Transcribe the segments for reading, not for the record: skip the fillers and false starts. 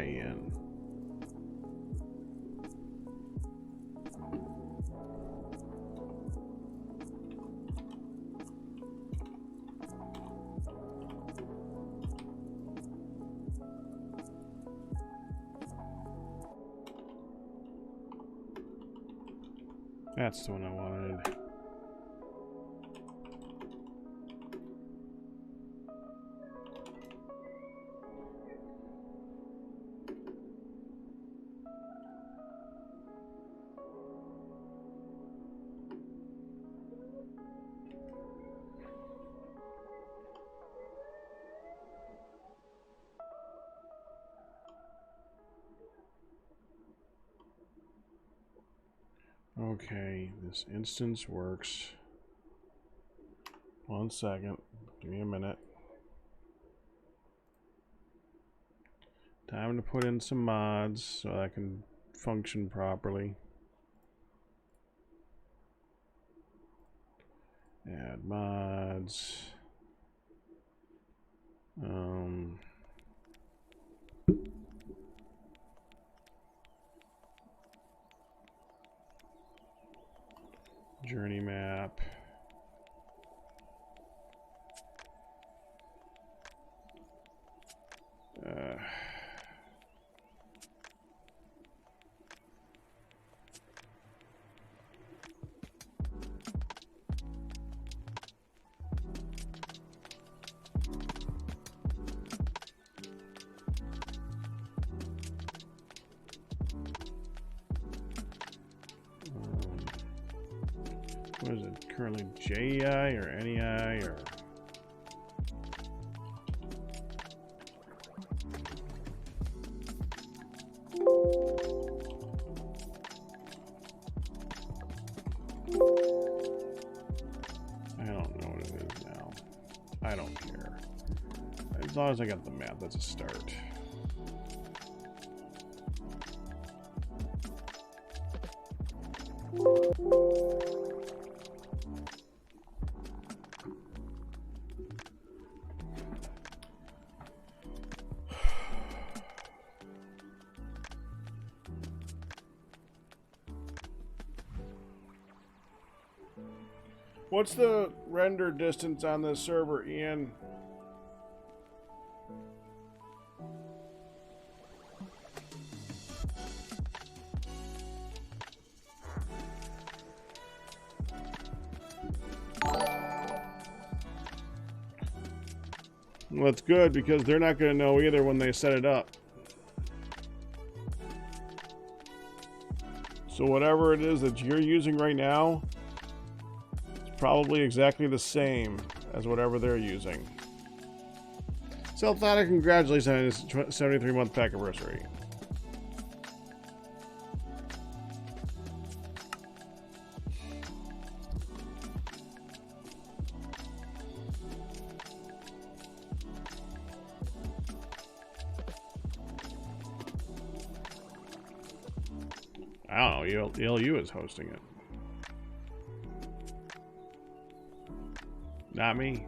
tryin. That's the one I wanted. Okay, this instance works. 1 second. Give me a minute. Time to put in some mods so I can function properly. Add mods. Journey map. What is it currently? JEI or NEI or? I don't know what it is now. I don't care. As long as I got the map, that's a start. What's the render distance on this server, Ian? Well, that's good because they're not going to know either when they set it up. So whatever it is that you're using right now, probably exactly the same as whatever they're using. Self-Thought, congratulations on his 73-month pack anniversary. I don't know, ELU is hosting it. Not me.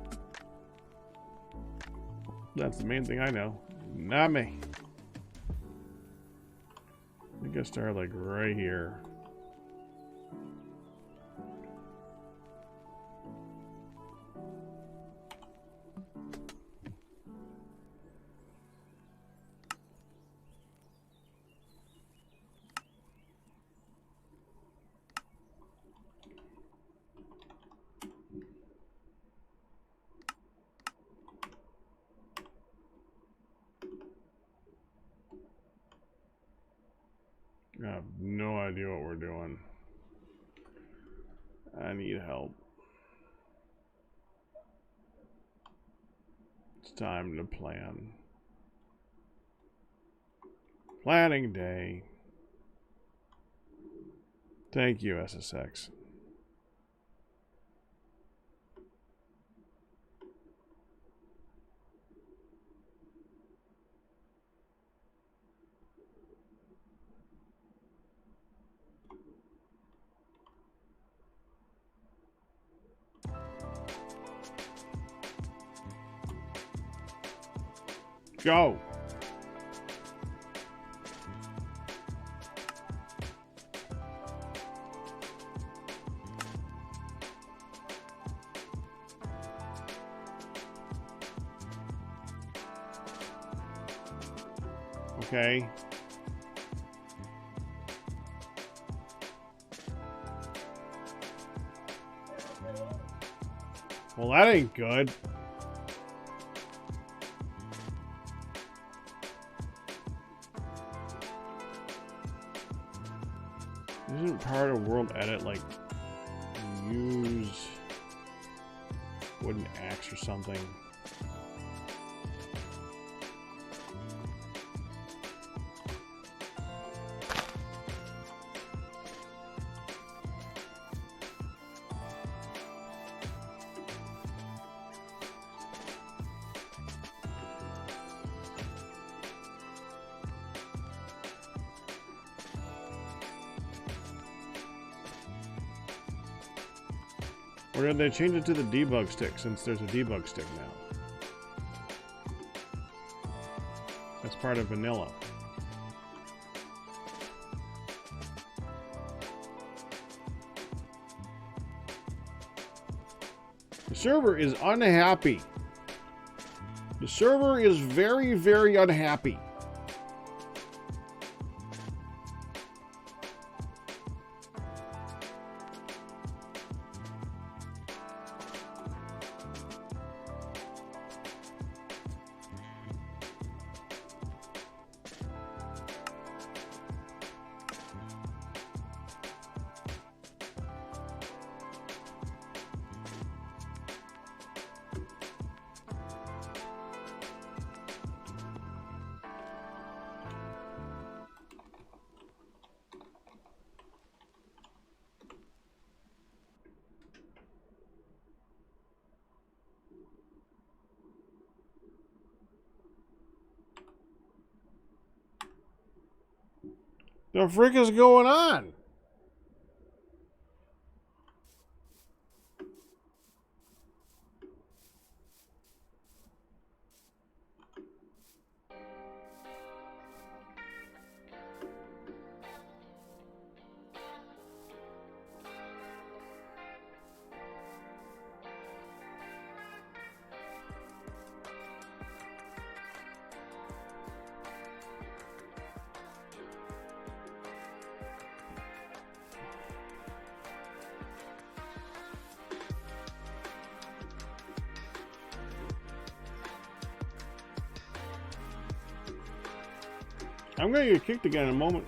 That's the main thing I know. Not me. I think I start like right here. I have no idea what we're doing. I need help. It's time to plan. Planning day. Thank you, SSX. Go. Okay. Well, that ain't good. Isn't part of World Edit like use wooden axe or something? Or did they change it to the debug stick since there's a debug stick now? That's part of vanilla. The server is unhappy. The server is very, very unhappy. The frick is going on? I'm going to get kicked again in a moment.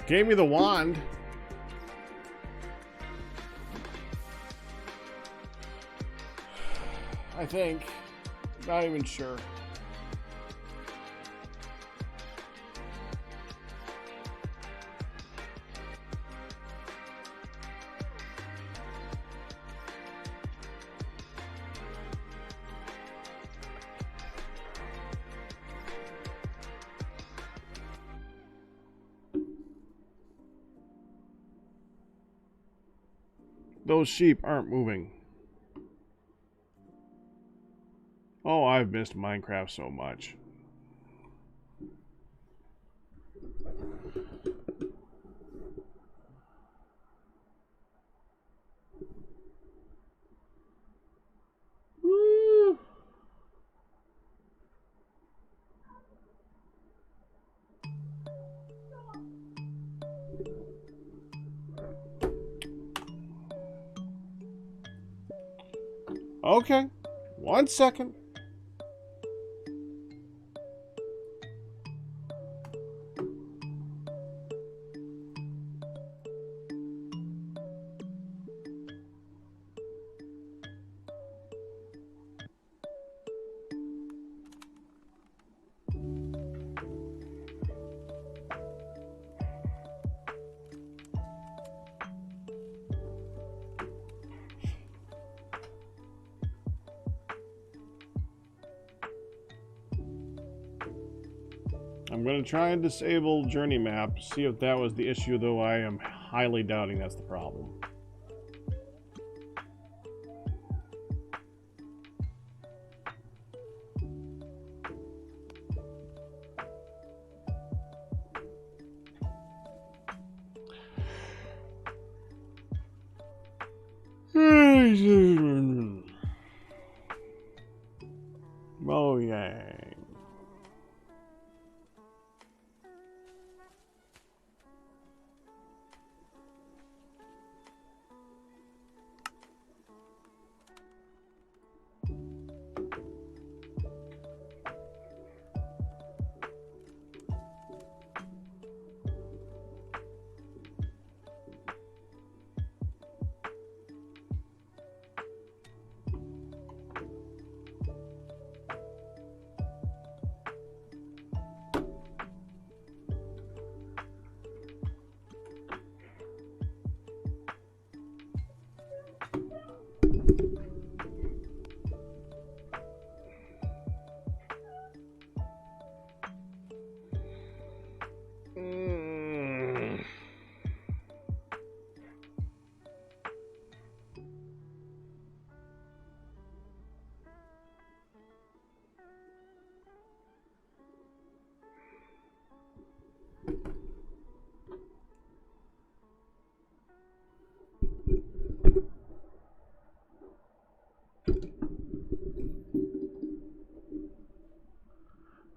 Gave me the wand. I think. Not even sure. Those sheep aren't moving. Oh, I've missed Minecraft so much. Woo. Okay, 1 second. I'm going to try and disable journey map, see if that was the issue, though I am highly doubting that's the problem. Oh, yeah.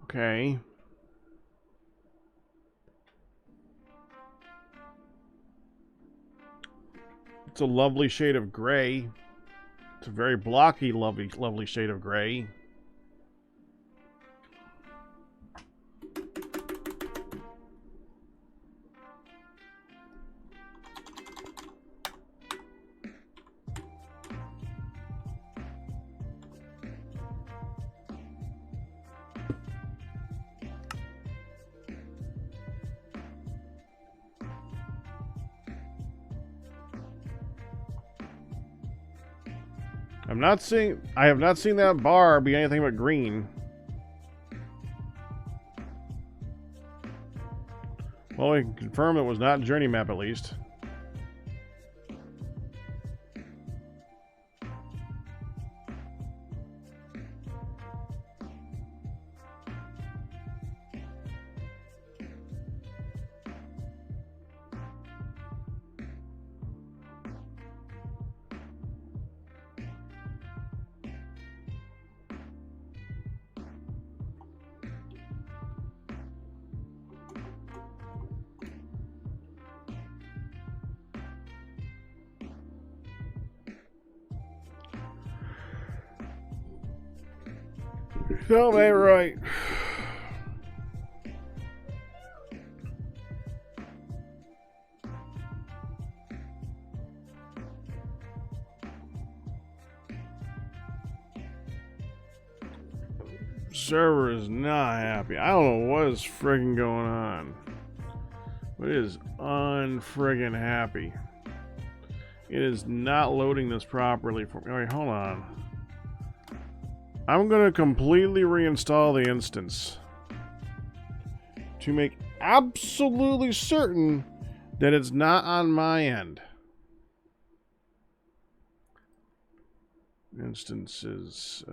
Okay. It's a lovely shade of gray. It's a very blocky, lovely shade of gray. I have not seen that bar be anything but green. Well, we can confirm it was not journey map at least. No, ain't right. Server is not happy. I don't know what is friggin' going on. But it is unfriggin' happy. It is not loading this properly for me. Wait, hold on. I'm going to completely reinstall the instance to make absolutely certain that it's not on my end. Instances.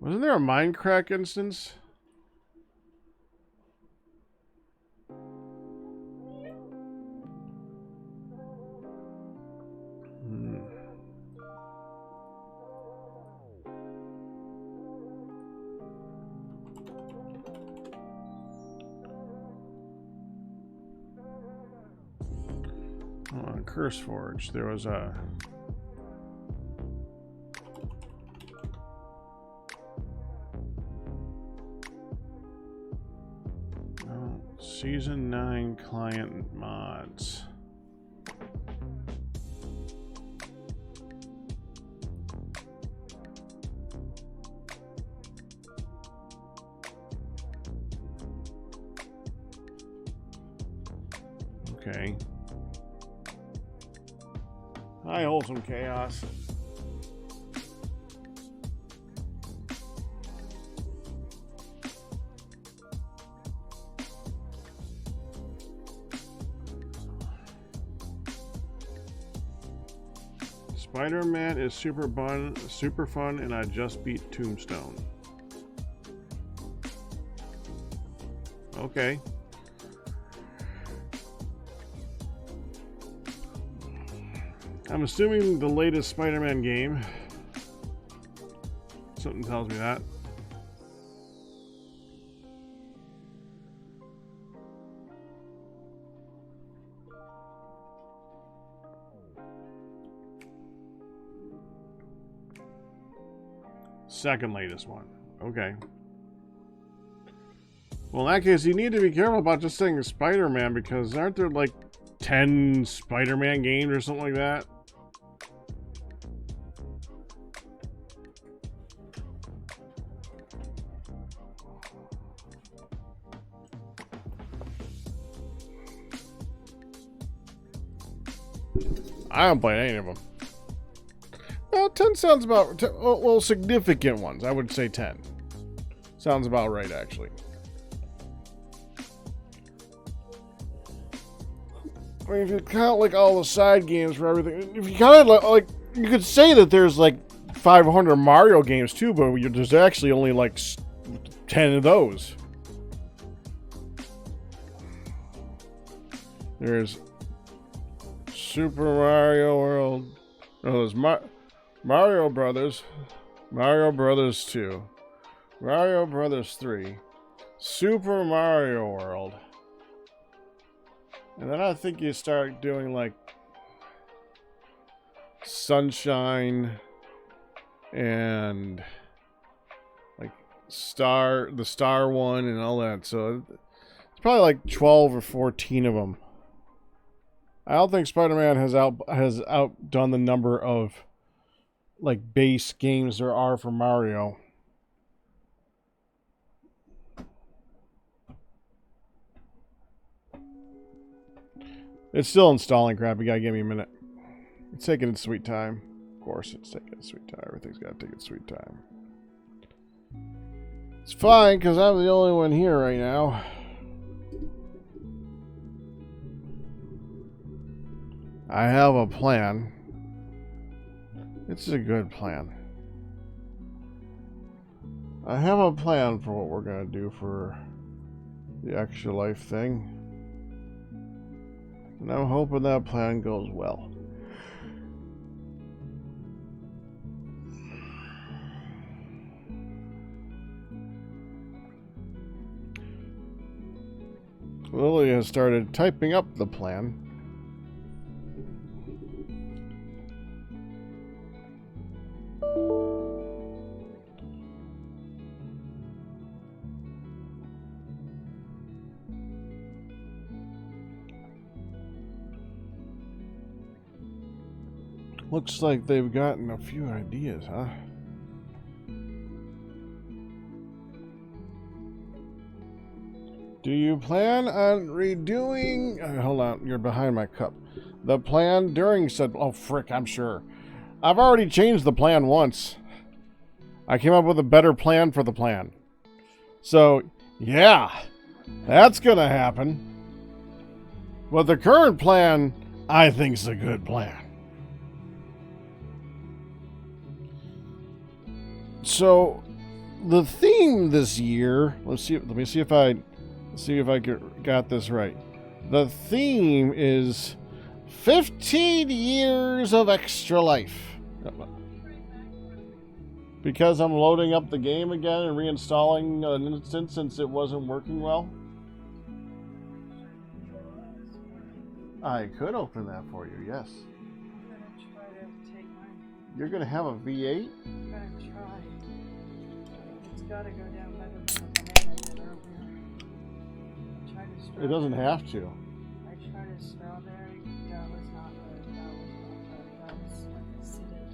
Wasn't there a Minecraft instance? On CurseForge, there was a Season 9 client mods. Okay. Hi, Wholesome Chaos. Spider-Man is super fun, and I just beat Tombstone. Okay. I'm assuming the latest Spider-Man game. Something tells me that. Second latest one. Okay. Well, in that case, you need to be careful about just saying Spider-Man, because aren't there like 10 Spider-Man games or something like that? I haven't played any of them. Well, 10 sounds about... well, significant ones. I would say 10. Sounds about right, actually. I mean, if you count, like, all the side games for everything... If you count it, like... You could say that there's, like, 500 Mario games, too, but there's actually only, like, 10 of those. There's... Super Mario World. No, there's Mario Brothers. Mario Brothers 2. Mario Brothers 3. Super Mario World. And then I think you start doing like Sunshine and like the Star one and all that. So it's probably like 12 or 14 of them. I don't think Spider-Man has outdone the number of like base games there are for Mario. It's still installing crap. You gotta give me a minute. It's taking its sweet time. Of course it's taking its sweet time. Everything's gotta take its sweet time. It's fine, because I'm the only one here right now. I have a plan. It's a good plan. I have a plan for what we're gonna do for the extra life thing. And I'm hoping that plan goes well. Lily has started typing up the plan. Looks like they've gotten a few ideas, huh? Do you plan on redoing... hold on, you're behind my cup. The plan during said... Oh, frick, I'm sure. I've already changed the plan once. I came up with a better plan for the plan. So, yeah, that's gonna happen. But the current plan, I think's a good plan. So, the theme this year... Let me see if I got this right. The theme is 15 years of extra life. Because I'm loading up the game again and reinstalling an instance since it wasn't working well. I could open that for you, yes. I'm gonna try to take mine. You're gonna have a V8? I'm gonna try. It's gotta go down better than the banana did earlier. I tried a strawberry. It doesn't have to. I tried a strawberry. That was not good. That was like acidic.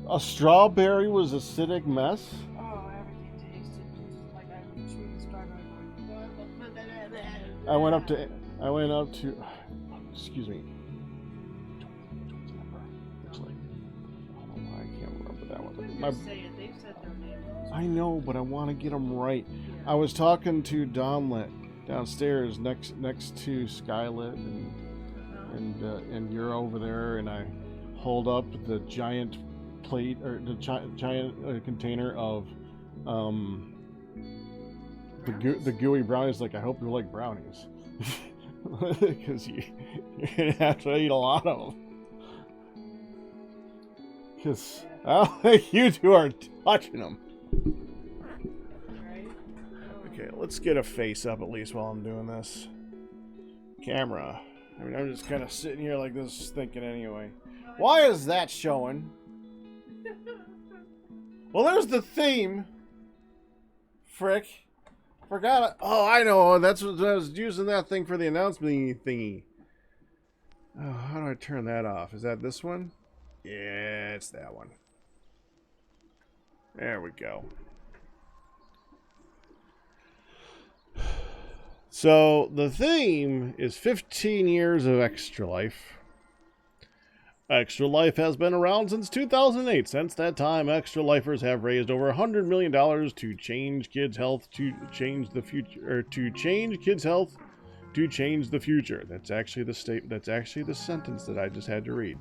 A strawberry was acidic mess? Oh, everything tasted just like I was chewing strawberry. I went up to excuse me. It's like, I don't know why I can't remember that one. Say it. They've said their name. I know, but I want to get them right. Yeah. I was talking to Donlet downstairs next to Skylit and you're over there, and I pulled up the giant plate or the giant container of the gooey brownies. Like, I hope you like brownies, because you're gonna have to eat a lot of them. Because I don't think you two are touching them. Right? Okay, let's get a face up at least while I'm doing this. Camera. I mean, I'm just kind of sitting here like this thinking anyway. Why is that showing? Well, there's the theme. Frick. Forgot it. Oh, I know. That's what I was using that thing for the announcement thingy. Oh, how do I turn that off? Is that this one? Yeah, it's that one. There we go. So, the theme is 15 years of Extra Life. Extra Life has been around since 2008. Since that time, Extra Lifers have raised over $100 million to change kids' health, to change the future, or to change kids' health, to change the future. That's actually the statement. That's actually the sentence that I just had to read.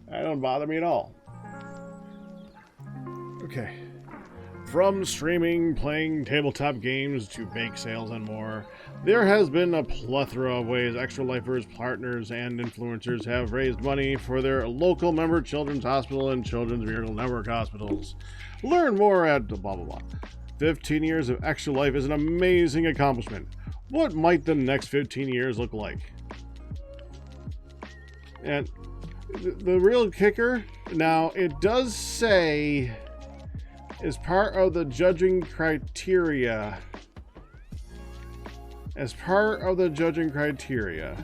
That don't bother me at all. Okay. From streaming, playing tabletop games, to bake sales and more, there has been a plethora of ways Extra Lifers, partners, and influencers have raised money for their local member Children's Hospital and Children's Miracle Network hospitals. Learn more at blah blah blah. 15 years of Extra Life is an amazing accomplishment. What might the next 15 years look like? And the real kicker, now it does say, is part of the judging criteria. As part of the judging criteria.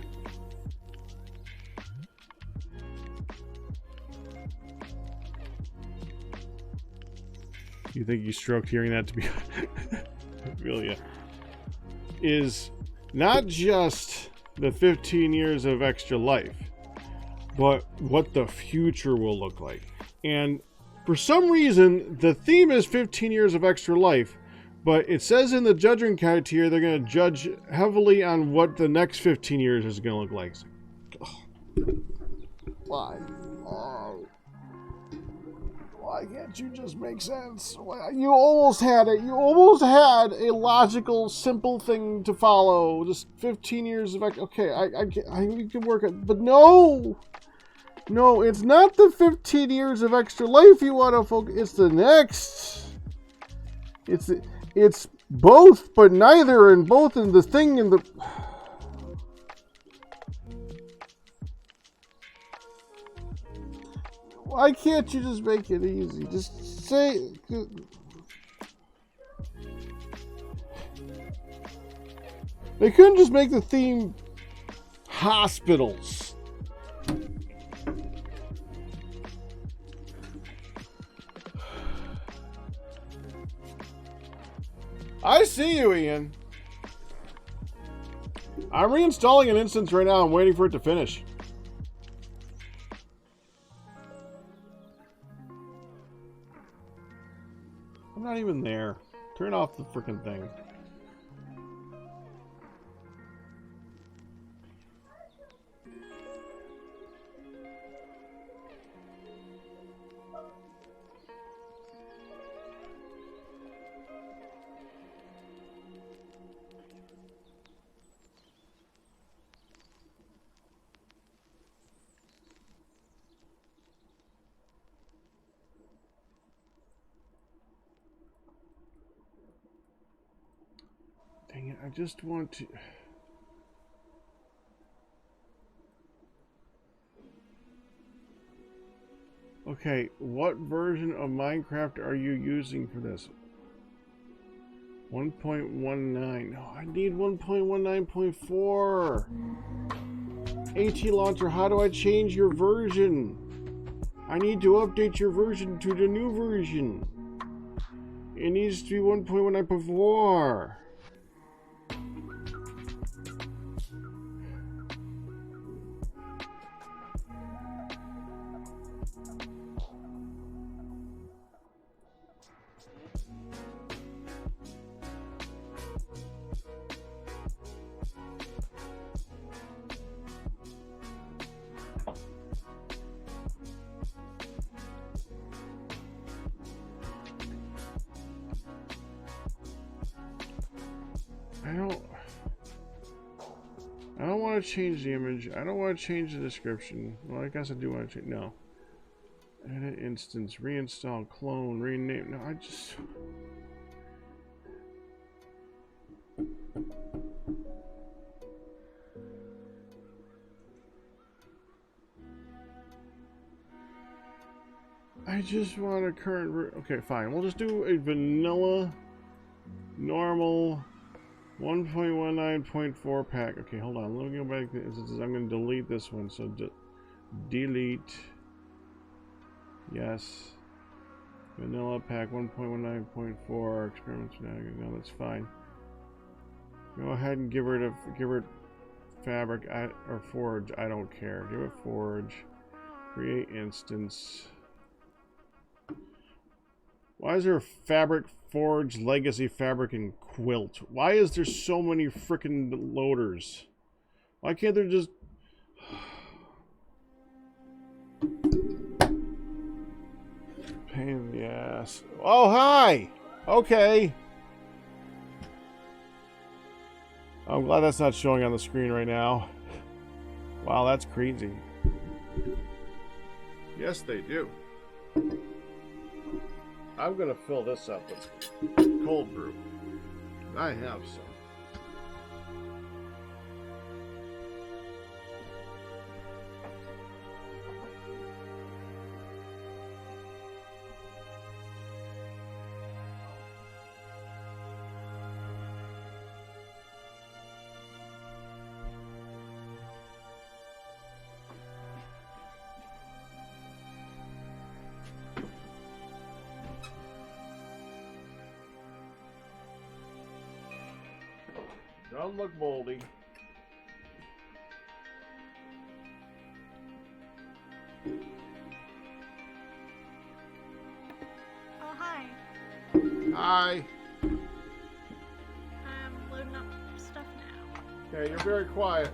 You think you stroked hearing that to be Amelia? Is not just the 15 years of Extra Life, but what the future will look like. And for some reason, the theme is 15 years of Extra Life, but it says in the judging criteria they're going to judge heavily on what the next 15 years is going to look like. Why? Why can't you just make sense? You almost had it. You almost had a logical, simple thing to follow. Just 15 years of... Okay, we can work it. But no! No, it's not the 15 years of Extra Life you want to focus. It's the next. It's both, but neither, and both in the thing and the. Why can't you just make it easy? Just say. They couldn't just make the theme hospitals. I see you, Ian. I'm reinstalling an instance right now. I'm waiting for it to finish. I'm not even there. Turn off the freaking thing. Dang it, I just want to... Okay, what version of Minecraft are you using for this? 1.19. No, I need 1.19.4. AT Launcher, how do I change your version? I need to update your version to the new version. It needs to be 1.19.4. want to change the image. I don't want to change the description. Well, I guess I do want to change. No. Edit instance, reinstall, clone, rename. No, I just. I just want a current. Okay, fine. We'll just do a vanilla, normal, 1.19.4 pack. Okay, hold on. Let me go back. I'm going to delete this one. So delete. Yes. Vanilla pack 1.19.4 experiments. No, that's fine. Go ahead and give it fabric or forge. I don't care. Give it forge. Create instance. Why is there a fabric, forge, legacy fabric, and quilt? Why is there so many frickin' loaders? Why can't there just... Pain in the ass. Oh, hi! Okay. I'm glad that's not showing on the screen right now. Wow, that's crazy. Yes, they do. I'm going to fill this up with cold brew. I have some. Don't look moldy. Oh, hi. Hi. I'm loading up stuff now. Okay, you're very quiet.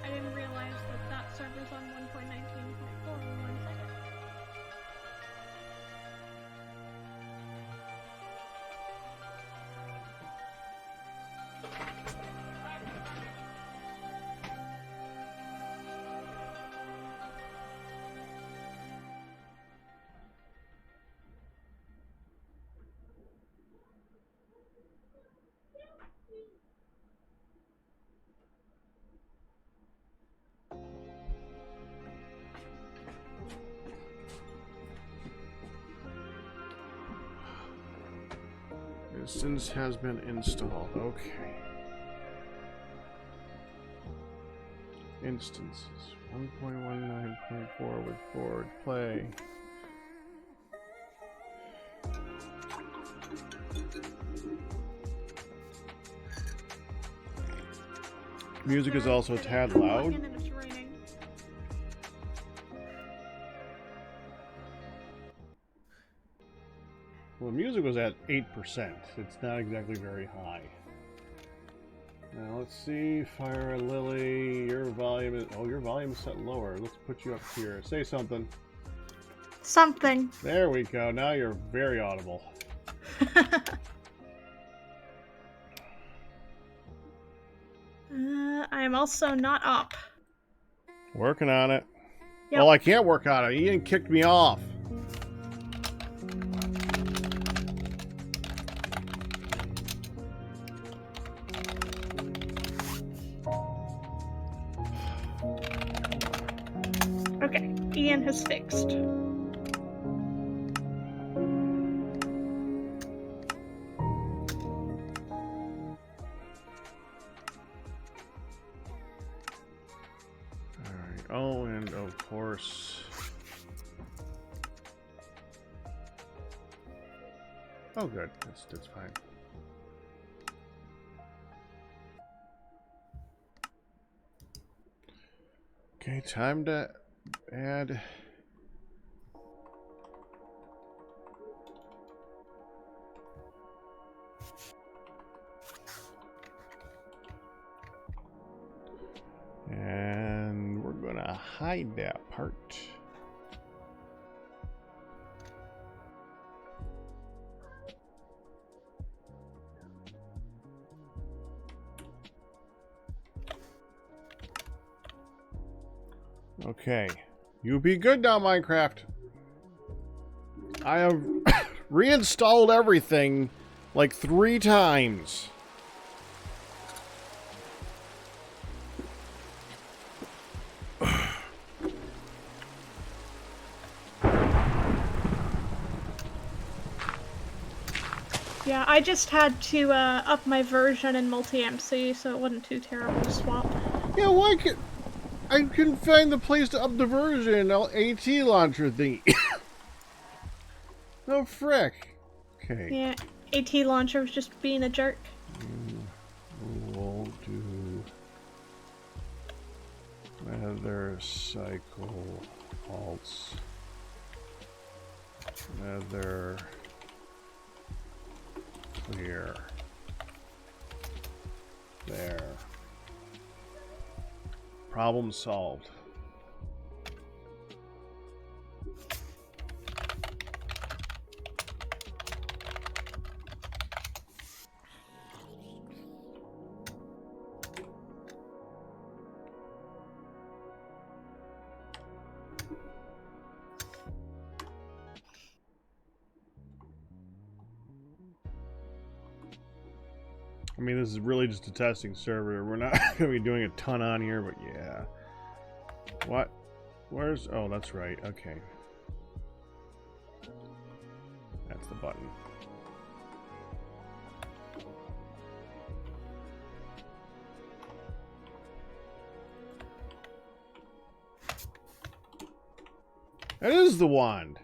I didn't realize that server's on 1.19.4. 1 second. Instance has been installed. Okay. Instances 1.19.4 with forward play. Music is also a tad loud. And it's raining. Well, the music was at 8%. It's not exactly very high. Now let's see. Fire a Lily. Your volume is... Oh, your volume is set lower. Let's put you up here. Say something. Something. There we go. Now you're very audible. I'm also not up. Working on it. Yep. Well, I can't work on it. Ian kicked me off. Okay, Ian has fixed. Alright. Oh, and of course... Oh, good. That's fine. Okay, time to add... And we're gonna hide that part. Okay. You be good now, Minecraft. I have reinstalled everything like 3 times. Yeah, I just had to up my version in multi-MC, so it wasn't too terrible to swap. Yeah, why could I couldn't find the place to up the version AT launcher thingy. No frick. Okay. Yeah, AT launcher was just being a jerk. We'll do nether cycle halts. Nether clear. There. Problem solved. I mean, this is really just a testing server. We're not going to be doing a ton on here, but yeah. What? Where's... Oh, that's right. Okay. That's the button. That is the wand.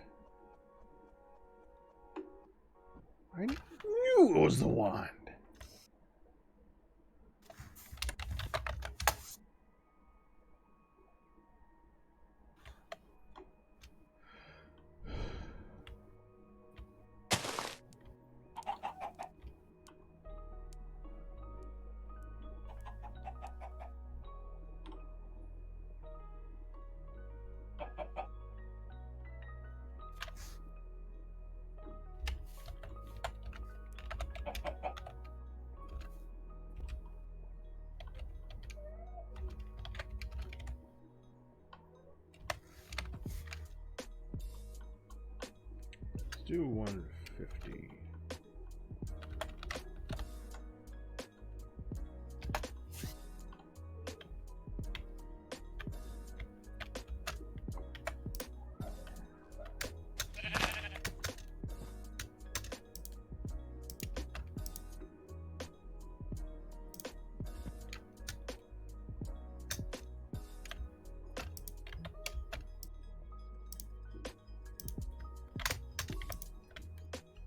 I knew it was the wand. Do 150.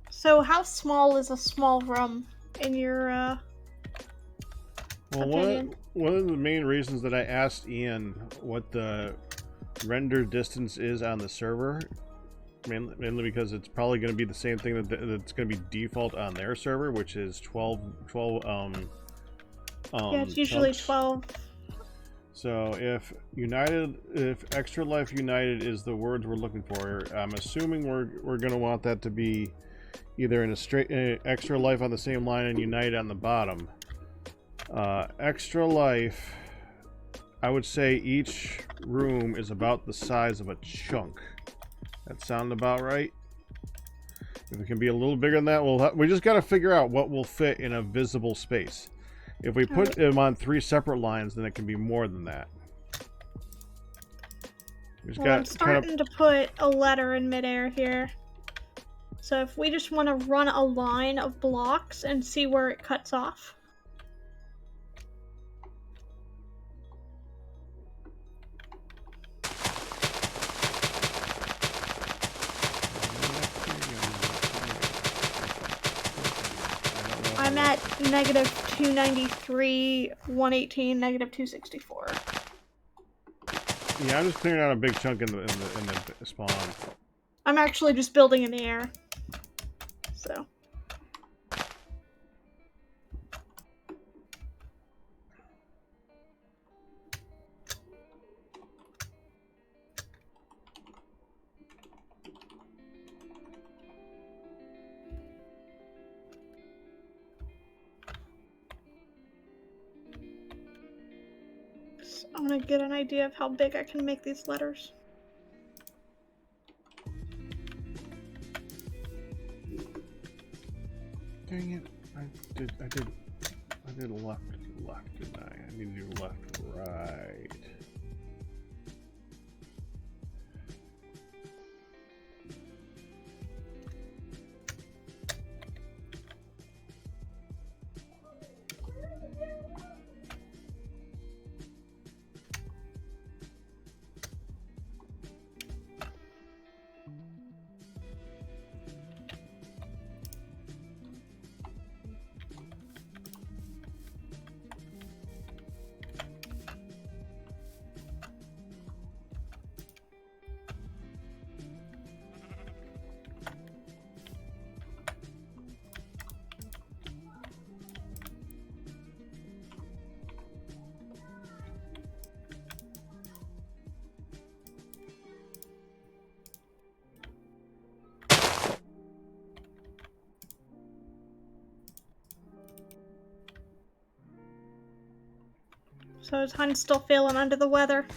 So how small is a small room in your Well, opinion? one of the main reasons that I asked Ian what the render distance is on the server, mainly because it's probably going to be the same thing that's going to be default on their server, which is 12 yeah, it's usually chunks. 12. So if Extra Life United is the words we're looking for, I'm assuming we're going to want that to be either in a straight Extra Life on the same line and United on the bottom. Extra Life, I would say each room is about the size of a chunk. That sound about right? If it can be a little bigger than that, we just got to figure out what will fit in a visible space. If we put them on 3 separate lines, then it can be more than that. I'm starting to put a letter in midair here. So if we just want to run a line of blocks and see where it cuts off. I'm at negative 293, 118, negative 264. Yeah, I'm just clearing out a big chunk in the spawn. I'm actually just building in the air. So. I want to get an idea of how big I can make these letters. Dang it! I did left, didn't I? I need to do left, right. So is Hun still feeling under the weather?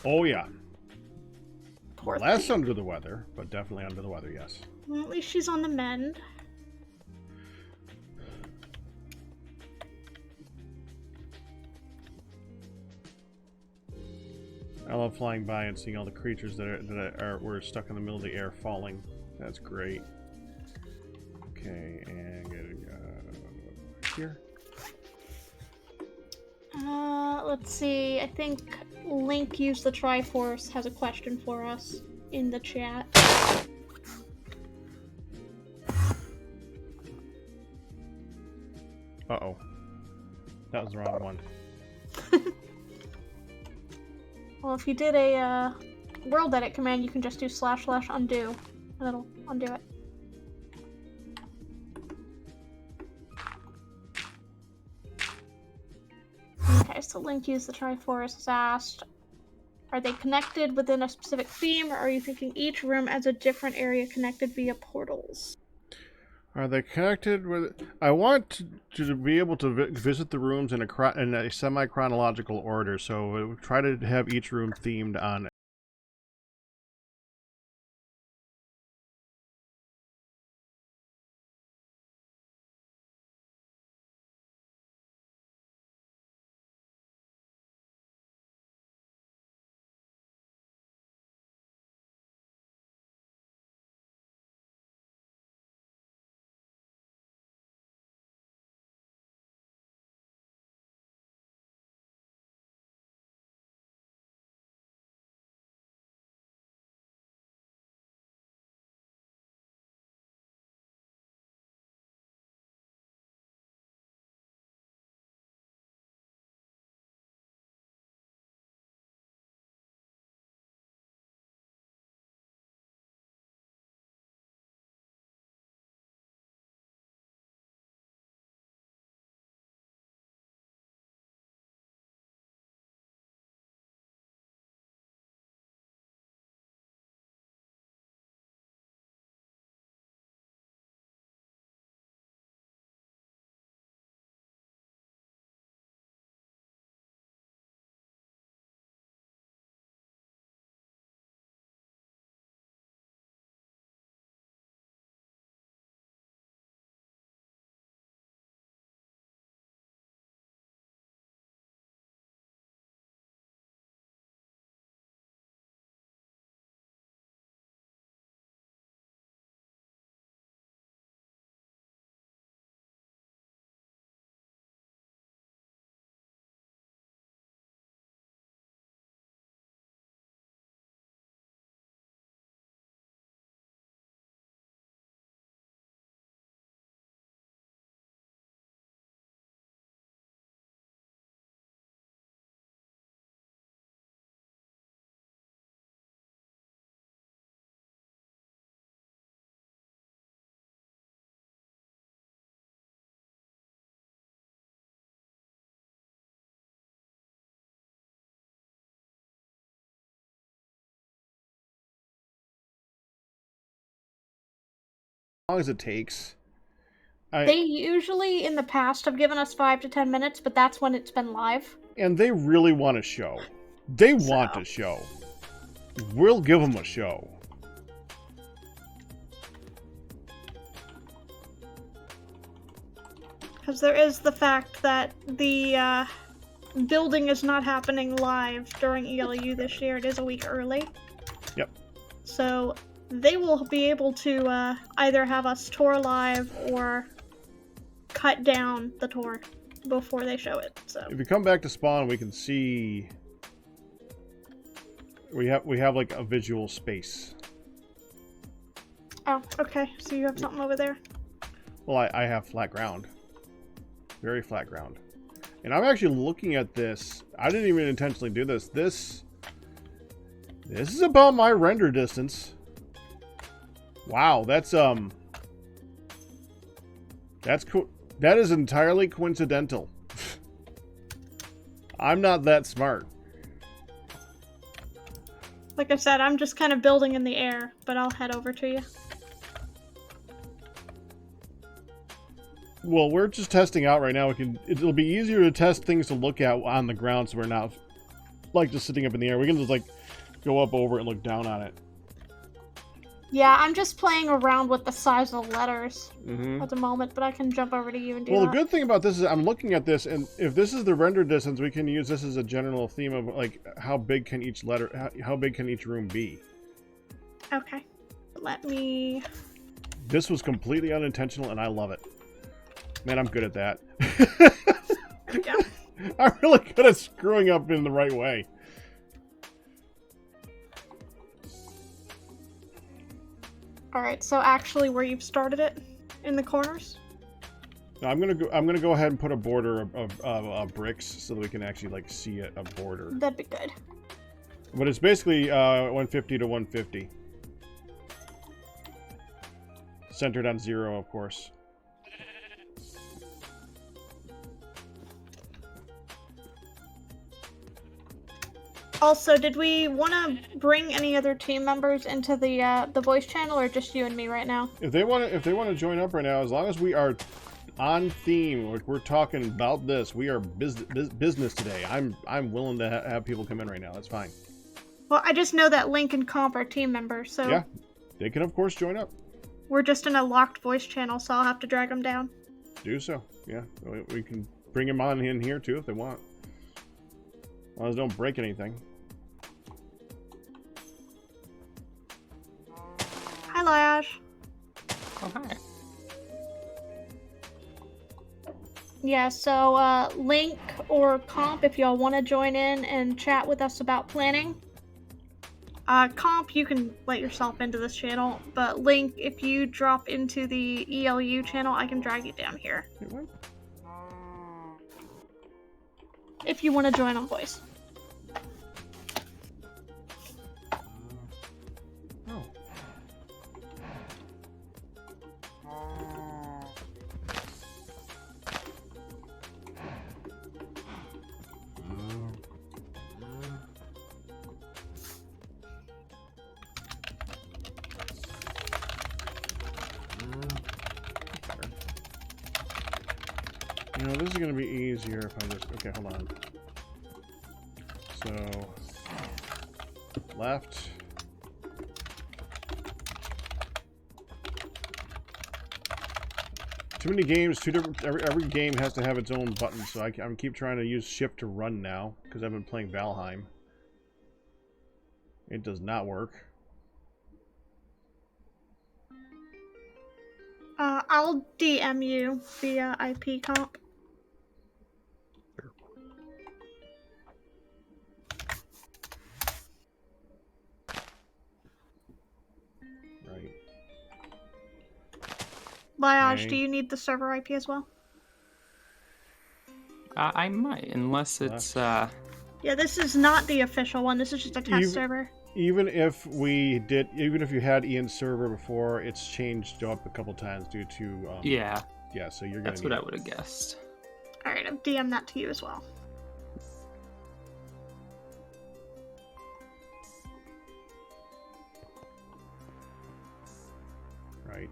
Oh yeah. Poor Less thing. under the weather, but definitely under the weather, yes. Well, at least she's on the mend. I love flying by and seeing all the creatures that were stuck in the middle of the air falling. That's great. Okay, and get here. Let's see. I think Link used the Triforce has a question for us in the chat. Uh-oh. That was the wrong one. Well, if you did a world edit command, you can just do // undo, and it'll undo it. Okay, so Link used the Triforce has asked, are they connected within a specific theme, or are you thinking each room as a different area connected via portals? Are they connected with... I want to be able to visit the rooms in a semi-chronological order, so try to have each room themed on... As long as it takes. They usually, in the past, have given us 5 to 10 minutes, but that's when it's been live. And they really want a show. They want a show. We'll give them a show. Because there is the fact that the building is not happening live during ELU this year. It is a week early. Yep. So they will be able to either have us tour live or cut down the tour before they show it. So if you come back to spawn, we can see we have like a visual space. Oh, okay. So you have something over there. Well, I have flat ground. Very flat ground. And I'm actually looking at this. I didn't even intentionally do this. This is about my render distance. Wow, that's cool. That is entirely coincidental. I'm not that smart. Like I said, I'm just kind of building in the air, but I'll head over to you. Well, we're just testing out right now. It'll be easier to test things to look at on the ground, so we're not like just sitting up in the air. We can just like go up over it and look down on it. Yeah, I'm just playing around with the size of the letters Mm-hmm. at the moment, but I can jump over to you and do Well, that. the good thing about this is I'm looking at this, and if this is the render distance, we can use this as a general theme of like how big can each letter, how big can each room be. Okay. Let me... This was completely unintentional, and I love it. Man, I'm good at that. There we go. I'm really good at screwing up in the right way. Alright, so actually where you've started it, in the corners? No, I'm gonna go ahead and put a border of bricks so that we can actually like see a border. That'd be good. But it's basically 150 to 150. Centered on 0, of course. Also, did we want to bring any other team members into the voice channel, or just you and me right now? If they want to join up right now, as long as we are on theme, like we're talking about this, we are business today. I'm willing to have people come in right now. That's fine. Well, I just know that Link and Comp are team members, so Yeah, they can of course join up. we're just in a locked voice channel, so I'll have to drag them down. Do so. Yeah, we can bring them on in here too if they want. As long as they don't break anything. Hi, Lash. Oh, hi. Yeah, so Link or Comp, if y'all want to join in and chat with us about planning. Comp, you can let yourself into this channel, but Link, if you drop into the ELU channel, I can drag you down here. Wait, what? If you want to join on voice. Oh. You know, this is going to be easier if I just... Okay, hold on. So... Left. Too many games, two different... Every game has to have its own button, so I'm keep trying to use shift to run now, because I've been playing Valheim. It does not work. I'll DM you via IP Comp. Right. Liage, Okay. do you need the server IP as well? I might, unless it's, Yeah, this is not the official one. This is just a test You- server. Even if you had Ian's server before, it's changed up a couple times due to yeah, yeah. So you're gonna that's need what I it. would have guessed. Alright, I've DM'd that to you as well. Right.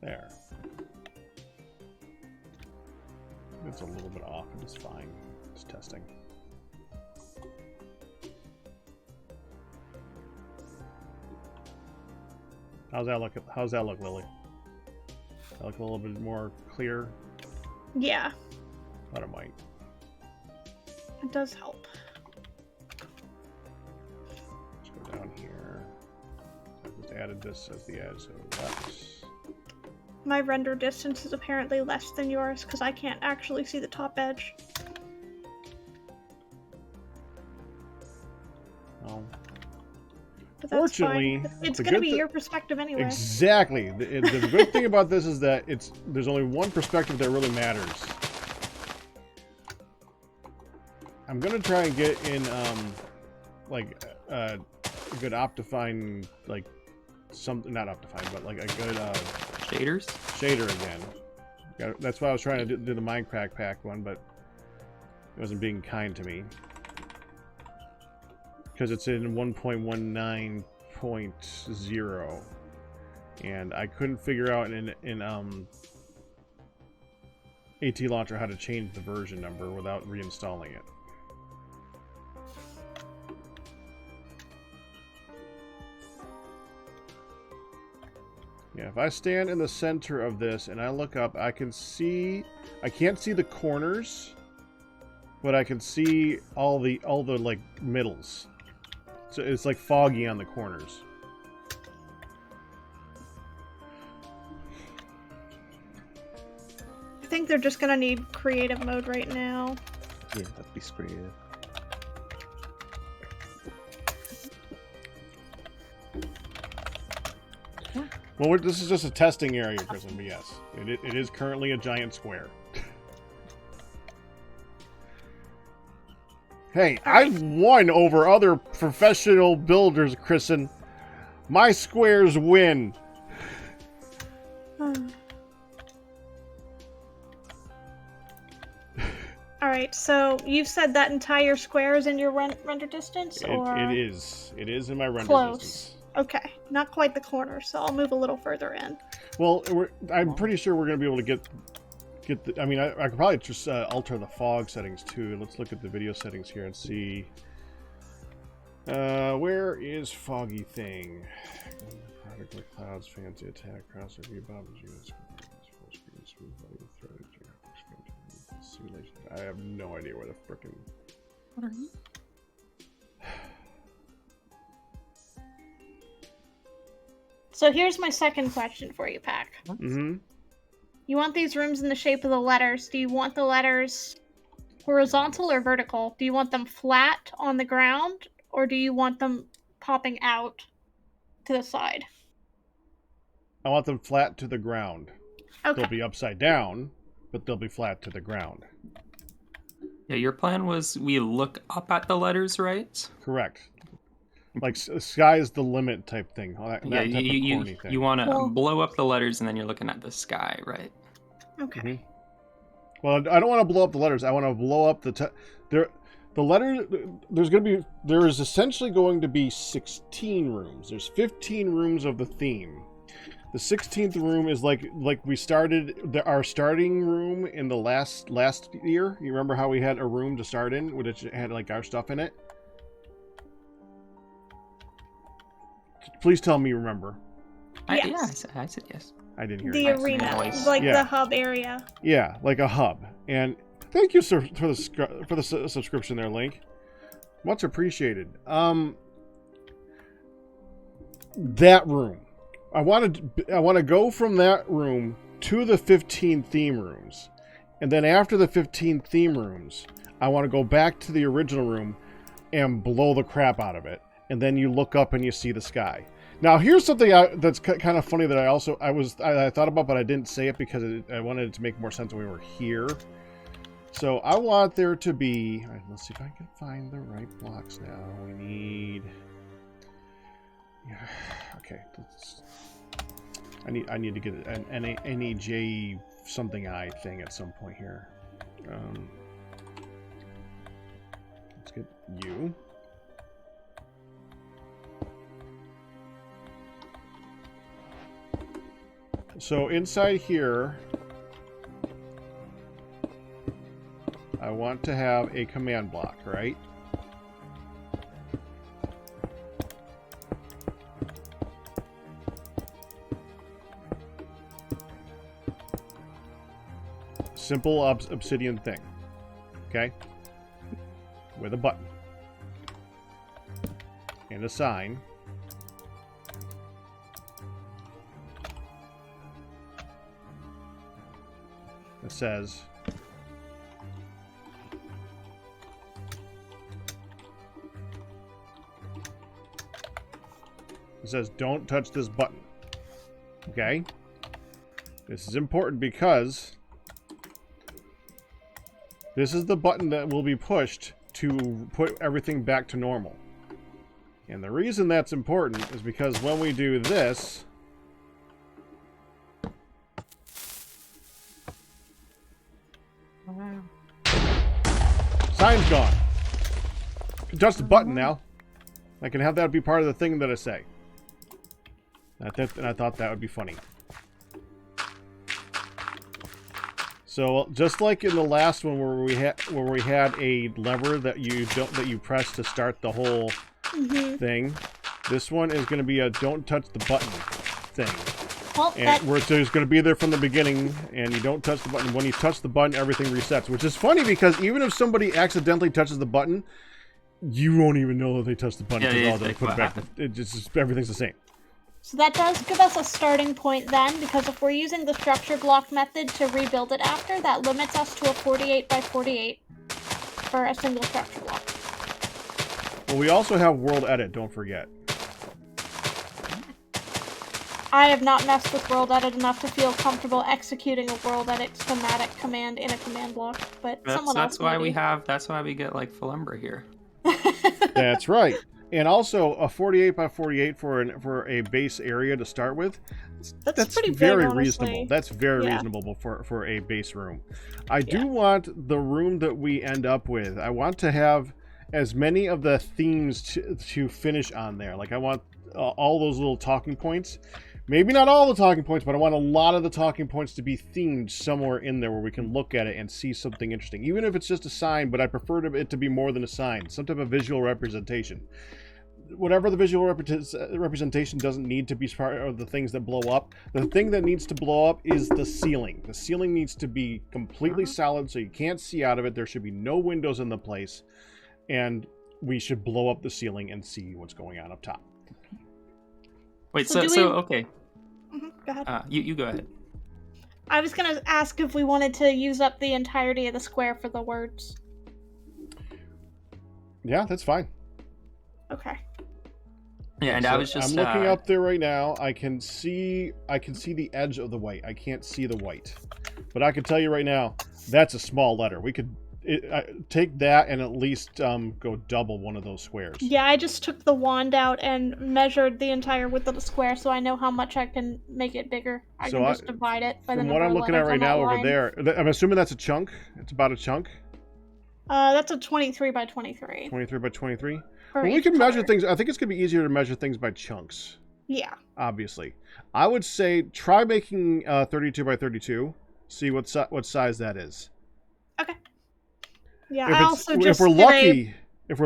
There. It's a little bit off, but it's fine. It's testing. How's that look? How's that look, Lily? That look a little bit more clear? Yeah, Thought it might. it does help. Let's go down here. I just added this as the edge, so that's... My render distance is apparently less than yours because I can't actually see the top edge. Oh. But that's Fortunately, fine. It's the going to good be thi- your perspective anyway. Exactly. The good thing about this is that there's only one perspective that really matters. I'm gonna try and get in like a good Optifine, like something, not Optifine, but like a good Shaders? shader again. That's why I was trying to do the Minecraft pack one, but it wasn't being kind to me. Because it's in 1.19.0, and I couldn't figure out in AT Launcher how to change the version number without reinstalling it. Yeah, if I stand in the center of this and I look up, I can't see the corners, but I can see all the like middles. So it's like foggy on the corners. I think they're just gonna need creative mode right now. Yeah, that'd be creative. Well, this is just a testing area, Kristen, but yes, it is currently a giant square. Hey, I've won over other professional builders, Kristen. My squares win. Alright, so you've said that entire square is in your render distance, or? It is. It is in my render Close. distance. Okay, not quite the corner, so I'll move a little further in. Well, I'm pretty sure we're going to be able to get the... I mean, I could probably just alter the fog settings, too. Let's look at the video settings here and see... where is Foggy Thing? Product like clouds, fancy attack, cross review, bombs, units, full screen, smooth lighting, threaded, simulation. I have no idea where the frickin'... What are you? So here's my second question for you, Pac. Mm-hmm. You want these rooms in the shape of the letters. Do you want the letters horizontal or vertical? Do you want them flat on the ground, or do you want them popping out to the side? I want them flat to the ground. Okay. They'll be upside down, but they'll be flat to the ground. Yeah, your plan was we look up at the letters, right? Correct. Like sky is the limit type thing. That Yeah, type of corny thing. you want to Well- blow up the letters and then you're looking at the sky, right? Okay. Mhm. Well, I don't want to blow up the letters. I want to blow up the letter. There is essentially going to be 16 rooms. There's 15 rooms of the theme. The 16th room is like we started our starting room in the last year. You remember how we had a room to start in, which had like our stuff in it? Please tell me you remember. Yes. I said yes. I didn't hear The you. arena, Nice. like Yeah. the hub area. Yeah, like a hub. And thank you, sir, for the subscription there, Link. Much appreciated. That room. I want to go from that room to the 15 theme rooms. And then after the 15 theme rooms, I want to go back to the original room and blow the crap out of it. And then you look up and you see the sky. Now, here's something that's kind of funny that I thought about, but I didn't say it because I wanted it to make more sense when we were here. So I want there to be... All right, let's see if I can find the right blocks now. We need... Yeah, okay, I need to get an NEJ something I thing at some point here. Let's get you. So inside here, I want to have a command block, right? Simple obsidian thing. Okay? With a button. And a sign. That says... It says, don't touch this button. Okay? This is important because this is the button that will be pushed to put everything back to normal. And the reason that's important is because when we do this, sign's gone. You can touch the button now. I can have that be part of the thing that I say. And I thought that would be funny. So just like in the last one where we had a lever that you press to start the whole thing, this one is going to be a don't touch the button thing. Well, Where it's going to be there from the beginning, and you don't touch the button. When you touch the button, everything resets, which is funny because even if somebody accidentally touches the button, you won't even know that they touched the button because they put it back. Everything's the same. So that does give us a starting point then, because if we're using the structure block method to rebuild it after, that limits us to a 48 by 48 for a single structure block. Well, we also have world edit, don't forget. I have not messed with world edit enough to feel comfortable executing a world edit schematic command in a command block, but someone else That's why maybe. that's why we get like Philumbra here. That's right. And also a 48 by 48 for a base area to start with. That's pretty very big, reasonable. That's very reasonable for a base room. I do want the room that we end up with. I want to have as many of the themes to finish on there. Like I want all those little talking points. Maybe not all the talking points, but I want a lot of the talking points to be themed somewhere in there where we can look at it and see something interesting. Even if it's just a sign, but I prefer it to be more than a sign. Some type of visual representation. Whatever the visual representation doesn't need to be part of the things that blow up. The thing that needs to blow up is the ceiling. The ceiling needs to be completely solid so you can't see out of it. There should be no windows in the place. And we should blow up the ceiling and see what's going on up top. Wait, So okay. Go ahead. You go ahead. I was gonna ask if we wanted to use up the entirety of the square for the words. Yeah, that's fine. Okay. Yeah, and So I was just I'm looking up there right now. I can see the edge of the white. I can't see the white. But I can tell you right now, that's a small letter. We could take that and at least go double one of those squares. Yeah, I just took the wand out and measured the entire width of the square, so I know how much I can make it bigger. I can just divide it by the From number what I'm of looking at letters right on now that over line. there, I'm assuming that's a chunk. It's about a chunk. That's a 23 by 23. 23 by 23. For Well, we each can measure color. things. I think it's going to be easier to measure things by chunks. Yeah. Obviously. I would say try making 32 by 32. See what size that is. Okay. Yeah, If I also just if we're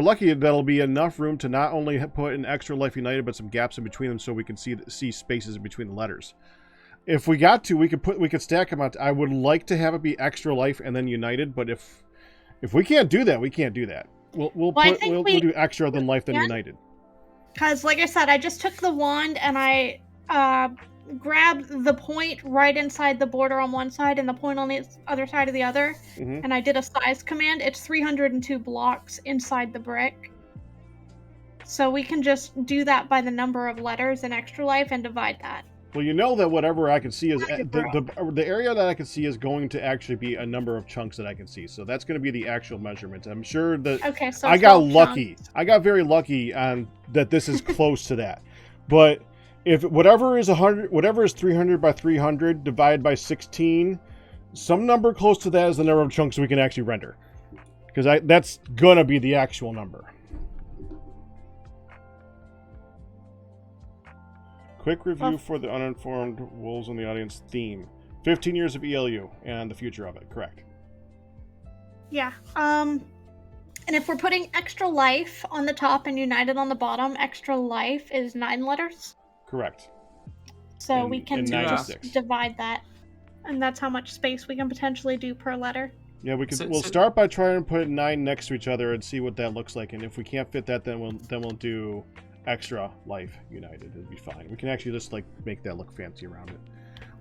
did lucky, that'll be enough room to not only put an extra life united, but some gaps in between them, so we can see spaces in between the letters. If we got to, we could stack them out. I would like to have it be extra life and then united, but if we can't do that, we can't do that. We'll do extra than life than united. Because, like I said, I just took the wand and I grabbed the point right inside the border on one side and the point on the other side of the other, and I did a size command. It's 302 blocks inside the brick. So we can just do that by the number of letters in extra life and divide that. Well, you know that whatever I can see is the area that I can see is going to actually be a number of chunks that I can see. So that's going to be the actual measurement. I'm sure that So I got 12 lucky. chunks. I got very lucky on that. This is close to that. But if whatever is 300 by 300 divided by 16, some number close to that is the number of chunks we can actually render. Because that's gonna be the actual number. Quick review for the uninformed wolves in the audience theme. 15 years of ELU and the future of it. Correct. Yeah. And if we're putting extra life on the top and united on the bottom, extra life is 9 letters. Correct. So we can and 9 is just 6. divide that. And that's how much space we can potentially do per letter. Yeah, we'll start by trying to put 9 next to each other and see what that looks like. And if we can't fit that, then we'll do extra life united. It'll be fine. We can actually just like make that look fancy around it.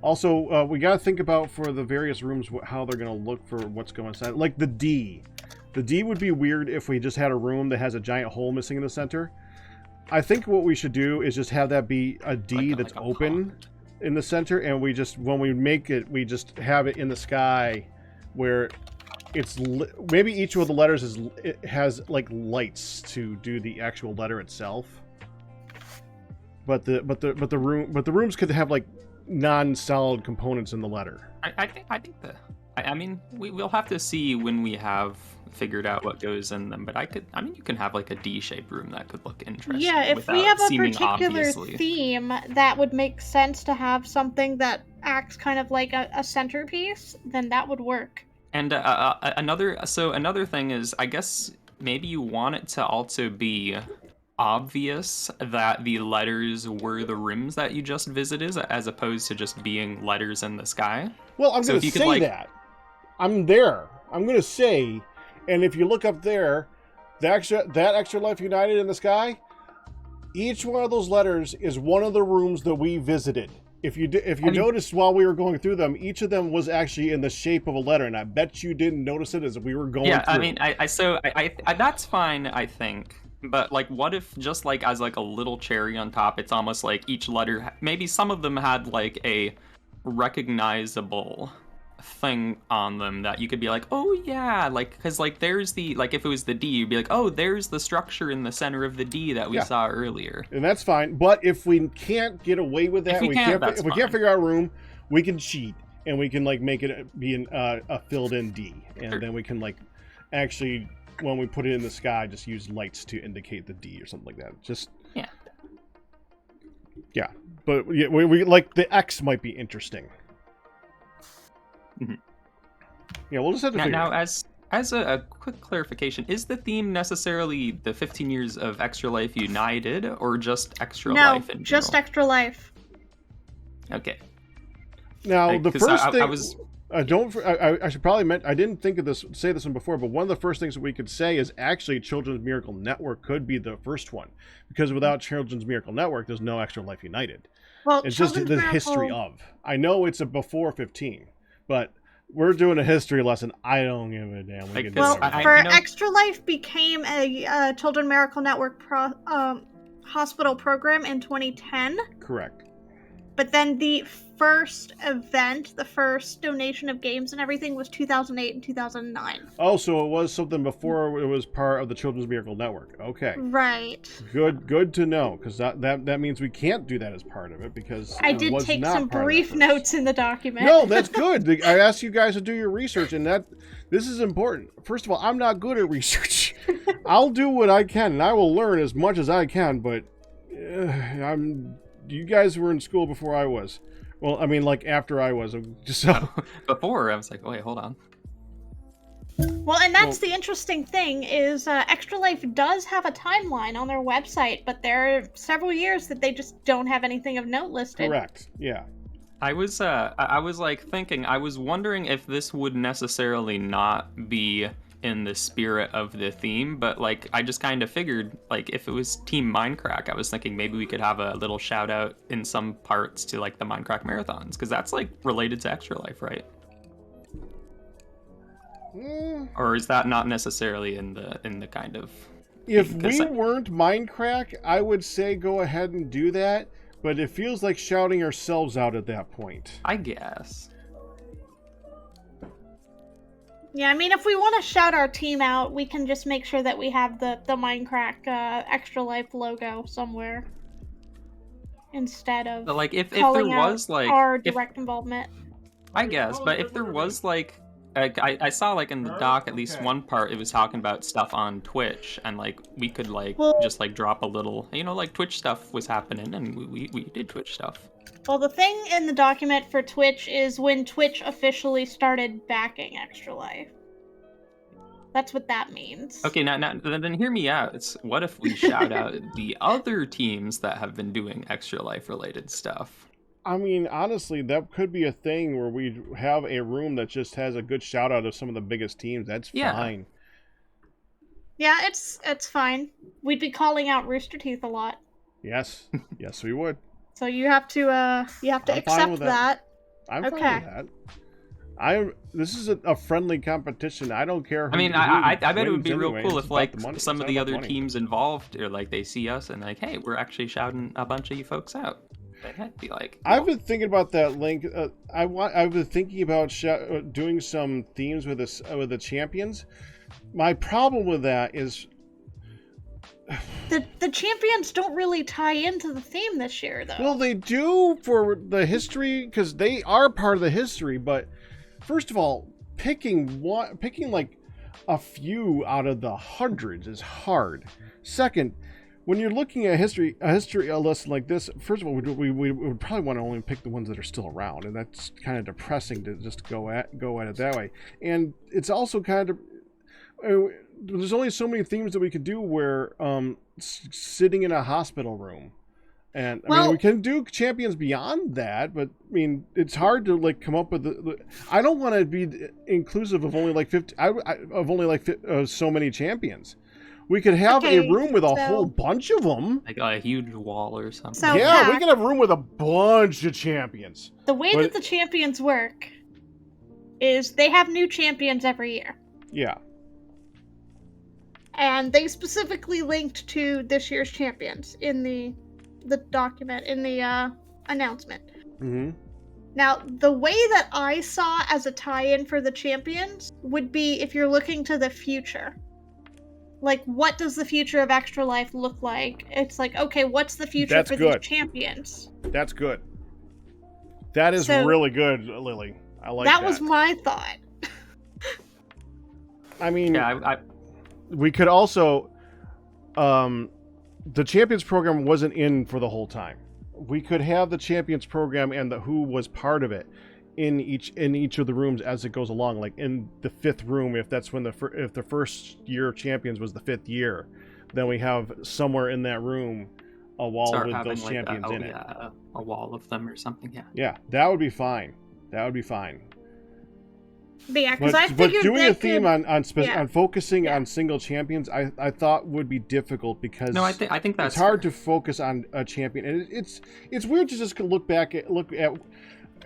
Also, we got to think about for the various rooms how they're going to look for what's going inside. Like the D. The D would be weird if we just had a room that has a giant hole missing in the center. I think what we should do is just have that be a D that's open in the center, and we just, when we make it, we just have it in the sky where it's maybe each of the letters has like lights to do the actual letter itself. But the rooms could have like non-solid components in the letter. I mean, we'll have to see when we have figured out what goes in them. But you can have like a D-shaped room that could look interesting. Yeah, if we have a particular obviously. theme, that would make sense to have something that acts kind of like a centerpiece. Then that would work. And another thing is, I guess maybe you want it to also be obvious that the letters were the rooms that you just visited, as opposed to just being letters in the sky. Well, I'm going to say that. I'm there. I'm going to say, and if you look up there, that extra life united in the sky, each one of those letters is one of the rooms that we visited. If you noticed while we were going through them, each of them was actually in the shape of a letter, and I bet you didn't notice it as we were going through. Yeah, I mean, I that's fine, I think. But like, what if just like as like a little cherry on top, it's almost like each letter, maybe some of them had like a recognizable thing on them that you could be like, oh yeah, like, because like there's the, like if it was the D, you'd be like, oh, there's the structure in the center of the D that we saw earlier. And that's fine. But if we can't get away with that, if we can't figure out a room, we can cheat and we can like make it be a filled in D, and then we can like actually, when we put it in the sky, just use lights to indicate the D or something like that. Just yeah. But yeah, we like the X might be interesting. Mm-hmm. Yeah, we'll just have to figure now it out. As a quick clarification, is the theme necessarily the 15 years of Extra Life United, or just Extra Life in general? No, just Extra Life. Okay. Now, the first thing... I should probably I didn't think of say this one before, but one of the first things that we could say is actually Children's Miracle Network could be the first one, because without Children's Miracle Network, there's no Extra Life United. Well, it's just the history of. I know it's a before 15, but we're doing a history lesson. I don't give a damn. We can do it. Extra Life became a Children's Miracle Network hospital program in 2010. Correct. But then the first event, the first donation of games and everything was 2008 and 2009. Oh, so it was something before it was part of the Children's Miracle Network. Okay. Right. Good to know, because that means we can't do that as part of it, because I did take some brief notes in the document. No, that's good. I asked you guys to do your research, and this is important. First of all, I'm not good at research. I'll do what I can, and I will learn as much as I can, but you guys were in school before I was. Well, I mean, like, after I was. So. Before, I was like, oh, wait, hold on. Well, and that's the interesting thing, is Extra Life does have a timeline on their website, but there are several years that they just don't have anything of note listed. Correct, yeah. I was like thinking, I was wondering if this would necessarily not be in the spirit of the theme, but like I just kind of figured, like, if it was Team Minecraft, I was thinking maybe we could have a little shout out in some parts to like the Minecraft marathons, because that's like related to Extra Life, right? Or is that not necessarily in the kind of... If we weren't Minecraft, I would say go ahead and do that, but it feels like shouting ourselves out at that point. I guess. Yeah, I mean, if we want to shout our team out, we can just make sure that we have the Minecraft Extra Life logo somewhere instead of like if there was like our direct involvement. I guess, but if there was like I saw like in the Sure, doc at least okay. one part it was talking about stuff on Twitch, and like we could like Well- just like drop a little, like Twitch stuff was happening, and we did Twitch stuff. Well, the thing in the document for Twitch is when Twitch officially started backing Extra Life. That's what that means. Okay, now then hear me out. It's what if we shout out the other teams that have been doing Extra Life related stuff? I mean, honestly, that could be a thing where we have a room that just has a good shout out of some of the biggest teams. That's Yeah. fine. Yeah, it's fine. We'd be calling out Rooster Teeth a lot. Yes. Yes, we would. So you have to I'm fine accept with that. I'm Okay. fine with that. This is a friendly competition. I don't care who I mean, who I bet it would wins be real anyway. cool It's if about like the money. some It's of not the about other money. teams involved, or like they see us and like, hey, we're actually shouting a bunch of you folks out. That'd be like. I've been thinking about that, Link. I've been thinking about doing some themes with the champions. My problem with that is The champions don't really tie into the theme this year, though. well, they do for the history because they are part of the history. But first of all, picking like a few out of the hundreds is hard. Second, when you're looking at a lesson like this, first of all, we would probably want to only pick the ones that are still around, and that's kind of depressing to just go at it that way. And it's also kind of there's only so many themes that we could do where sitting in a hospital room. And I mean, we can do champions beyond that, but I mean, it's hard to like come up with I don't want to be inclusive of only like 50 so many champions. We could have a room with a whole bunch of them. Like a huge wall or something. So, Yeah, we Pac, can have a room with a bunch of champions. the way that the champions work is they have new champions every year. Yeah. And they specifically linked to this year's champions in the document, in the announcement. Mm-hmm. Now, the way that I saw as a tie-in for the champions would be if you're looking to the future. Like, what does the future of Extra Life look like? It's like, okay, what's the future for these champions? That's good. That is really good, Lily. I like that. That was my thought. I mean, yeah, we could also the champions program wasn't in for the whole time. We could have the champions program and the who was part of it in each of the rooms as it goes along, like in the fifth room, if that's when if the first year of champions was the fifth year, then we have somewhere in that room a wall with those champions in it. A wall of them or something. Yeah, that would be fine. But yeah, because I figured doing that a theme could... on focusing on single champions, I thought would be difficult because I think that's it's hard to focus on a champion, and it's weird to just look at.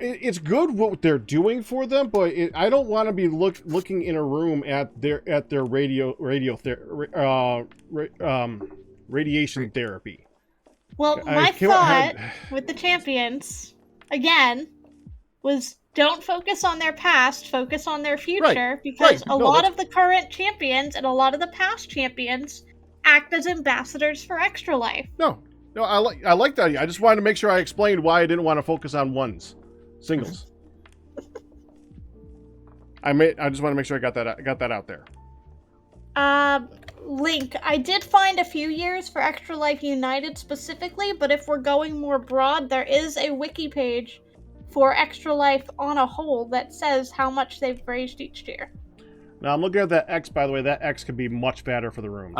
It's good what they're doing for them, but I don't want to be looking in a room at their radiation therapy. Well, my thought with the champions again was don't focus on their past, focus on their future, because a lot of the current champions and a lot of the past champions act as ambassadors for Extra Life. No, I like that. I just wanted to make sure I explained why I didn't want to focus on singles. I just want to make sure I got that out there. Link, I did find a few years for Extra Life United specifically, but if we're going more broad, there is a wiki page for Extra Life on a whole that says how much they've raised each year. Now I'm looking at that X, by the way. That X could be much fatter for the rooms.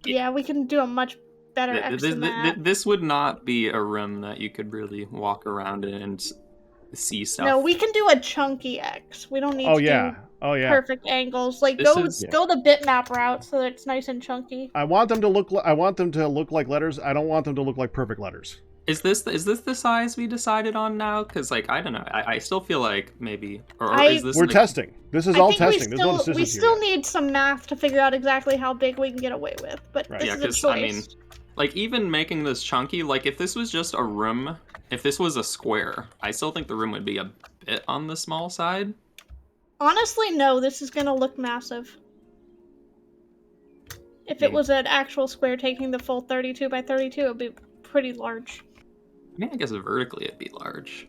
Yeah, we can do a much better X than that. This would not be a room that you could really walk around in and see stuff. No, we can do a chunky X. We don't need to do perfect angles. Like go the bitmap route so that it's nice and chunky. I want them to look like letters. I don't want them to look like perfect letters. Is this the size we decided on now? Because like I don't know, I still feel like maybe is this we're testing. This is all testing. There's no decisions we still need some math to figure out exactly how big we can get away with. But this is a choice. I mean, like even making this chunky, like if this was just a room, if this was a square, I still think the room would be a bit on the small side. Honestly, no. This is gonna look massive. If it was an actual square taking the full 32 by 32, it would be pretty large. I mean, I guess vertically it'd be large.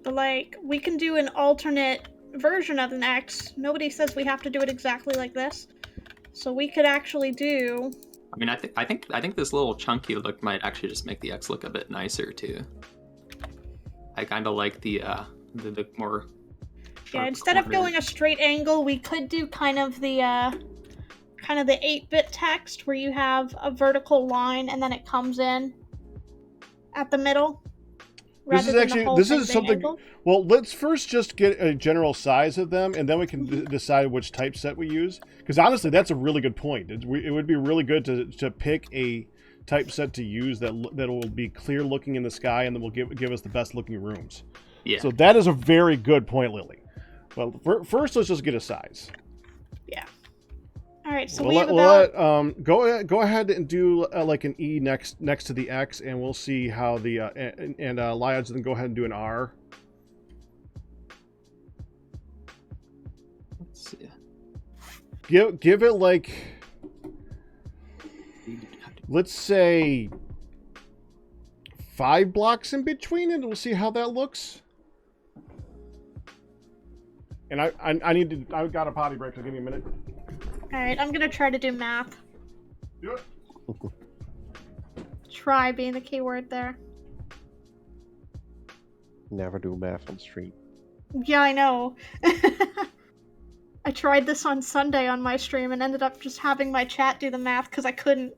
But, like, we can do an alternate version of an X. Nobody says we have to do it exactly like this. So we could actually do... I mean, I think this little chunky look might actually just make the X look a bit nicer too. I kind of like the more. Yeah, instead of going a straight angle, we could do kind of the 8-bit text where you have a vertical line and then it comes in at the middle. This is something. Angled. Well, let's first just get a general size of them, and then we can decide which typeset we use. Because honestly, that's a really good point. It would be really good to pick a typeset to use that will be clear looking in the sky, and then will give us the best looking rooms. Yeah. So that is a very good point, Lily. Well, first let's just get a size. Yeah. All right. So go ahead and do like an E next to the X, and we'll see how the and Lyod's then go ahead and do an R. Let's see. Give it like, let's say 5 blocks in between, and we'll see how that looks. And I got a potty break, so give me a minute. Alright, I'm gonna try to do math. Do it. Try being the key word there. Never do math on stream. Yeah, I know. I tried this on Sunday on my stream and ended up just having my chat do the math because I couldn't.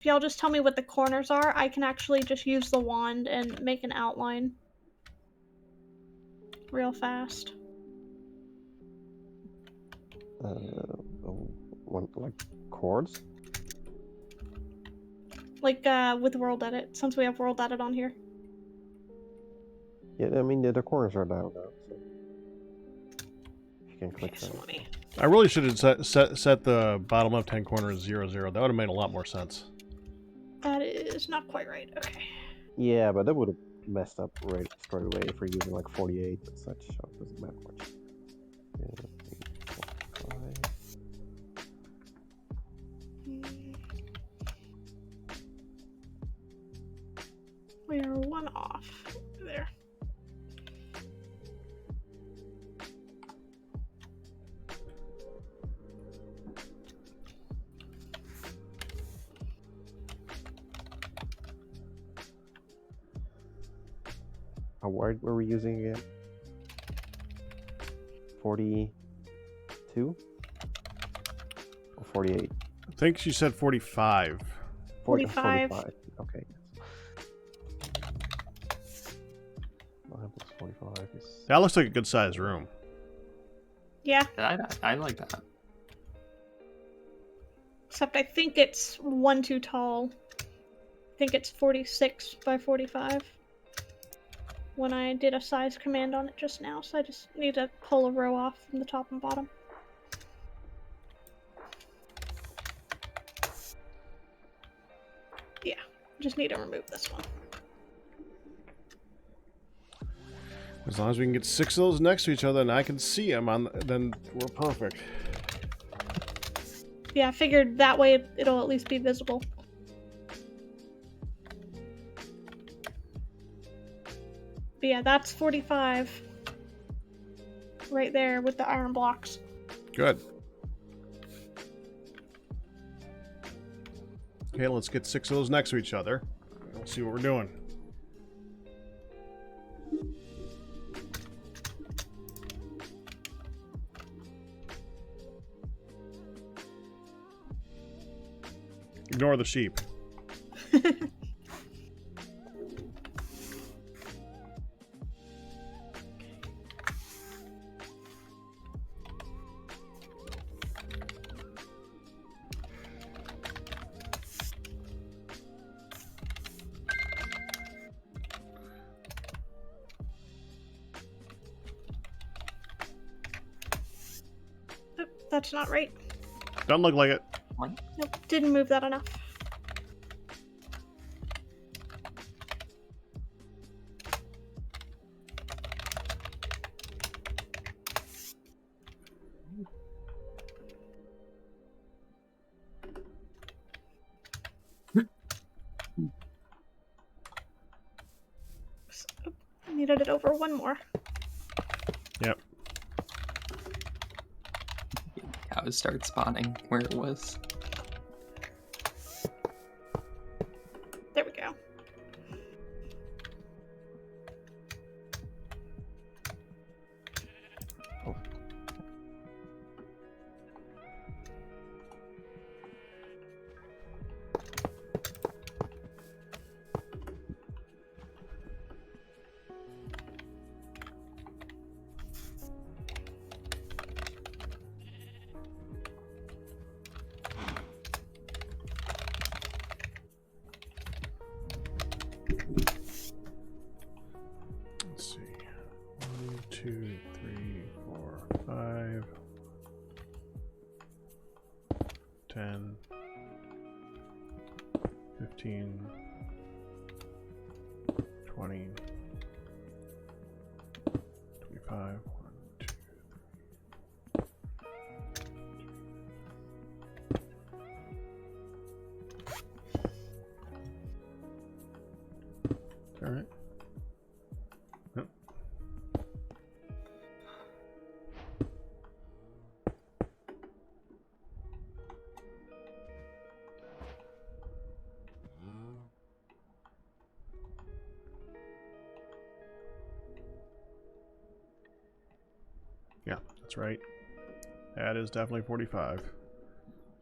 If y'all just tell me what the corners are, I can actually just use the wand and make an outline. Real fast. Like chords? Like, with World Edit, since we have World Edit on here. Yeah, I mean, the corners are down now, so you can click Okay, so let me... I really should have set the bottom left-hand corner as 0, 0. That would have made a lot more sense. That is not quite right. Okay. Yeah, but that would have messed up right straight away if we're using like 48 and such, so it doesn't matter much. Yeah, 45. We are one off there. How wide were we using again? 42? Or 48? I think she said 45. 45. 45. Okay. 9 plus 45 is... That looks like a good sized room. Yeah, I like that. except I think it's one too tall. I think it's 46 by 45. When I did a size command on it just now, so I just need to pull a row off from the top and bottom. Yeah, just need to remove this one. As long as we can get 6 of those next to each other and I can see them, then we're perfect. Yeah, I figured that way it'll at least be visible. But yeah, that's 45. Right there with the iron blocks. Good. Okay, let's get 6 of those next to each other. We'll see what we're doing. Ignore the sheep. Oh, that's not right. Doesn't look like it. Nope, didn't move that enough. So, needed it over one more. Yep. Cows start spawning where it was. There we go. Oh. Let's see. 1, 2, 3, 4, 5, 10, 15, 20, 25. 1, 2. All right. Yep. Yeah, that's right. That is definitely 45.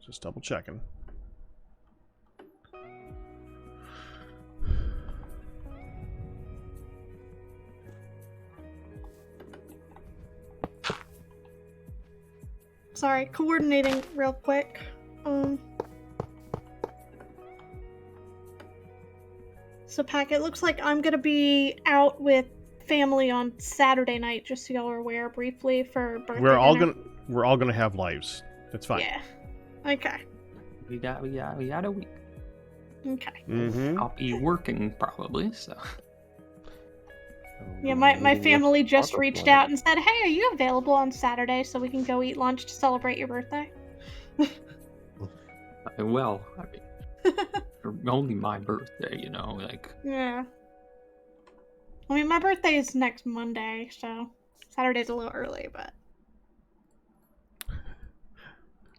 Just double checking. Sorry, coordinating real quick. So Pack, it looks like I'm gonna be out with family on Saturday night, just so y'all are aware briefly for birthday dinner. We're all gonna have lives. That's fine. Yeah. Okay. We got a week. Okay. Mm-hmm. I'll be working probably, so. Yeah, my Maybe watch family just soccer reached tonight. out and said, "Hey, are you available on Saturday so we can go eat lunch to celebrate your birthday?" Well, I mean, only my birthday, you know, like. Yeah. I mean, my birthday is next Monday, so Saturday's a little early, but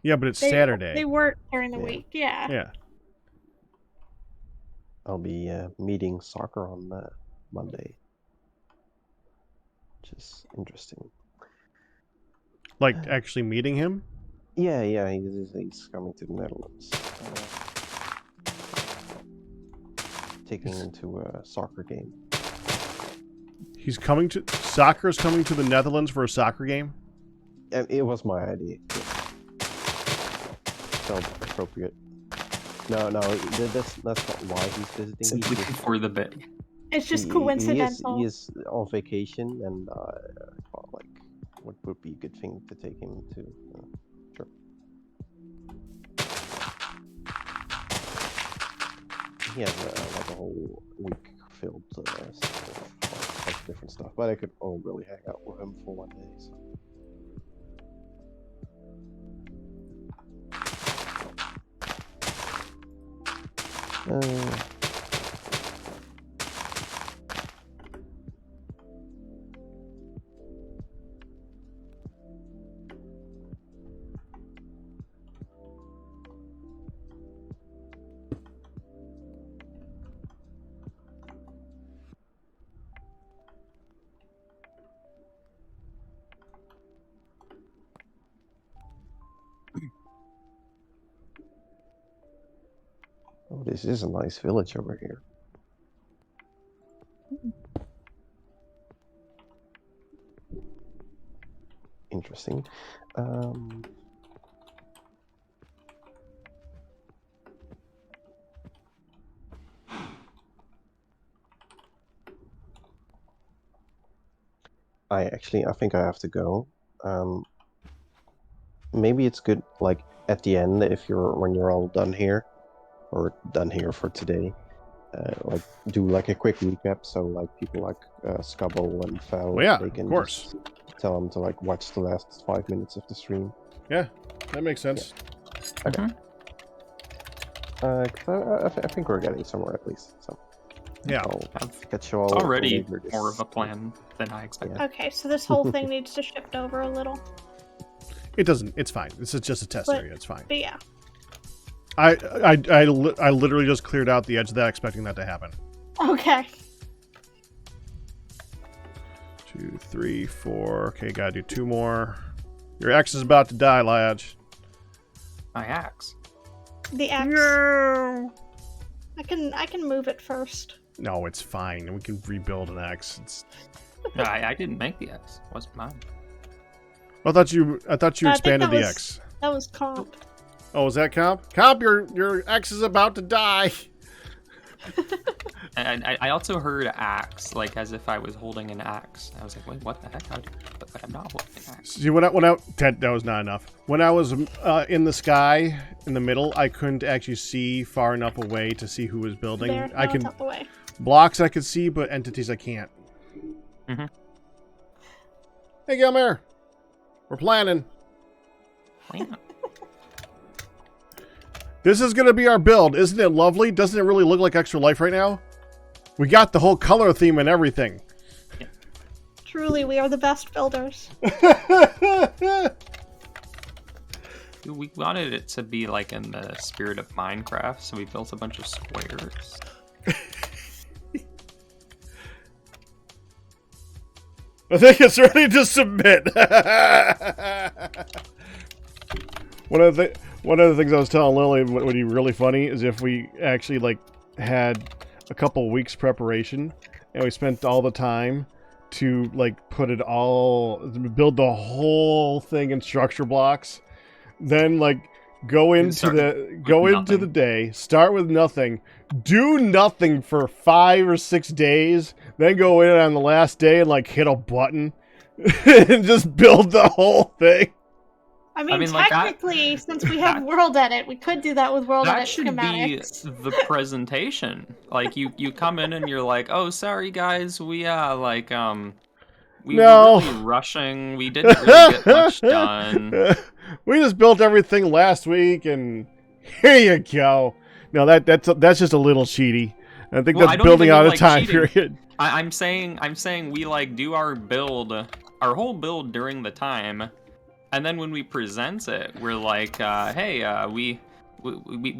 Yeah, but it's they Saturday. work during the Yeah. week. Yeah. Yeah. I'll be meeting soccer on Monday, which is interesting. Like actually meeting him? Yeah, he's coming to the Netherlands. Taking him to a soccer game. He's coming to soccer's coming to the Netherlands for a soccer game? It was my idea. Yeah. Felt appropriate. No, that's not why he's visiting. Simply He's just, for the bay. It's just he coincidental. is on vacation, and thought, like, what would be a good thing to take him to? Sure. He has like a whole week filled of different stuff, but I could all really hang out with him for 1 day. So. Oh, this is a nice village over here. Interesting. I think I have to go. Maybe it's good, like, at the end, when you're all done here, or done here for today, like, do like a quick recap, so like people like Scubble and Fel, Well, yeah, they can of course. just tell them to like watch the last 5 minutes of the stream. Yeah, that makes sense. Okay. 'Cause I think we're getting somewhere at least. So Yeah. I'll I've catch you all already later this more of a plan than I expected. Yeah. Okay, so this whole thing needs to shift over a little. It doesn't. It's fine. This is just a test But- area. It's fine. But yeah. I literally just cleared out the edge of that, expecting that to happen. Okay. 2, 3, 4. Okay, gotta do 2 more. Your ex is about to die, Lodge. My axe. The X. No. I can move it first. No, it's fine. We can rebuild an X. No, I didn't make the axe. It wasn't mine. I thought you I think expanded that the was- X. That was comp. Oh, is that comp? Comp, your X is about to die. And I also heard axe, like as if I was holding an axe. I was like, wait, what the heck? But I'm not holding an axe. See, that was not enough. When I was in the sky, in the middle, I couldn't actually see far enough away to see who was building. There, I no, can it's out the way. blocks I could see, but entities I can't. Mm-hmm. Hey, Gilmere, we're planning. This is going to be our build. Isn't it lovely? Doesn't it really look like Extra Life right now? We got the whole color theme and everything. Truly, we are the best builders. We wanted it to be like in the spirit of Minecraft, so we built a bunch of squares. I think it's ready to submit. One of the things I was telling Lily would be really funny is if we actually like had a couple weeks preparation and we spent all the time to like build the whole thing in structure blocks, then like go into the day, start with nothing, do nothing for 5 or 6 days, then go in on the last day and like hit a button and just build the whole thing. I mean, like, technically, since we have World Edit, we could do that with World that Edit should schematics. be the presentation. Like, you come in and you're like, oh, sorry guys, we like we No. were really rushing. We didn't really get much done. We just built everything last week, and here you go. No, that's just a little cheaty. I think Well, I that's don't building even out mean, of like, time cheating. period. I'm saying we like do our build, our whole build during the time, and then when we present it, we're like, hey, we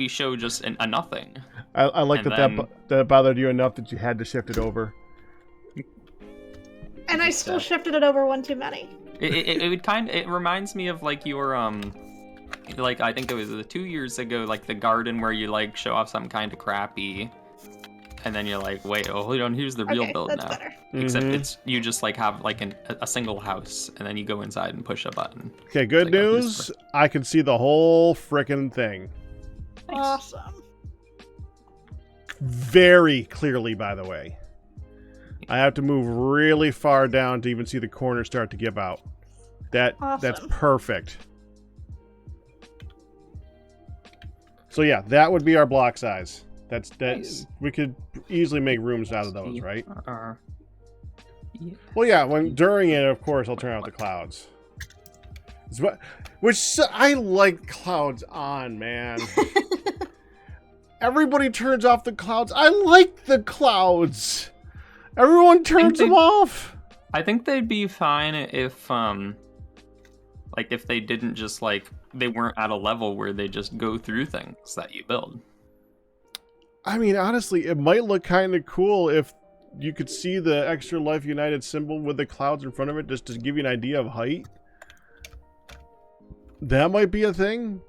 show just a nothing. I like And that bothered you enough that you had to shift it over. And I still shifted it over one too many. It reminds me of like your like I think it was 2 years ago, like the garden where you like show off some kind of crappy, and then you're like, wait, oh, hold on, here's the real build that's now. better. Except it's you just like have like a single house, and then you go inside and push a button. Okay, good Like, oh, news. I can see the whole frickin' thing. Nice. Awesome. Very clearly, by the way. I have to move really far down to even see the corners start to give out. That's Awesome. perfect. So yeah, that would be our block size. That's Nice. We could easily make rooms out of those, right? Yeah. Well, yeah. During it, of course, I'll turn out the clouds. Which I like clouds on, man. Everybody turns off the clouds. I like the clouds. Everyone turns them off. I think they'd be fine if like if they didn't just like they weren't at a level where they just go through things that you build. I mean, honestly, it might look kind of cool if you could see the Extra Life United symbol with the clouds in front of it, just to give you an idea of height. That might be a thing.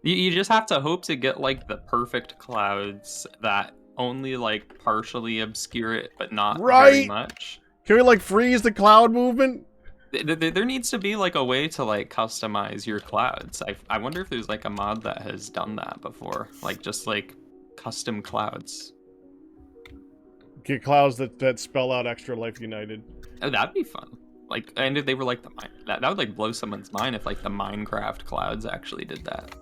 You just have to hope to get like the perfect clouds that only like partially obscure it, but not very much. Can we like freeze the cloud movement? There needs to be like a way to like customize your clouds. I wonder if there's like a mod that has done that before, like just like custom clouds. Get clouds that spell out Extra Life United. Oh, that'd be fun. Like, and if they were like that would like blow someone's mind if like the Minecraft clouds actually did that.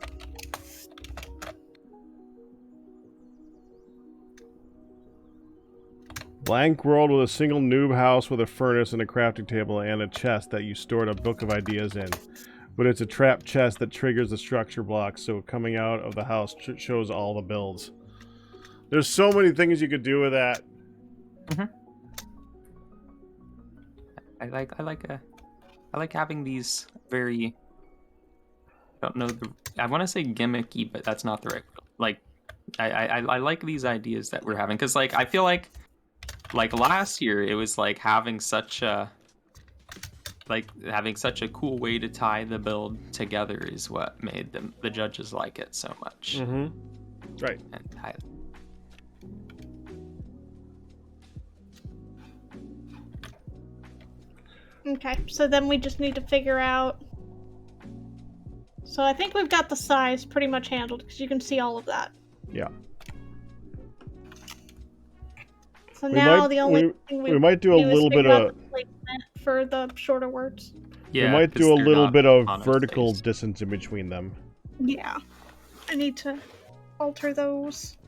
Blank world with a single noob house with a furnace and a crafting table and a chest that you stored a book of ideas in. But it's a trap chest that triggers the structure blocks, so coming out of the house shows all the builds. There's so many things you could do with that. Mm-hmm. I like having these very, I don't know, I want to say gimmicky, but that's not the right word. Like, I like these ideas that we're having, because like I feel like last year it was like having such a cool way to tie the build together is what made the judges like it so much. Mm-hmm. Right. And Okay, so then we just need to figure out. So I think we've got the size pretty much handled because you can see all of that. Yeah. So now the only thing we might do a little bit of placement for the shorter words. yeah, we might 'cause do a they're little not bit of on a vertical space. distance in between them. Yeah, I need to alter those.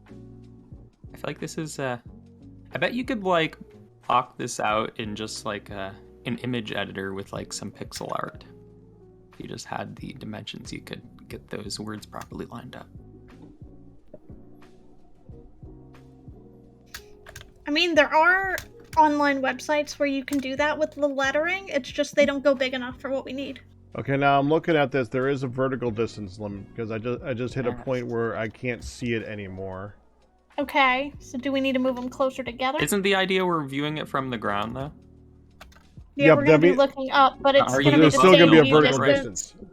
I feel like this is I bet you could like block this out in just like an image editor with like some pixel art. If you just had the dimensions, you could get those words properly lined up. I mean, there are online websites where you can do that with the lettering. It's just they don't go big enough for what we need. Okay, now I'm looking at this. There is a vertical distance limit because I just hit a point where I can't see it anymore. Okay, so do we need to move them closer together? Isn't the idea we're viewing it from the ground though? Yeah, we're going to be looking up, but it's Are going to you be There's the still same gonna be a view vertical distance. distance.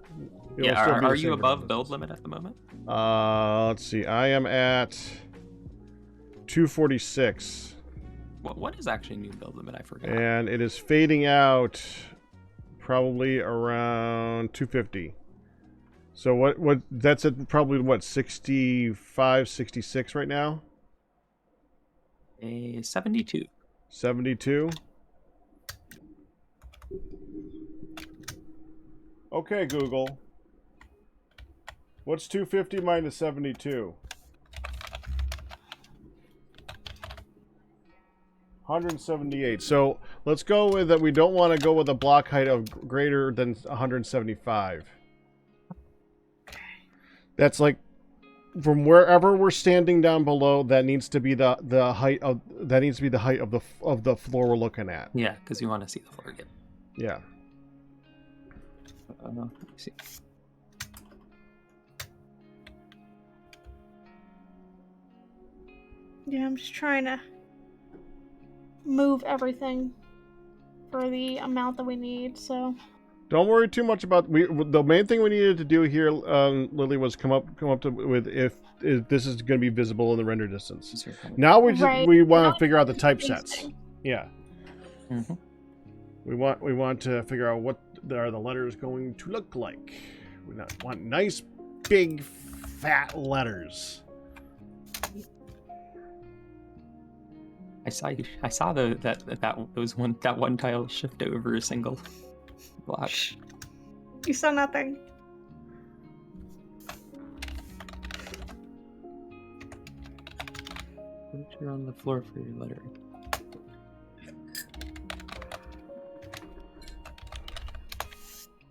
Yeah, It'll still be the are same you vertical above build distance. limit at the moment? Let's see. I am at 246. What is actually new build limit? I forgot. And it is fading out probably around 250. So what that's at probably what 65, 66 right now? 72. 72. Okay, Google. What's 250 minus 72? 178. So let's go with that. We don't want to go with a block height of greater than 175. That's like from wherever we're standing down below. That needs to be the height of the floor we're looking at. Yeah, because you want to see the floor again. Yeah. Let me see. Yeah, I'm just trying to move everything for the amount that we need, so... Don't worry too much about the main thing we needed to do here, Lily, was come up with if this is going to be visible in the render distance. Now we want to figure out the typesets. Yeah. Mm-hmm. We want to figure out what are the letters going to look like. We want nice big fat letters. I saw that one tile shift over a single block. You saw nothing. Furniture on the floor for your lettering.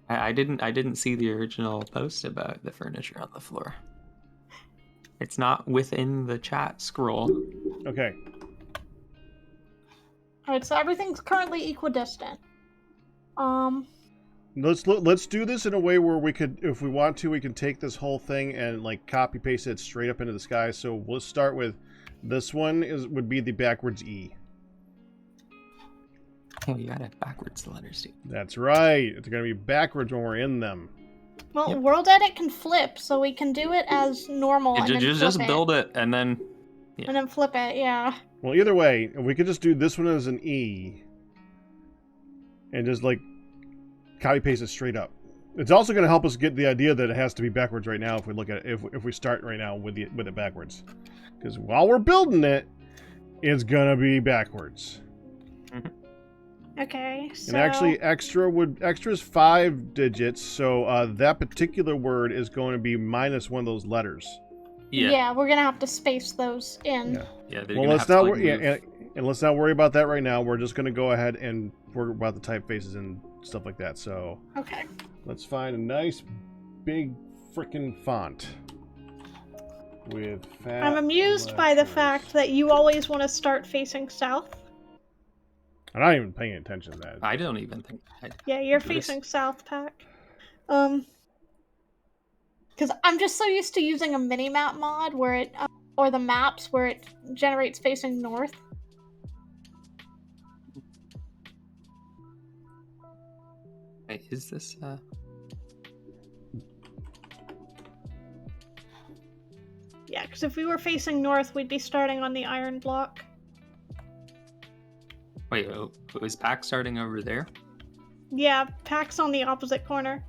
I didn't see the original post about the furniture on the floor. It's not within the chat scroll. Okay. Alright, so everything's currently equidistant. Let's do this in a way where we could, if we want to, we can take this whole thing and like copy paste it straight up into the sky. So we'll start with this one would be the backwards E. Oh, you gotta backwards the letters, dude. That's right. It's gonna be backwards when we're in them. Well, Yep. World Edit can flip, so we can do it as normal and then Just flip build it and then. Yeah. And then flip it, yeah. Well, either way, we could just do this one as an E and just like copy paste it straight up. It's also going to help us get the idea that it has to be backwards right now if we look at it, if we start right now with it backwards. Because while we're building it, it's going to be backwards. Okay, so... And actually, extra is 5 digits, so that particular word is going to be minus one of those letters. Yeah, we're gonna have to space those in. Yeah. Well, let's not and let's not worry about that right now. We're just gonna go ahead and worry about the typefaces and stuff like that. So Okay. let's find a nice big frickin' font with fat I'm amused by the fact that you always want to start facing south. I'm not even paying attention to that. I don't even think. Yeah, you're facing south, Pack. Because I'm just so used to using a mini-map mod where it, or the maps where it generates facing north. Wait, is this, Yeah, because if we were facing north, we'd be starting on the iron block. Wait, is Pack starting over there? Yeah, Pack's on the opposite corner.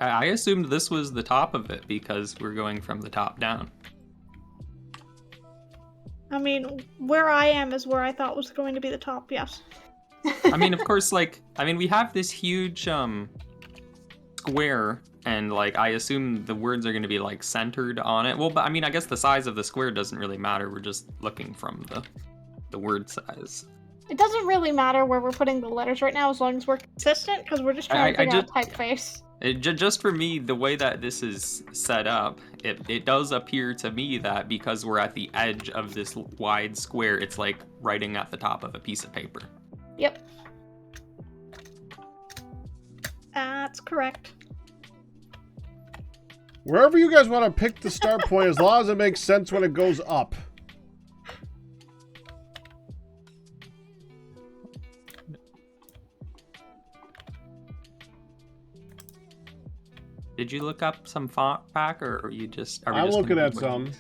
I assumed this was the top of it because we're going from the top down. I mean, where I am is where I thought was going to be the top, yes. I mean, of course, we have this huge, square, and, I assume the words are going to be, centered on it. Well, but, I mean, I guess the size of the square doesn't really matter. We're just looking from the word size. It doesn't really matter where we're putting the letters right now as long as we're consistent, because we're just trying to figure out typeface. Just for me, the way that this is set up, it does appear to me that because we're at the edge of this wide square, it's like writing at the top of a piece of paper. Yep. That's correct. Wherever you guys want to pick the start point, as long as it makes sense when it goes up. Did you look up some font, Pack, or are you just? I'm looking at some.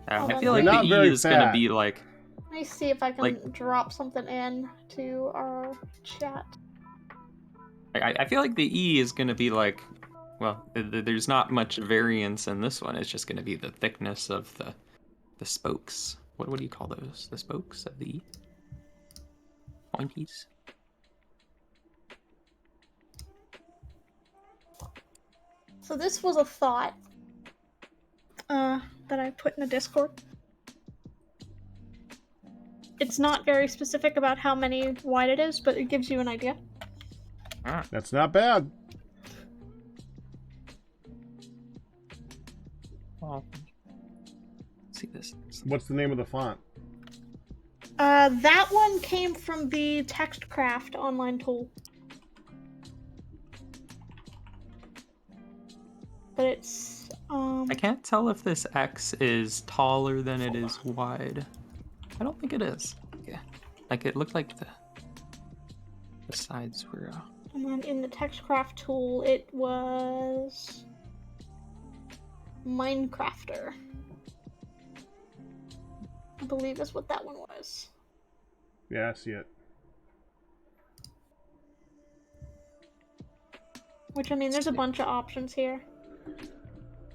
I feel like the E is going to be like. Let me see if I can drop something in to our chat. I feel like the E is going to be like, well, there's not much variance in this one. It's just going to be the thickness of the spokes. What do you call those? The spokes of the E? Pointies? So this was a thought that I put in the Discord. It's not very specific about how many wide it is, but it gives you an idea. That's not bad. Well, let's see this. What's the name of the font? That one came from the TextCraft online tool. But it's, I can't tell if this X is taller than it is wide. I don't think it is. Okay. Like, it looked like the sides were... And then in the TextCraft tool, it was... Minecrafter. I believe is what that one was. Yeah, I see it. Which, I mean, there's a bunch of options here.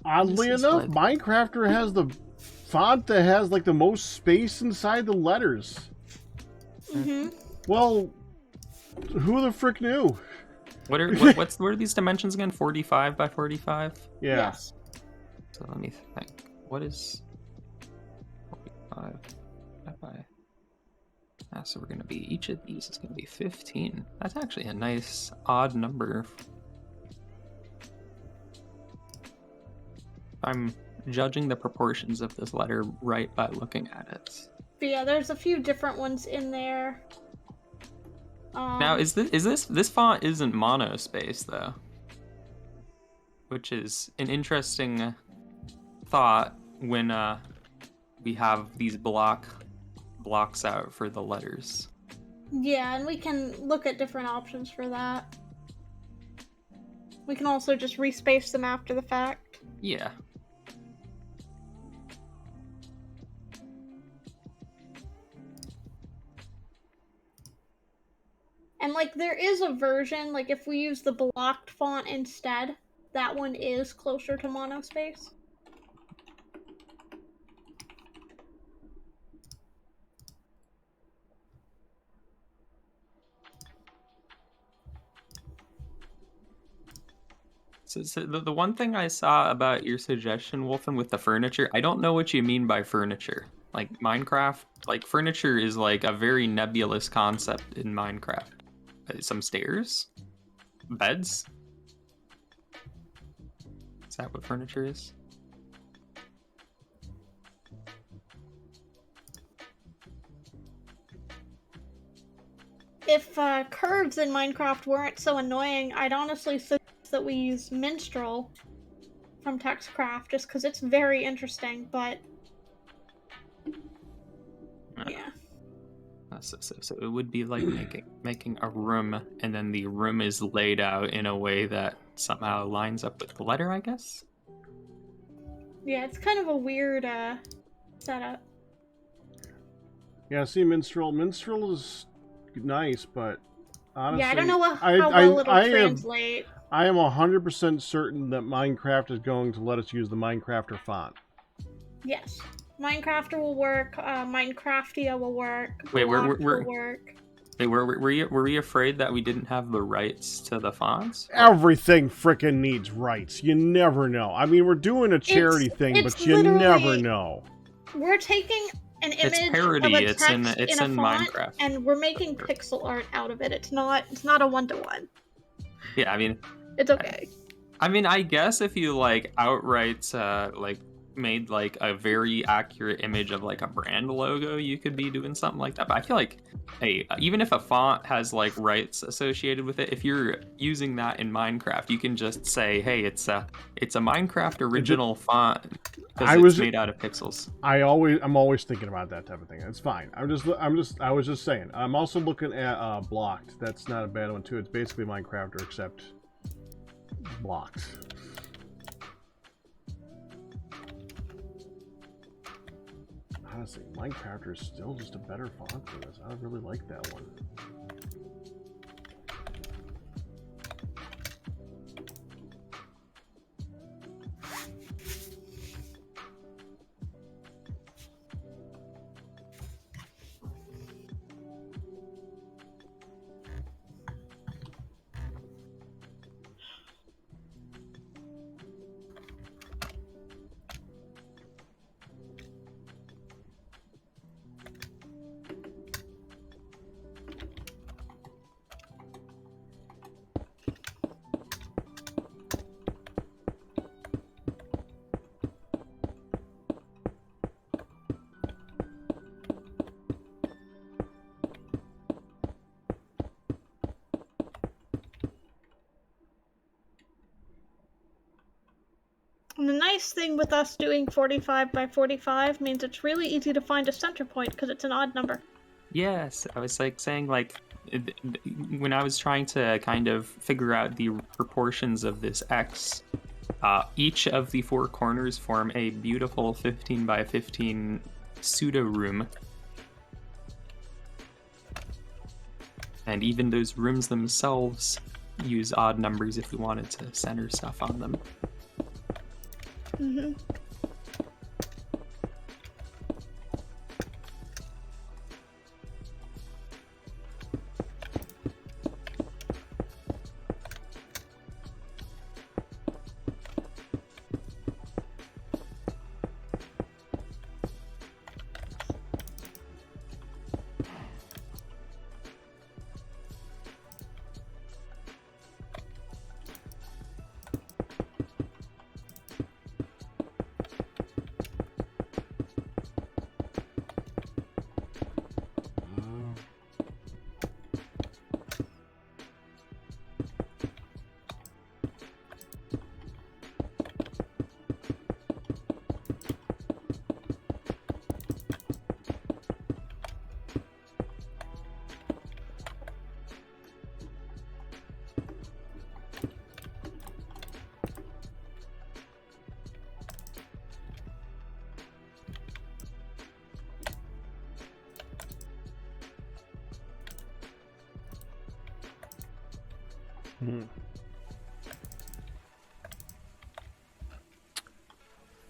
Oddly enough, Minecrafter has the font that has like the most space inside the letters. Mm-hmm. Well, who the frick knew? What are these dimensions again? 45 by 45? Yeah. Yes. So let me think. What is 45 by... so we're gonna be, each of these is gonna be 15. That's actually a nice odd number. I'm judging the proportions of this letter right by looking at it. But yeah, there's a few different ones in there. Now, is this font isn't monospace though, which is an interesting thought when we have these blocks out for the letters. Yeah, and we can look at different options for that. We can also just respace them after the fact. Yeah. And, like, there is a version, like, if we use the blocked font instead, that one is closer to monospace. So the one thing I saw about your suggestion, Wolfen, with the furniture, I don't know what you mean by furniture. Like, Minecraft, like, furniture is, like, a very nebulous concept in Minecraft. Some stairs? Beds? Is that what furniture is? If curves in Minecraft weren't so annoying, I'd honestly suggest that we use Minstrel from TextCraft, just because it's very interesting, but... yeah. So it would be like making a room, and then the room is laid out in a way that somehow lines up with the letter, I guess? Yeah, it's kind of a weird setup. Yeah, see, Minstrel. Minstrel is nice, but honestly... Yeah, I don't know how well it'll translate. I am 100% certain that Minecraft is going to let us use the Minecrafter font. Yes. Minecrafter will work, Minecraftia will work, Wait, will work. Wait, were we afraid that we didn't have the rights to the fonts? Everything frickin' needs rights. You never know. I mean, we're doing a charity thing, but you never know. We're taking an image It's parody. of a text It's in in font, Minecraft, and we're making pixel art out of it. It's not a one-to-one. Yeah, I mean, It's okay. I mean, I guess if you like outright like made like a very accurate image of like a brand logo, you could be doing something like that. But I feel like, hey, even if a font has like rights associated with it, if you're using that in Minecraft, you can just say, hey, it's a Minecraft original font because it's made out of pixels. I'm always thinking about that type of thing. It's fine. I was just saying. I'm also looking at Blocked. That's not a bad one too. It's basically Minecrafter except blocked. Honestly, Minecrafter is still just a better font for this. I really like that one. nice thing with us doing 45 by 45 means it's really easy to find a center point because it's an odd number. Yes, I was like saying like when I was trying to kind of figure out the proportions of this X, each of the four corners form a beautiful 15 by 15 pseudo room. And even those rooms themselves use odd numbers if we wanted to center stuff on them. Mm-hmm.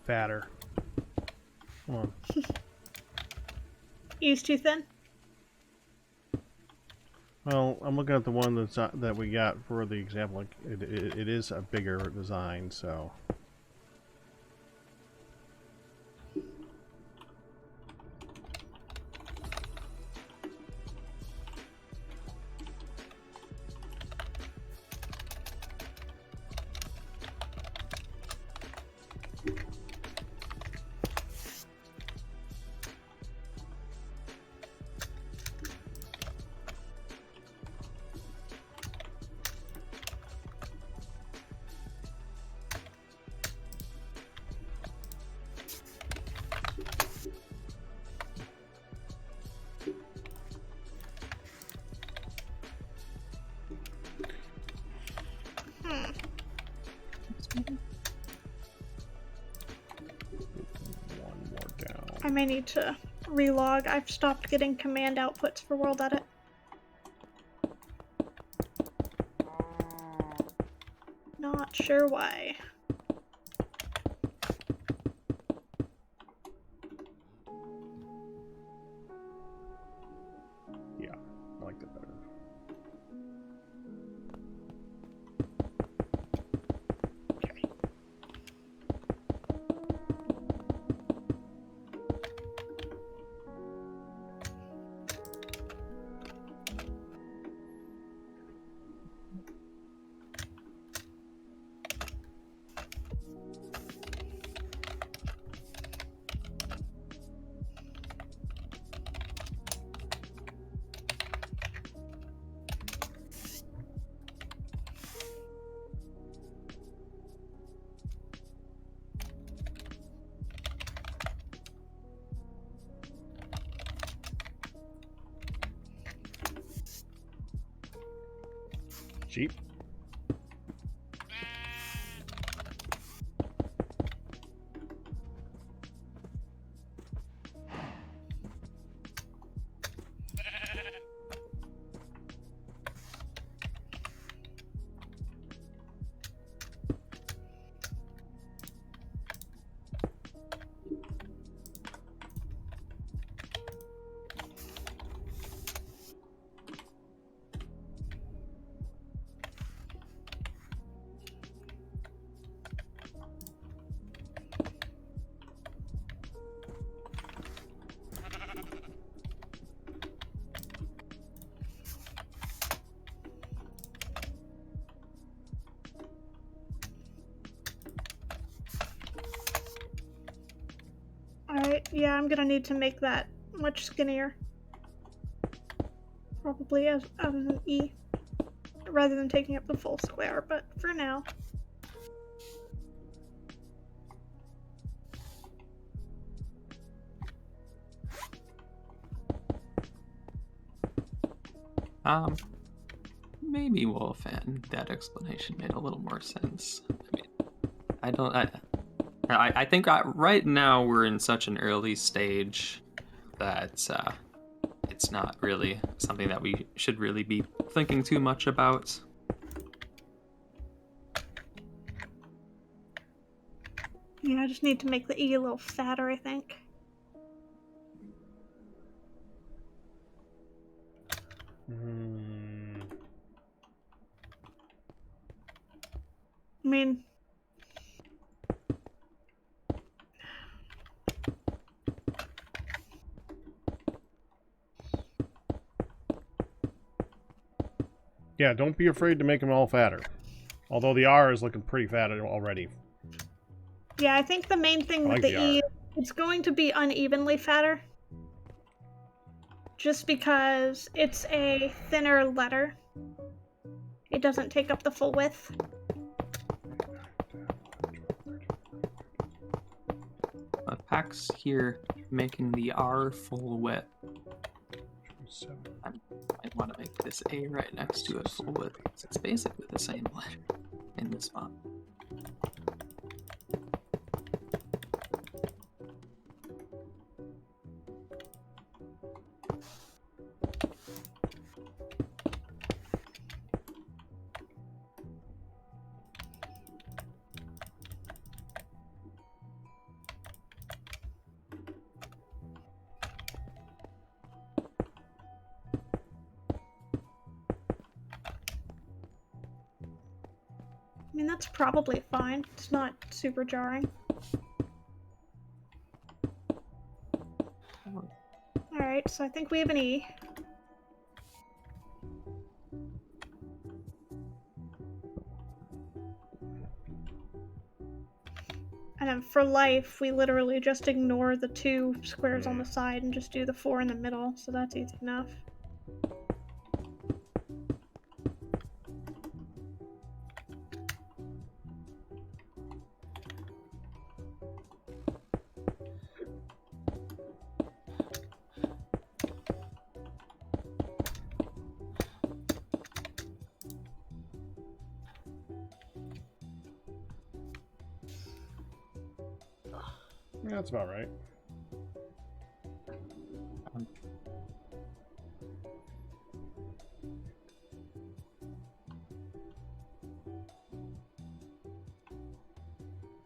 Fatter. Come on. Use too thin? Well, I'm looking at the one that's that we got for the example. Like it is a bigger design, so. One more down. I may need to relog. I've stopped getting command outputs for World Edit. Not sure why. Yeah, I like that better. Okay. Cheap. Alright, yeah, I'm gonna need to make that much skinnier. Probably as an E, rather than taking up the full square, but for now. Maybe Wolf, and that explanation made a little more sense. I mean, I think right now we're in such an early stage that it's not really something that we should really be thinking too much about. Yeah, I just need to make the E a little fatter, I think. I mean, Yeah, don't be afraid to make them all fatter. Although the R is looking pretty fat already. yeah, I think the main thing I with like the the E, R. it's going to be unevenly fatter. Just because it's a thinner letter. It doesn't take up the full width. Pax here making the R full width. I might want to make this A right next to it full width. It's basically the same letter in this font. I mean, that's probably fine. It's not super jarring. Alright, so I think we have an E. And then for life, we literally just ignore the 2 squares on the side and just do the 4 in the middle, so that's easy enough. Yeah, that's about right.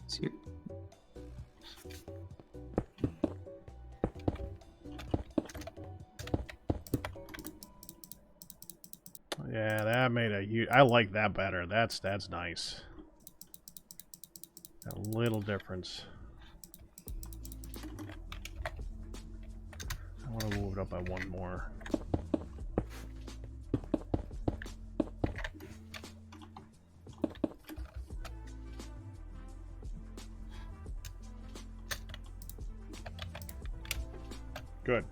So Yeah, that made a huge... I like that better. That's nice. A little difference. I want to move it up by 1 more. Good.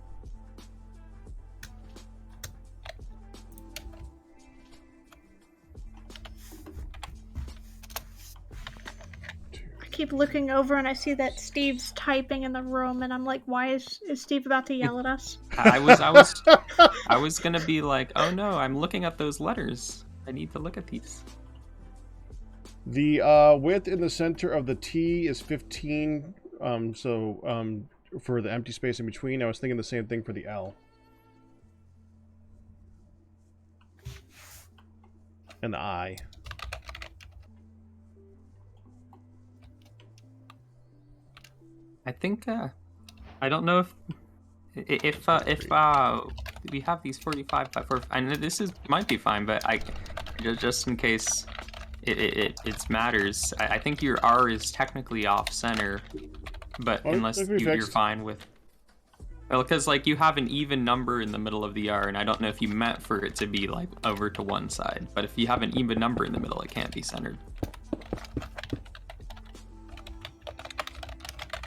I keep looking over and I see that Steve's typing in the room, and I'm like, why is Steve about to yell at us? I was gonna be like, oh no, I'm looking at those letters. I need to look at these. The width in the center of the T is 15. For the empty space in between, I was thinking the same thing for the L. And the I. I think I don't know if we have these 45 by 4. I know this might be fine, but I just in case it matters. I think your R is technically off center, but unless you're fine with. Well, because like you have an even number in the middle of the R, and I don't know if you meant for it to be like over to one side, but if you have an even number in the middle, it can't be centered.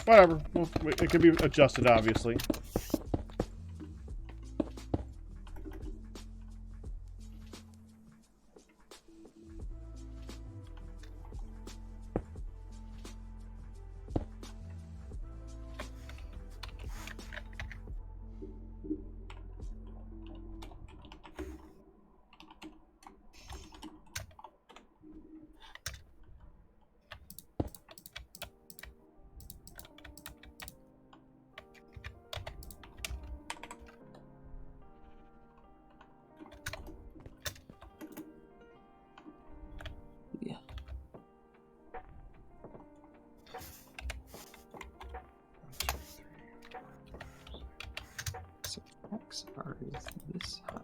Whatever. Well, it can be adjusted, obviously. X bar is this high.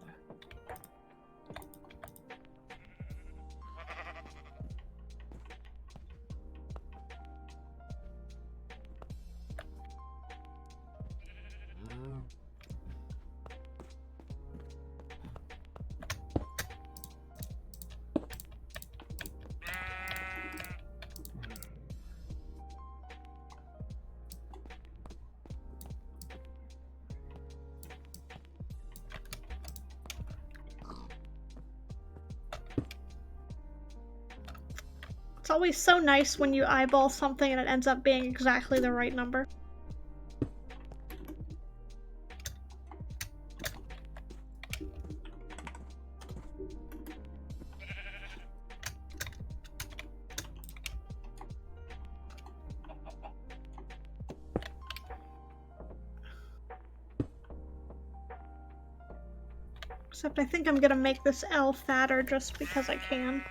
It's always so nice when you eyeball something and it ends up being exactly the right number. Except I think I'm gonna make this L fatter just because I can.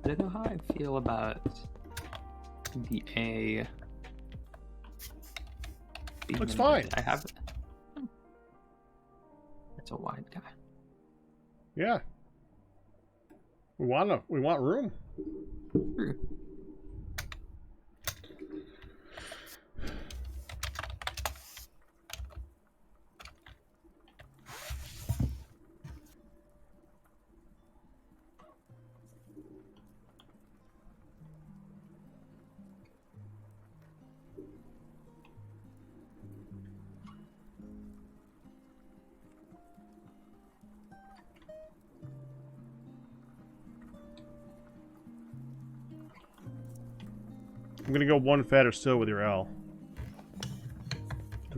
I don't know how I feel about the A. Looks fine. I have. It's a wide guy. Yeah. We want room. True. I'm gonna go one fatter still with your L.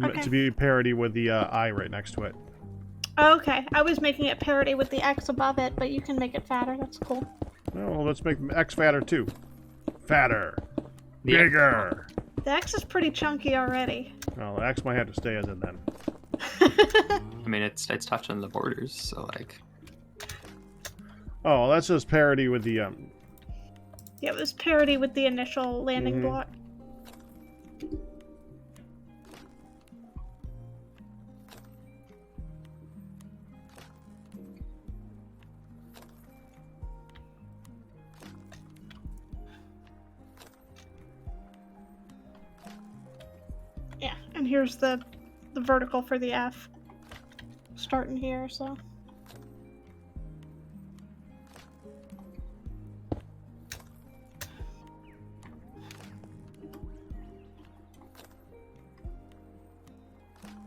Okay. To be parity with the I right next to it. Okay, I was making it parity with the X above it, but you can make it fatter, that's cool. Oh, well, let's make X fatter too. Fatter. The X- Bigger. The X is pretty chunky already. Well, the X might have to stay as it then. I mean, it's touching the borders, so like. Oh, well, that's just parity with the Yeah, it was parity with the initial landing Mhm. block. Yeah, and here's the vertical for the F. Starting here, so.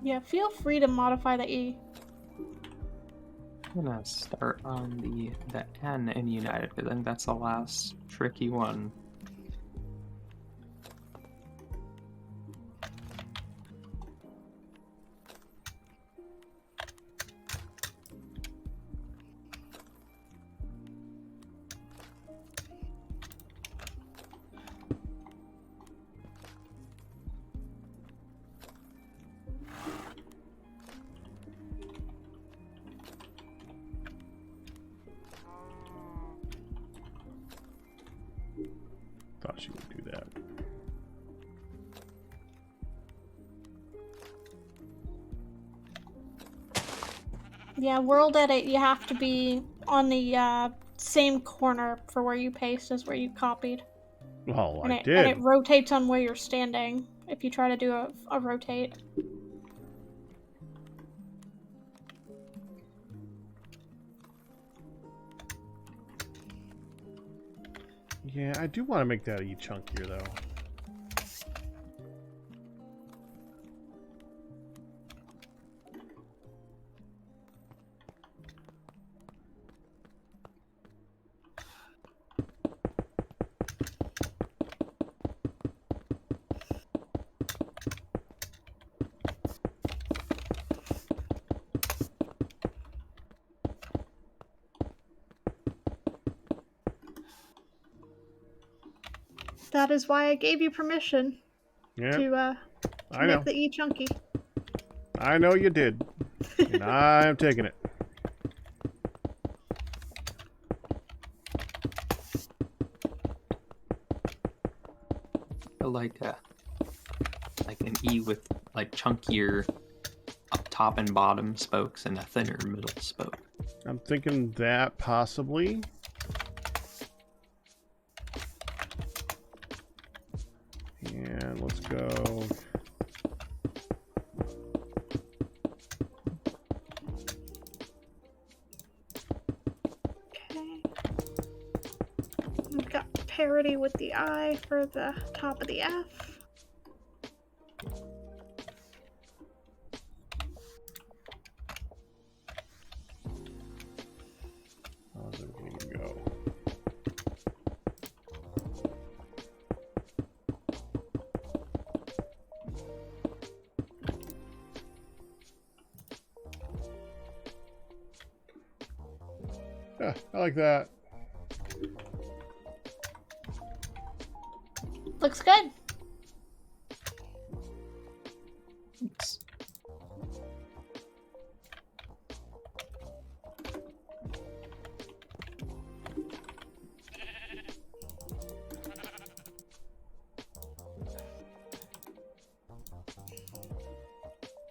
Yeah, feel free to modify the E. I'm gonna start on the N in United, because I think that's the last tricky one. Thought she would do that. Yeah, world edit, you have to be on the same corner for where you paste as where you copied. Well, And I it did. rotates on where you're standing. if you try to do a rotate. Yeah, I do want to make that a chunkier, though. That is why I gave you permission Yeah, to I know. make the E chunky. I know you did. And I'm taking it. Like an E with like chunkier up top and bottom spokes and a thinner middle spoke. I'm thinking that possibly. And let's go. Okay. We've got parity with the I for the top of the F. How's everything go? Yeah, I like that. Looks good. Oops.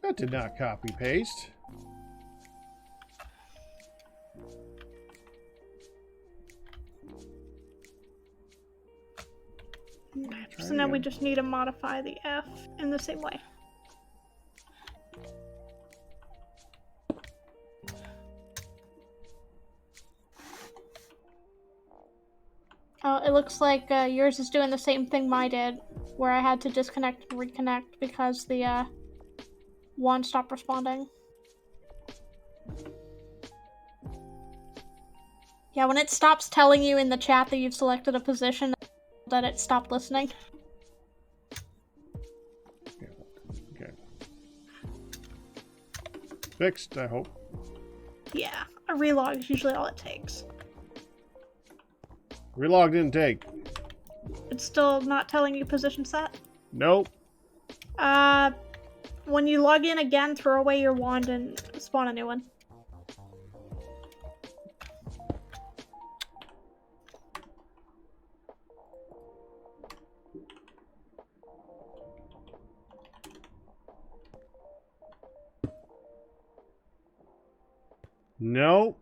That did not copy paste. So now we just need to modify the F in the same way. Oh, it looks like yours is doing the same thing mine did, where I had to disconnect and reconnect because the one stopped responding. Yeah, when it stops telling you in the chat that you've selected a position, that it stopped listening. Okay. Fixed, I hope. Yeah, a relog is usually all it takes. Relog didn't take. It's still not telling you position set? Nope. When you log in again, throw away your wand and spawn a new one. Nope.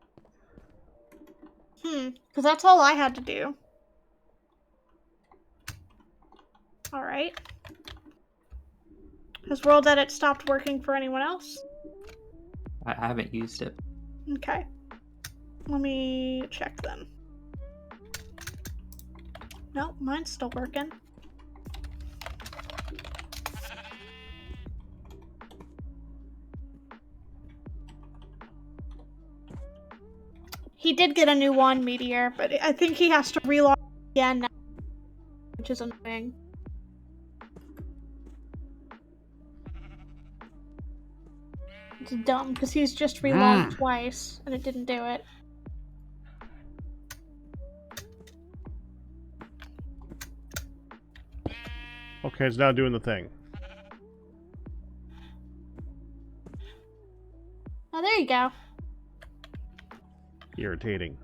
Because that's all I had to do. Alright. Has World Edit stopped working for anyone else? I haven't used it. Okay. Let me check then. Nope, mine's still working. He did get a new wand, Meteor, but I think he has to relog again now, which is annoying. It's dumb, because he's just relogged twice, and it didn't do it. Okay, it's now doing the thing. Oh, there you go. Irritating.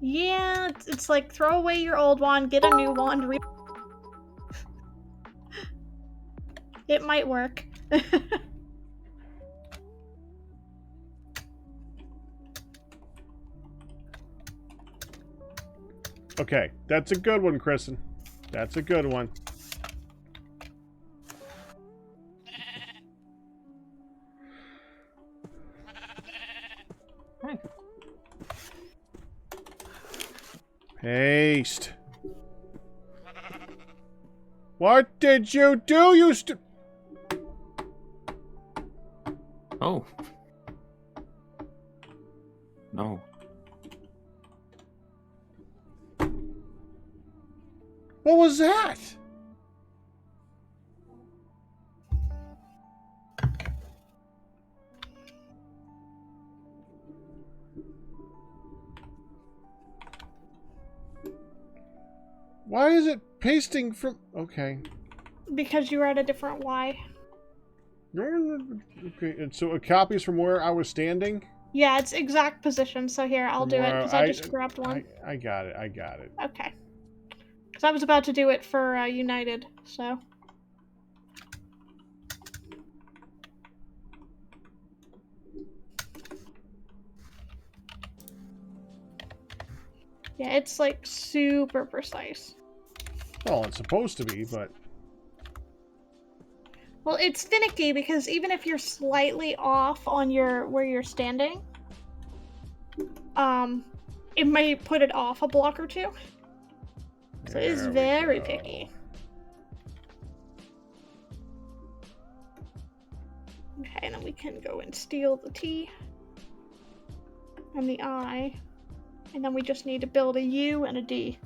Yeah, it's like throw away your old wand, get a new wand, it might work. Okay, that's a good one, Kristen. That's a good one. Paste. What did you do, you Oh. No. What was that? Why is it pasting from... Okay. Because you were at a different Y. Okay, and so it copies from where I was standing? Yeah, it's exact position. So here, I'll From do it where because I just grabbed one. I got it. I got it. Okay. Because I was about to do it for United, so. Yeah, it's like super precise. Well, it's supposed to be, but... Well, it's finicky because even if you're slightly off on your where you're standing, it may put it off a block or two. So it is There we very go. picky. Okay, and then we can go and steal the T and the I, and then we just need to build a U and a D.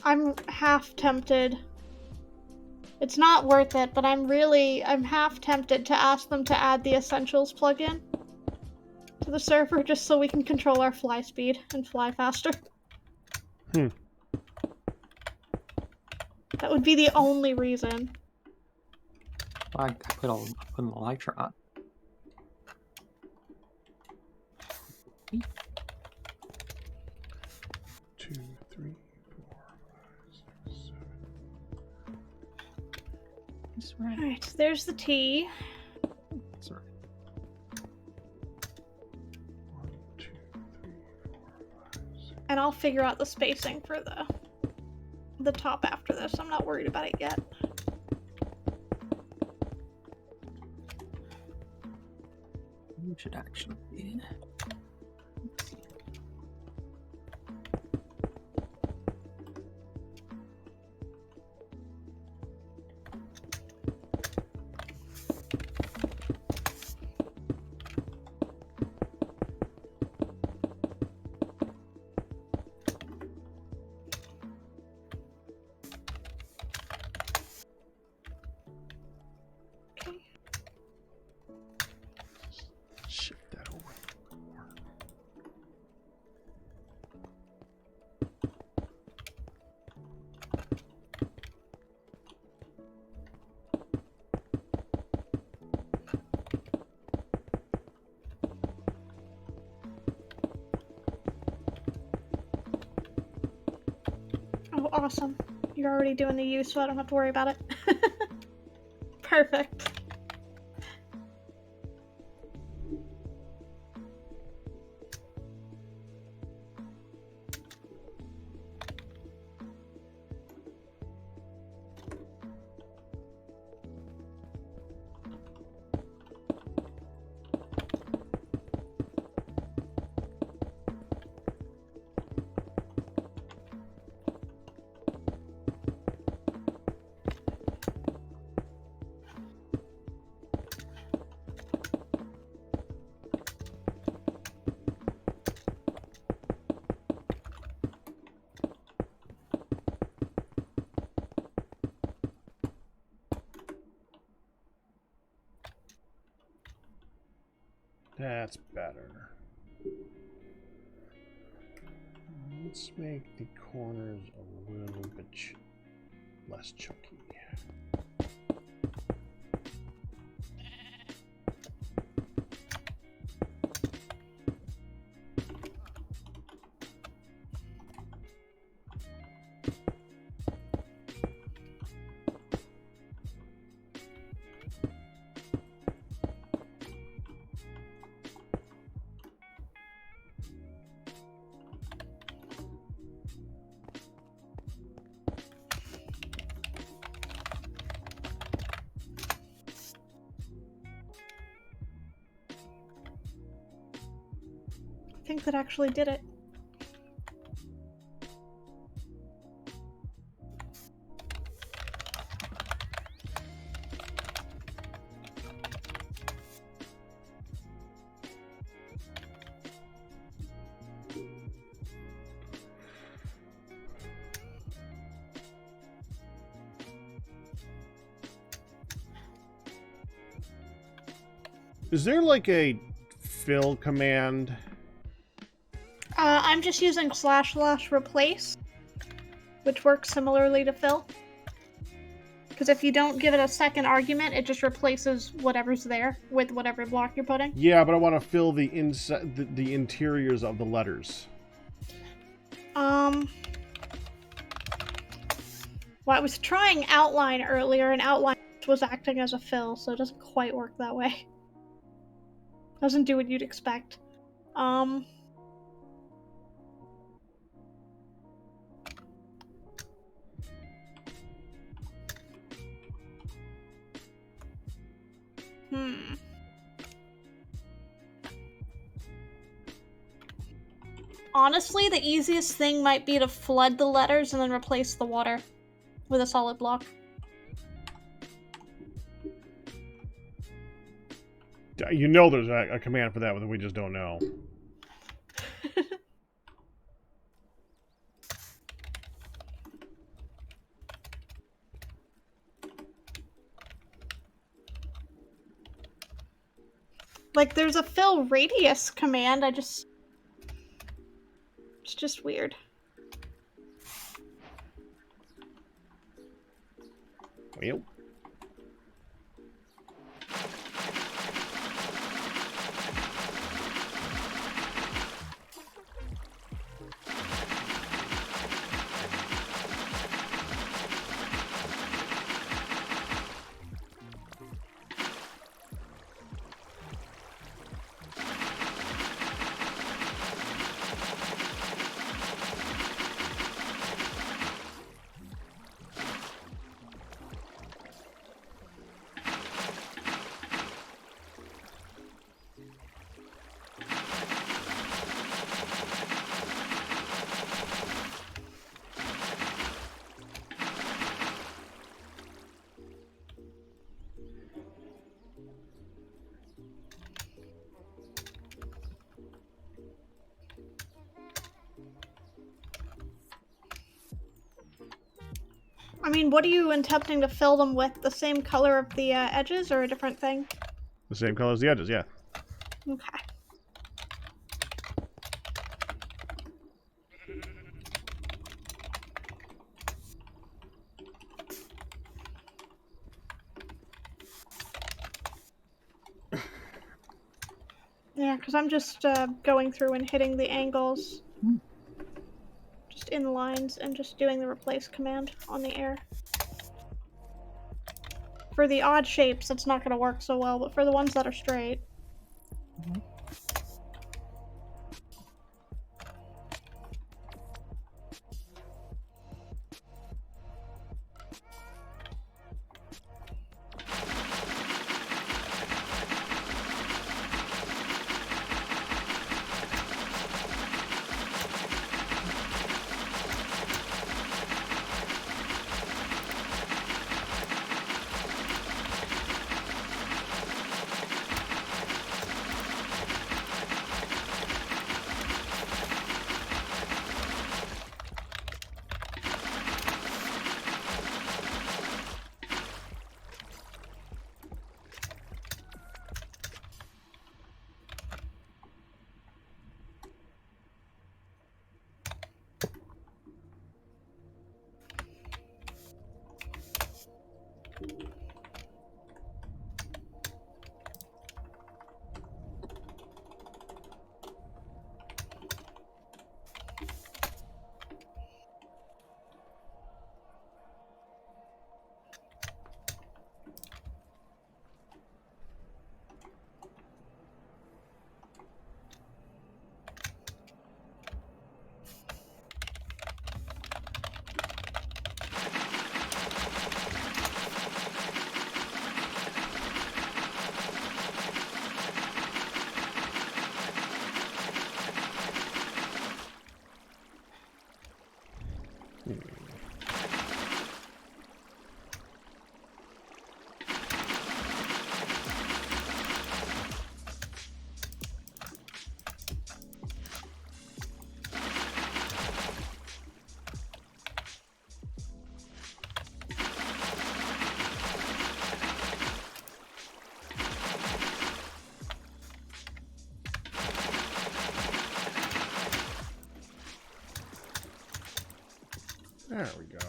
I'm half tempted. It's not worth it, but I'm half tempted to ask them to add the Essentials plugin to the server just so we can control our fly speed and fly faster. Hmm. That would be the only reason. I put an elytra on. 2, 3, 4, 5, 6, 7. That's right. Alright, there's the T. That's right. 1, 2, 3, 4, 5, 6. And I'll figure out the spacing for the top after this. I'm not worried about it yet. You should actually be. Shift that over. Oh, awesome. You're already doing the U, so I don't have to worry about it. Perfect. That's better. Let's make the corners a little bit less chunky. I think that actually did it. Is there like a fill command? I'm just using / replace, which works similarly to fill. Because if you don't give it a second argument, it just replaces whatever's there with whatever block you're putting. Yeah, but I want to fill the inside, the interiors of the letters. Well, I was trying outline earlier, and outline was acting as a fill, so it doesn't quite work that way. Doesn't do what you'd expect. Honestly, the easiest thing might be to flood the letters and then replace the water with a solid block. You know there's a command for that, but we just don't know. Like, there's a fill radius command, it's just weird. Well. I mean, what are you attempting to fill them with? The same color of the edges or a different thing? The same color as the edges, yeah. Okay. Yeah, because I'm just going through and hitting the angles. Just in the lines and just doing the replace command on the air. For the odd shapes, it's not going to work so well, but for the ones that are straight. There we go.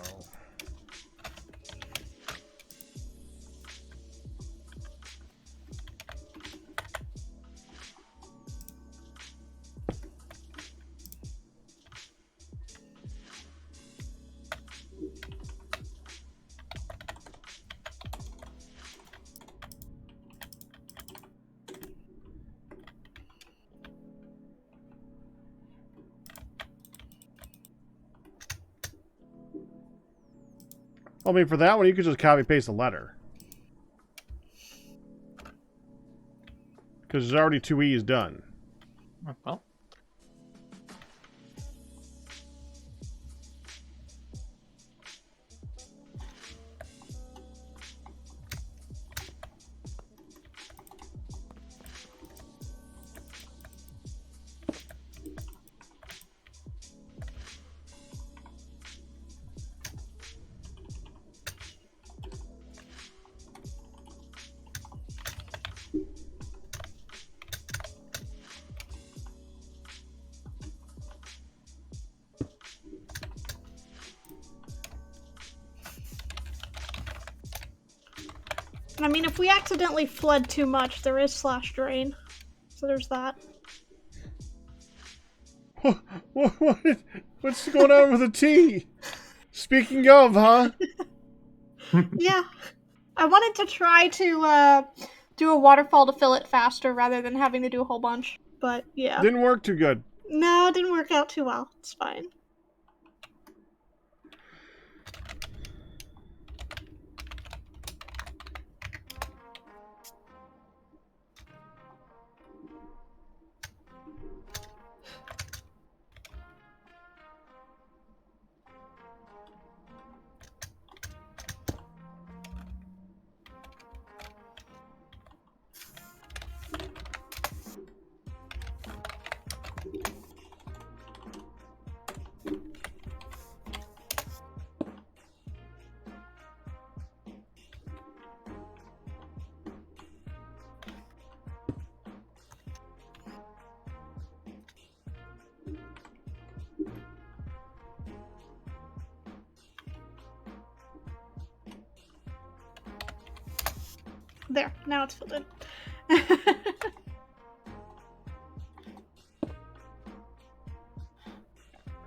I mean, for that one, you could just copy paste the letter. Because there's already 2 E's done. Well. I mean, if we accidentally flood too much, there is /drain. So there's that. What's going on with the T? Speaking of, huh? Yeah. I wanted to try to do a waterfall to fill it faster rather than having to do a whole bunch. But yeah. Didn't work too good. No, it didn't work out too well. It's fine. There, now it's filled in.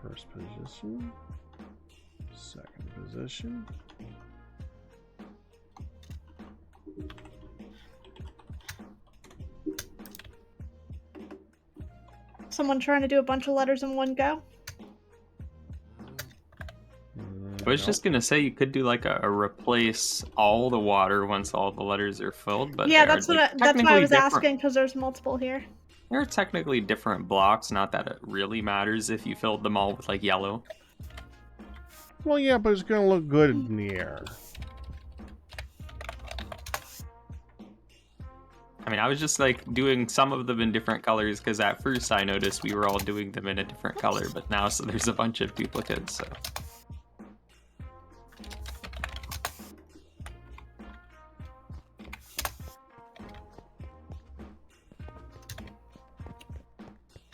First position. Second position. Someone trying to do a bunch of letters in one go? I was just gonna say you could do like a replace all the water once all the letters are filled, but Yeah, there are, that's like, what that's why I technically was different- asking, because there's multiple here. There are technically different blocks, not that it really matters if you filled them all with like yellow. Well, yeah, but it's gonna look good in the air. I mean, I was just like doing some of them in different colors because at first I noticed we were all doing them in a different color, but now so there's a bunch of duplicates, so.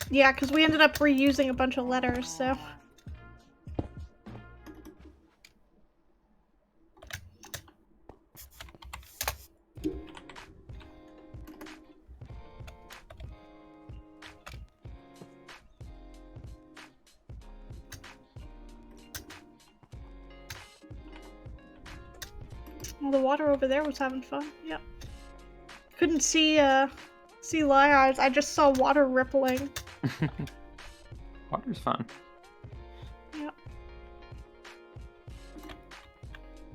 Yeah, because we ended up reusing a bunch of letters, so. Well, the water over there was having fun. Yep. Couldn't see Liar's. I just saw water rippling. Water's fun. Yep.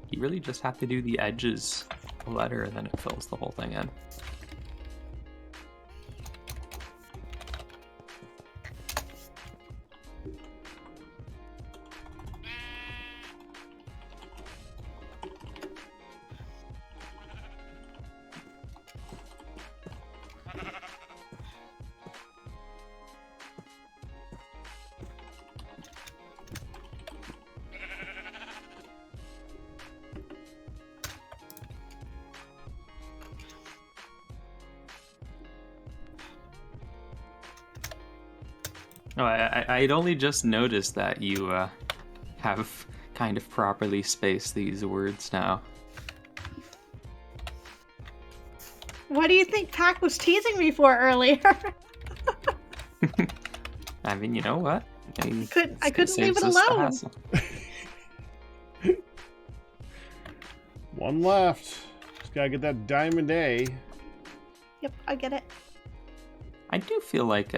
You really just have to do the edges of the letter and then it fills the whole thing in. Oh, I'd only just noticed that you have kind of properly space these words now. What do you think Pac was teasing me for earlier? I mean, you know what? I mean, I couldn't leave saves it us the alone. hassle. One left. Just gotta get that diamond A. Yep, I get it. I do feel like,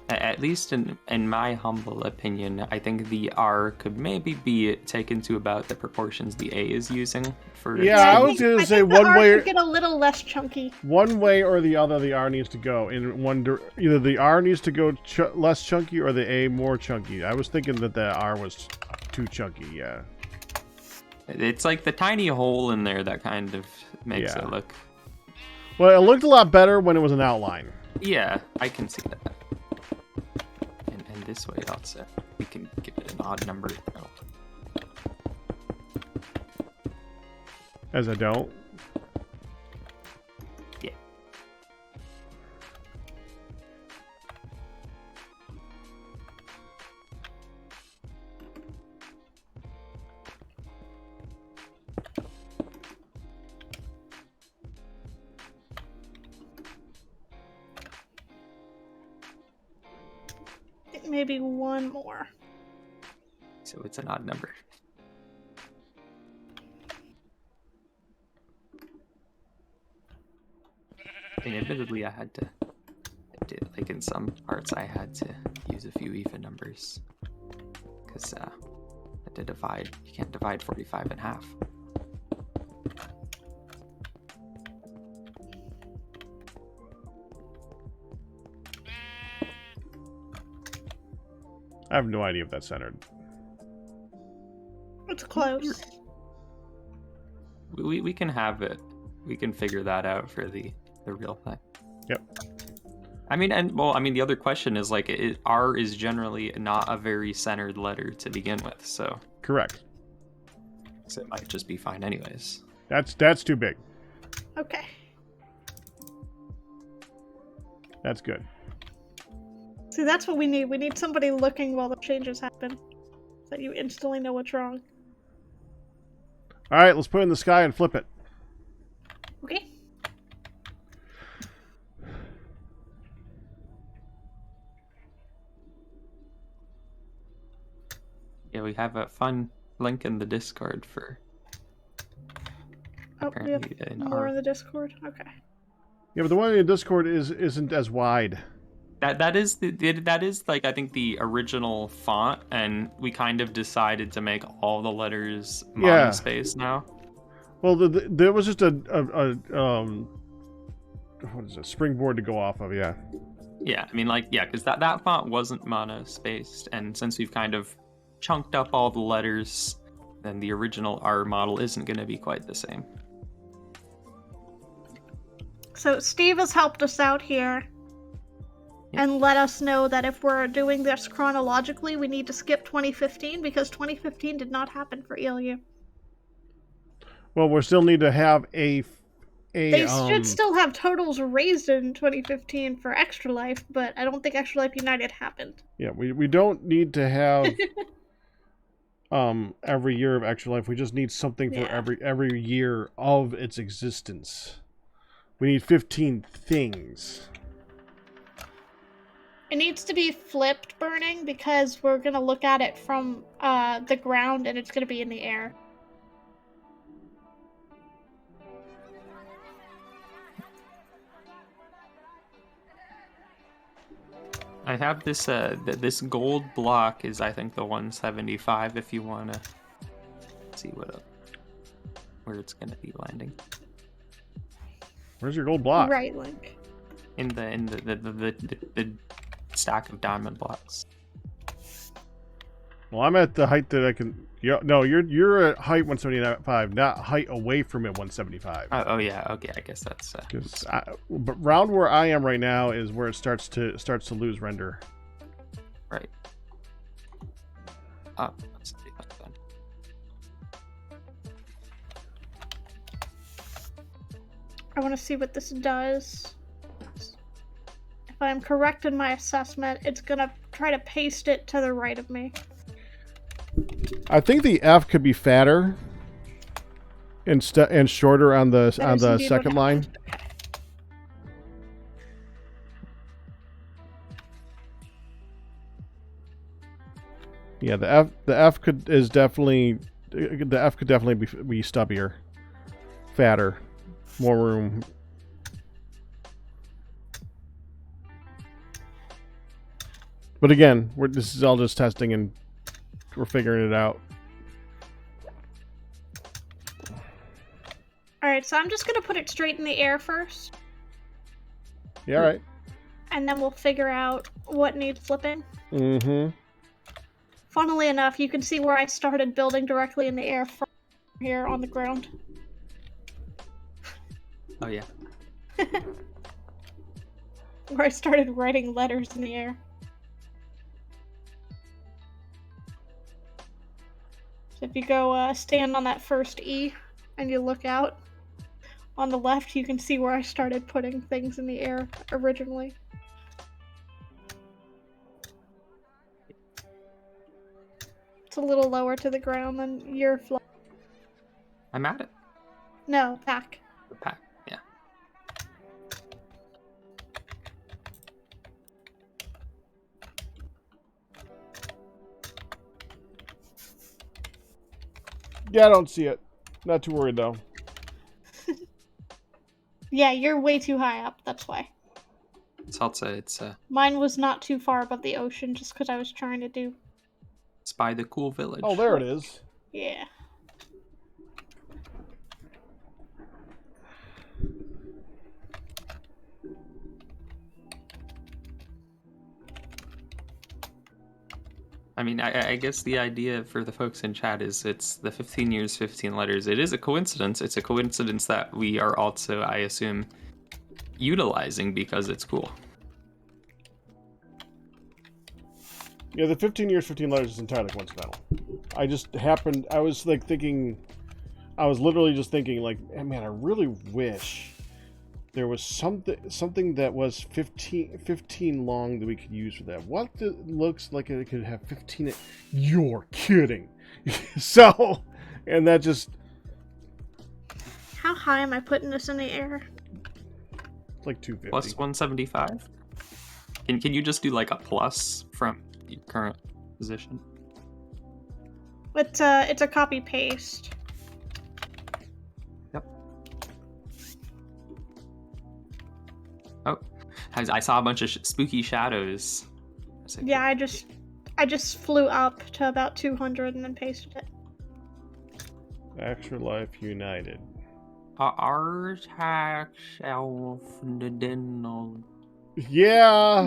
at least in my humble opinion, I think the R could maybe be taken to about the proportions the A is using for. Yeah, I was gonna say think the one R way. should get a little less chunky. One way or the other, the R needs to go in either the R needs to go less chunky or the A more chunky. I was thinking that the R was too chunky. Yeah. It's like the tiny hole in there that kind of makes it look. Well, it looked a lot better when it was an outline. Yeah, I can see that. And this way, also, we can give it an odd number. As I don't. Yeah. I think maybe one more. So it's an odd number. And admittedly, I had to, like in some parts, I had to use a few even numbers. Because I had to divide, you can't divide 45 in half. I have no idea if that's centered. It's close. We can have it. We can figure that out for the real thing. Yep. I mean, the other question is like, R is generally not a very centered letter to begin with, so. Correct. So it might just be fine anyways. That's too big. Okay. That's good. See, that's what we need. We need somebody looking while the changes happen, so that you instantly know what's wrong. All right, let's put it in the sky and flip it. Okay. Yeah, we have a fun link in the Discord for. Oh, we have apparently in more R. in the Discord? Okay. Yeah, but the one in the Discord isn't as wide. That is like I think the original font, and we kind of decided to make all the letters monospace now. Well, there was just a what is it, springboard to go off of, yeah. Yeah, I mean, like, yeah, because that font wasn't monospaced, and since we've kind of chunked up all the letters, then the original R model isn't going to be quite the same. So Steve has helped us out here and let us know that if we're doing this chronologically, we need to skip 2015 because 2015 did not happen for ELU. Well, we still need to have a They should still have totals raised in 2015 for Extra Life, but I don't think Extra Life United happened. Yeah, we don't need to have every year of Extra Life. We just need something for every year of its existence. We need 15 things. It needs to be flipped burning because we're going to look at it from the ground and it's going to be in the air. I have this this gold block is I think the 175 if you want to see where it's going to be landing. Where's your gold block? Right, Link. In the stack of diamond blocks. Well, I'm at the height that I can. No, you're at height 175, not height away from it 175. Oh yeah, okay. I guess that's. But round where I am right now is where it starts to lose render. Right. Let's see that then. I want to see what this does. If I'm correct in my assessment, it's going to try to paste it to the right of me. I think the F could be fatter and shorter on the That is indeed second what line. happened. Okay. Yeah, the F could definitely be stubbier, fatter, more room. But again, this is all just testing and we're figuring it out. Alright, so I'm just gonna put it straight in the air first, Yeah, all right. and then we'll figure out what needs flipping. Mm-hmm. Funnily enough, you can see where I started building directly in the air from here on the ground. Oh yeah. Where I started writing letters in the air. So if you go stand on that first E and you look out, on the left you can see where I started putting things in the air originally. It's a little lower to the ground than your fly. I'm at it. No, back. The pack. Yeah. Yeah, I don't see it. Not too worried though. Yeah, you're way too high up, that's why. It's Mine was not too far above the ocean just because I was trying to do... Spy the Cool Village. Oh, there it is. Yeah. I mean, I guess the idea for the folks in chat is it's the 15 years, 15 letters. It is a coincidence. It's a coincidence that we are also, I assume, utilizing because it's cool. Yeah, the 15 years, 15 letters is entirely coincidental. I just happened, I was like thinking, I was literally just thinking like, man, I really wish there was something that was 15 long that we could use for that. What looks like it could have 15? You're kidding. So, and that just... How high am I putting this in the air? like 250. Plus 175? Can you just do like a plus from your current position? It's a copy paste. Yep. Oh, I saw a bunch of spooky shadows. Yeah, I just flew up to about 200 and then pasted it. Extra Life United. Yeah.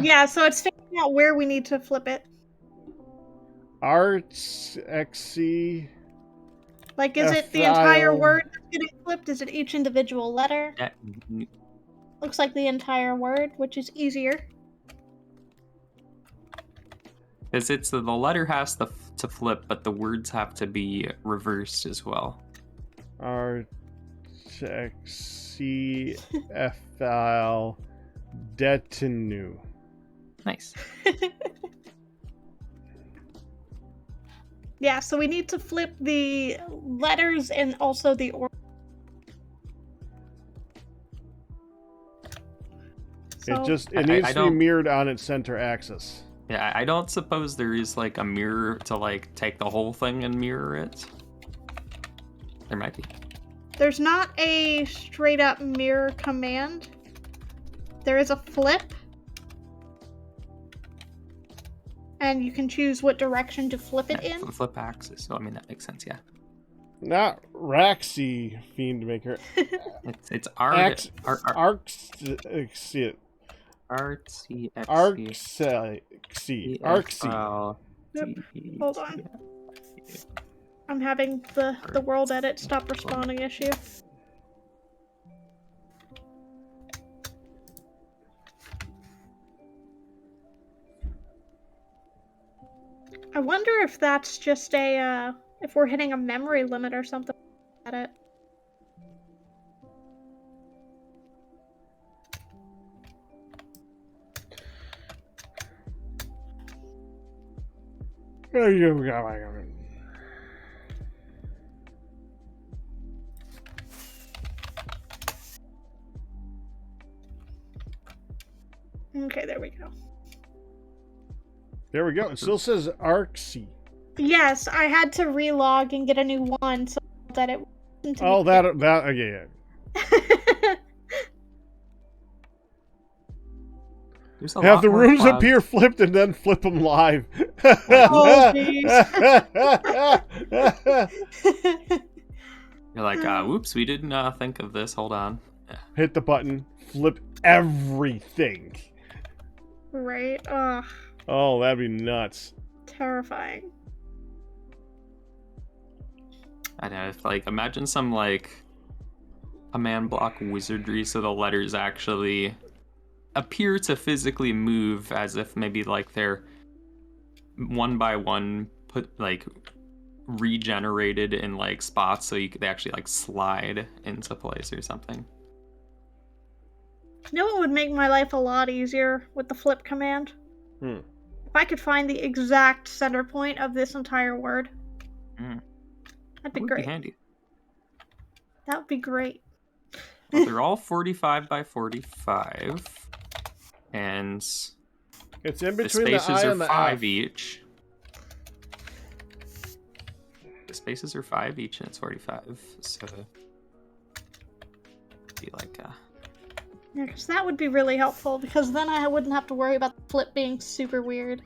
Yeah, so it's figuring out where we need to flip it. Arts XC. Like, is it the entire word that's getting flipped? Is it each individual letter? Yeah. Looks like the entire word, which is easier. Because it's the letter has to flip, but the words have to be reversed as well. Arts XC file Detenu. Nice. Yeah, so we need to flip the letters and also the order. So, It needs to be mirrored on its center axis. Yeah, I don't suppose there is like a mirror to like take the whole thing and mirror it. There might be. there's not a straight up mirror command. There is a flip. And you can choose what direction to flip it in. Flip axis. So I mean that makes sense. Yeah. Not Raxi Fiend Maker. It's Arxi. Hold on. I'm having the world edit stop responding issue. I wonder if that's just a, if we're hitting a memory limit or something at it. Okay, there we go. There we go. It still says Arxie. Yes, I had to relog and get a new one so that it wasn't. Oh, that yeah. There's a Have lot the more rooms clouds. appear flipped and then flip them live. Oh, jeez. You're like, whoops, we didn't think of this. Hold on. Yeah. Hit the button, flip everything. Right. Ugh. Oh, that'd be nuts. Terrifying. I don't know. If, like, imagine some like a man block wizardry, so the letters actually appear to physically move, as if maybe like they're one by one regenerated in like spots, so they actually like slide into place or something. You know what would make my life a lot easier with the flip command? Hmm. If I could find the exact center point of this entire word. Mm. That'd be Would great. be handy. That would be great. Well, they're all 45 by 45, and It's in the between the spaces I are and the 5 F. each. The spaces are 5 each, and it's 45. So be like Yeah, because that would be really helpful, because then I wouldn't have to worry about the flip being super weird.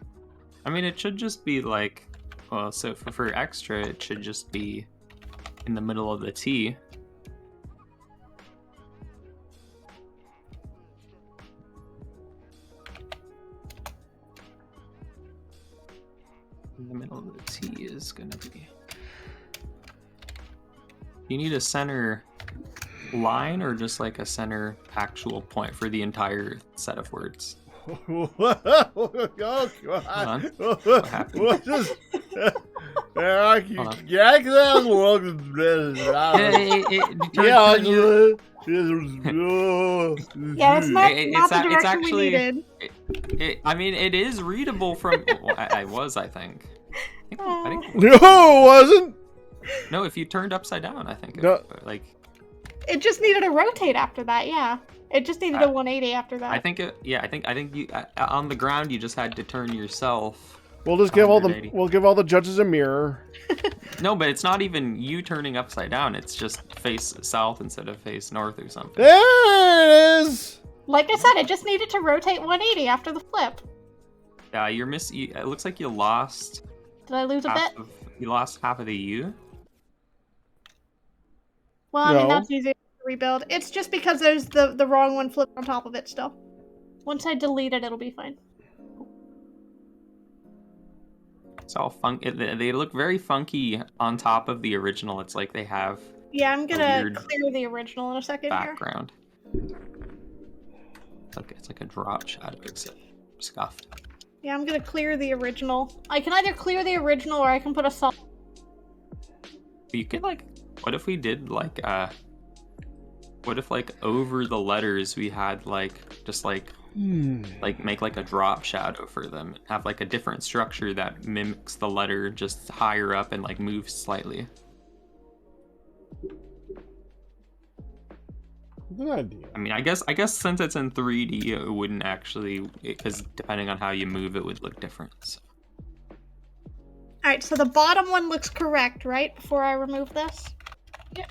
I mean, it should just be like, well, so for extra, it should just be in the middle of the T. In the middle of the T is gonna be. You need a center line or just like a center actual point for the entire set of words? Oh, God. on. What happened? What is... Hold on. Yeah, Yeah, it's not, It's not the direction actually- we needed. I mean, it is readable from. Well, I think. I think. No, it wasn't. No, if you turned upside down, I think. No. Like, It just needed a rotate after that, yeah. It just needed a 180 after that. I think it. Yeah, I think you on the ground you just had to turn yourself. We'll just give all the 180. give all the judges a mirror. No, but it's not even you turning upside down. It's just face south instead of face north or something. There it is. Like I said, it just needed to rotate 180 after the flip. Yeah, you're missing. It looks like you lost. Did I lose a bit? You lost half of the U. Well, I mean, No. that's easy to rebuild. It's just because there's the wrong one flipped on top of it still. Once I delete it, it'll be fine. It's all funky. They look very funky on top of the original. It's like they have Yeah, I'm gonna weird clear the original in a second here. background. It's like a drop shadow, except scuffed. Yeah, I'm gonna clear the original. I can either clear the original or I can put a solid. You could like, what if we did like what if like over the letters we had like just like make like a drop shadow for them, have like a different structure that mimics the letter just higher up and like moves slightly. Good idea. I mean, I guess since it's in 3D, it wouldn't actually, because depending on how you move, it would look different. So. Alright, so the bottom one looks correct, right? Before I remove this? Yeah.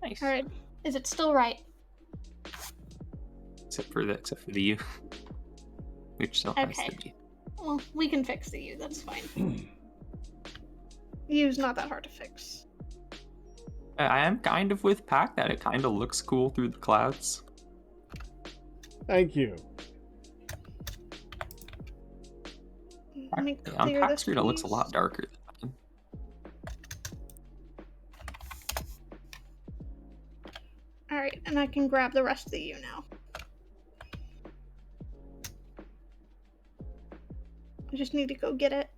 Nice. Alright. Is it still right? Except for the U, which still has Okay. to be. Well, we can fix the U, that's fine. U's not that hard to fix. I am kind of with Pack that it kind of looks cool through the clouds. Thank you. Let me On clear Pack this, Street, it looks a please. lot darker than Alright, and I can grab the rest of the U now. I just need to go get it.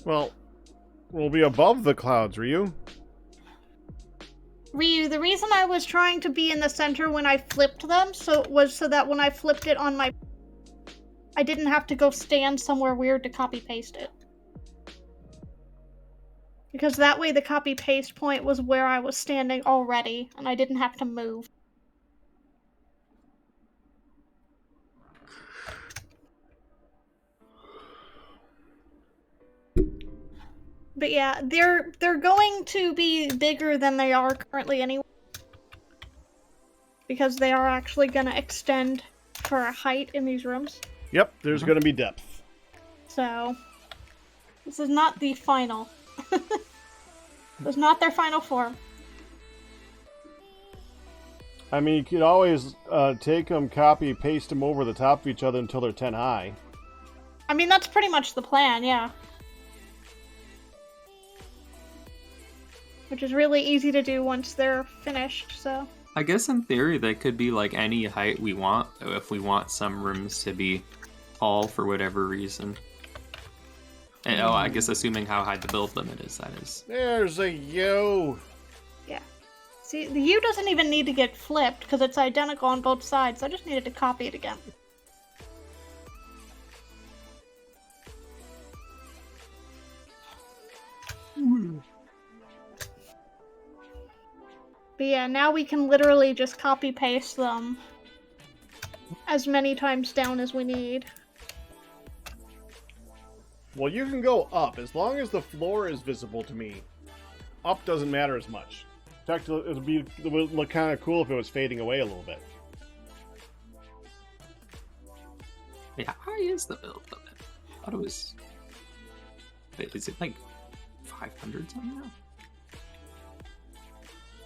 Well, we'll be above the clouds, Ryu. Ryu, the reason I was trying to be in the center when I flipped them was so that when I flipped it on my I didn't have to go stand somewhere weird to copy paste it. Because that way the copy paste point was where I was standing already, and I didn't have to move. But yeah, they're going to be bigger than they are currently anyway. Because they are actually going to extend for a height in these rooms. Yep, there's going to be depth. So, this is not the final. It's not their final form. I mean, you could always take them, copy, paste them over the top of each other until they're 10 high. I mean, that's pretty much the plan, yeah. Which is really easy to do once they're finished, so... I guess in theory they could be like any height we want, if we want some rooms to be tall for whatever reason. And, I guess assuming how high the build limit is, that is. There's a U. Yeah. See, the U doesn't even need to get flipped, because it's identical on both sides. I just needed to copy it again. But yeah, now we can literally just copy paste them as many times down as we need. Well, you can go up. As long as the floor is visible to me, up doesn't matter as much. In fact, it would look kind of cool if it was fading away a little bit. Yeah, how high is the build limit? I thought it was... Wait, is it like 500 something now?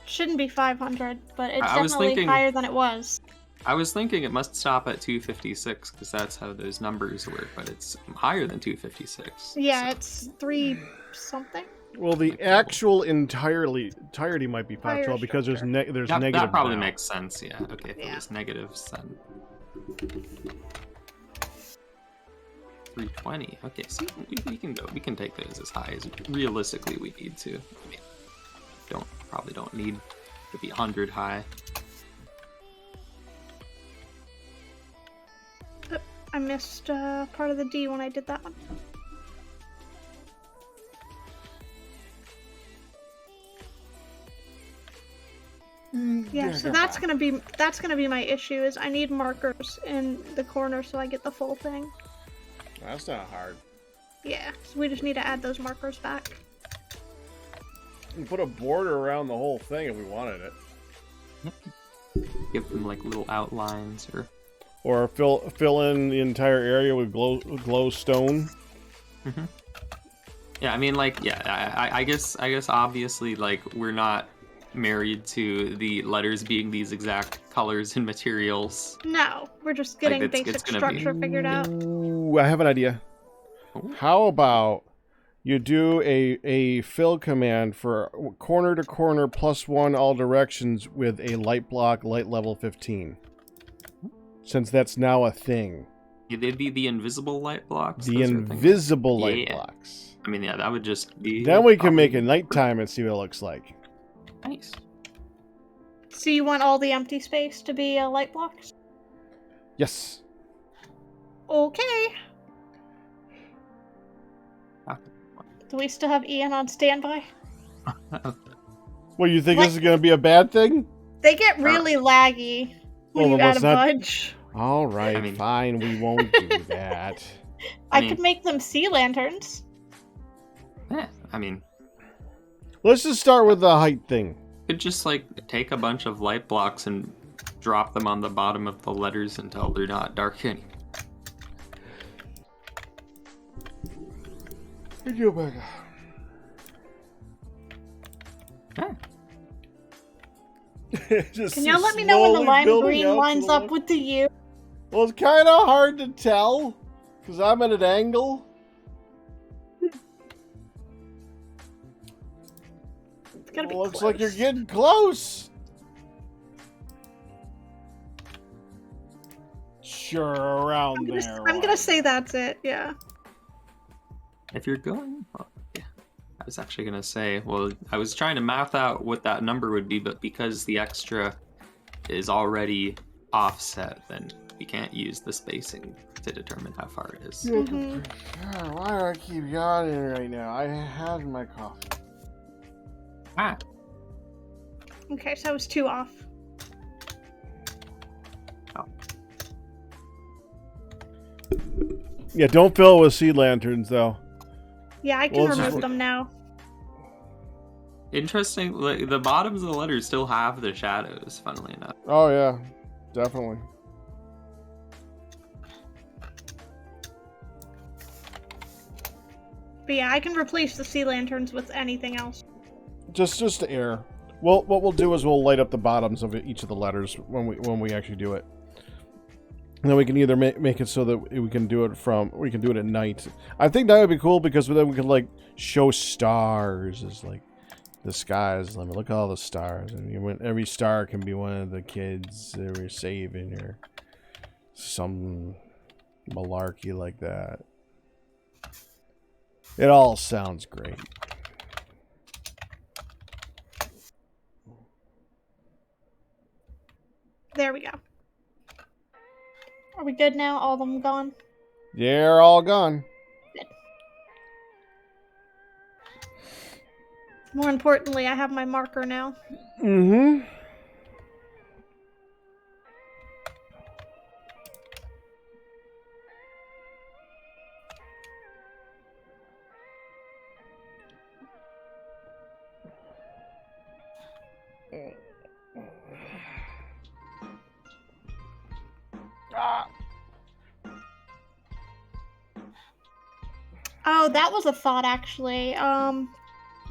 Shouldn't be 500, but it's I was definitely thinking- higher than it was. I was thinking it must stop at 256 because that's how those numbers work, but it's higher than 256. Yeah, so- it's 3 something. Well, the actual entirety might be 512 because there's structure. there's That, negative that probably now. makes sense, yeah. Okay, if it Yeah. was negatives, then 320. Okay, so we can go. We can take those as high as realistically we need to. I mean, probably don't need to be 100 high. I missed part of the D when I did that one. Yeah, so that's gonna be my issue is I need markers in the corner so I get the full thing. That's not hard. Yeah, so we just need to add those markers back. And put a border around the whole thing if we wanted it. Give them like little outlines Or fill in the entire area with glow stone. Mm-hmm. Yeah, I mean, like, yeah, I guess obviously, like, we're not married to the letters being these exact colors and materials. No, we're just getting it's basic gonna be- structure figured out. Ooh, I have an idea. Ooh. How about you do a fill command for corner to corner +1 all directions with a light block light level 15. Since that's now a thing. Yeah, they'd be the invisible light blocks. The those are things- invisible light Yeah. blocks. I mean, yeah, that would just be. Then we can make probably it nighttime and see what it looks like. Nice. So you want all the empty space to be light blocks? Yes. Okay. Ah. Do we still have Ian on standby? Well, you think What? this is going to be a bad thing? They get really laggy when Well, you then add a let's not- bunch. All right, I mean- fine. We won't do that. I mean- could make them sea lanterns. Yeah, I mean, Let's just start with the height thing. could just like take a bunch of light blocks and drop them on the bottom of the letters until they're not dark anymore. Go back. Yeah. Just Can y'all let me know when the slowly lime building green out to lines the up left. with the U? Well, it's kind of hard to tell because I'm at an angle. It's gotta be Looks close. like you're getting close. Sure, around I'm gonna say that's it, yeah. If you're going, well, yeah. I was actually gonna say, well, I was trying to math out what that number would be, but because the extra is already offset, then we can't use the spacing to determine how far it is. Mhm. God, why do I keep yawning right now? I had my coffee. Ah, Okay, so I was 2 off. Yeah, don't fill it with sea lanterns, though. Yeah, I can Well, it's remove just- them now. interesting. Like the bottoms of the letters still have the shadows. Funnily enough. Oh, yeah. Definitely. But yeah, I can replace the sea lanterns with anything else. Just air. Well, what we'll do is we'll light up the bottoms of each of the letters when we actually do it. And then we can either make it so that we can do it at night. I think that would be cool because then we can like show stars as like the sky's limit. Look at all the stars. I mean, every star can be one of the kids that we're saving or some malarkey like that. It all sounds great. There we go. Are we good now? All of them gone? They're all gone. More importantly, I have my marker now. Mm-hmm. Oh, that was a thought, actually.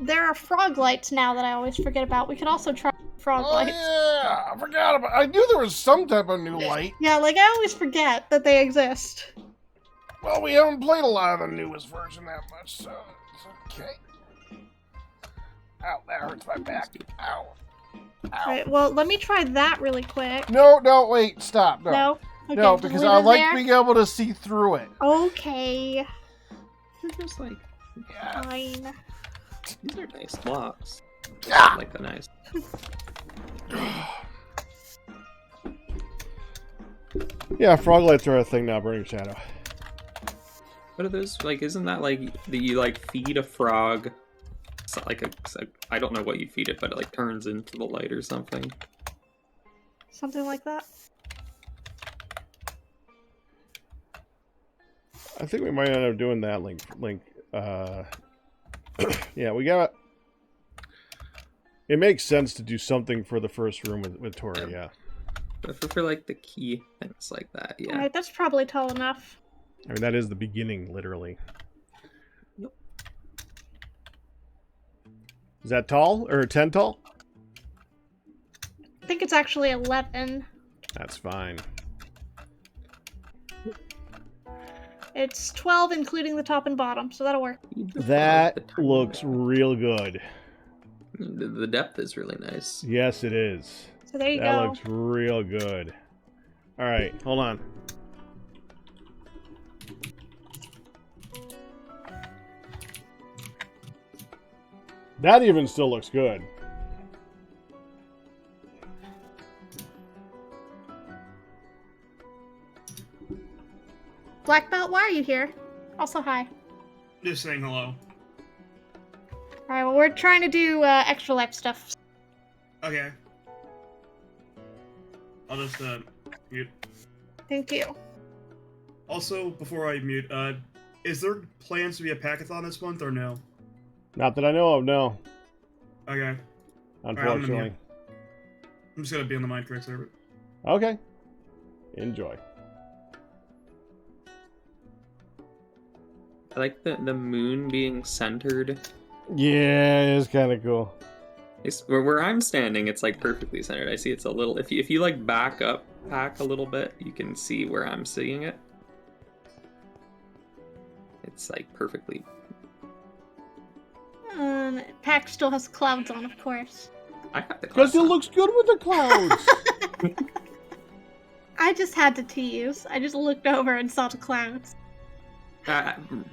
There are frog lights now that I always forget about. We could also try frog Oh lights. yeah, I forgot about. I knew there was some type of new light. Yeah, like I always forget that they exist. Well, we haven't played a lot of the newest version that much, so it's okay. Ow, that hurts my back. Ow. Ow. Right, well, let me try that really quick. No, wait, stop. No, No? Okay, no, just because leave I it like there? being able to see through it. Okay, They're just like Yeah. fine. these are nice blocks. Yeah. Like the nice. Yeah, frog lights are a thing now, Burning Shadow. What are those like? Isn't that like that you like feed a frog? It's not like I don't know what you feed it, but it like turns into the light or something. Something like that. I think we might end up doing that, yeah, we got. It makes sense to do something for the first room with Tori, yeah. But for like the key things like that, yeah. Alright, that's probably tall enough. I mean, that is the beginning, literally. Yep. Is that tall? Or 10 tall? I think it's actually 11. That's fine. It's 12 including the top and bottom, so that'll work. That looks real good. The depth is really nice. Yes, it is. So there you That go. looks real good. Alright, hold on. That even still looks good. Black Belt, why are you here? Also, hi. Just saying hello. Alright, well, we're trying to do extra life stuff. Okay. I'll just mute. Thank you. Also, before I mute, is there plans to be a packathon this month or no? Not that I know of, no. Okay. Unfortunately. I'm just gonna be on the Minecraft server. Okay. Enjoy. I like the moon being centered. Yeah, it's kind of cool. Where I'm standing, it's like perfectly centered. I see it's a little. If you like back a little bit, you can see where I'm seeing it. It's like perfectly. Pack still has clouds on, of course. I got the Because class it on. looks good with the clouds. I just had to tease. I just looked over and saw the clouds.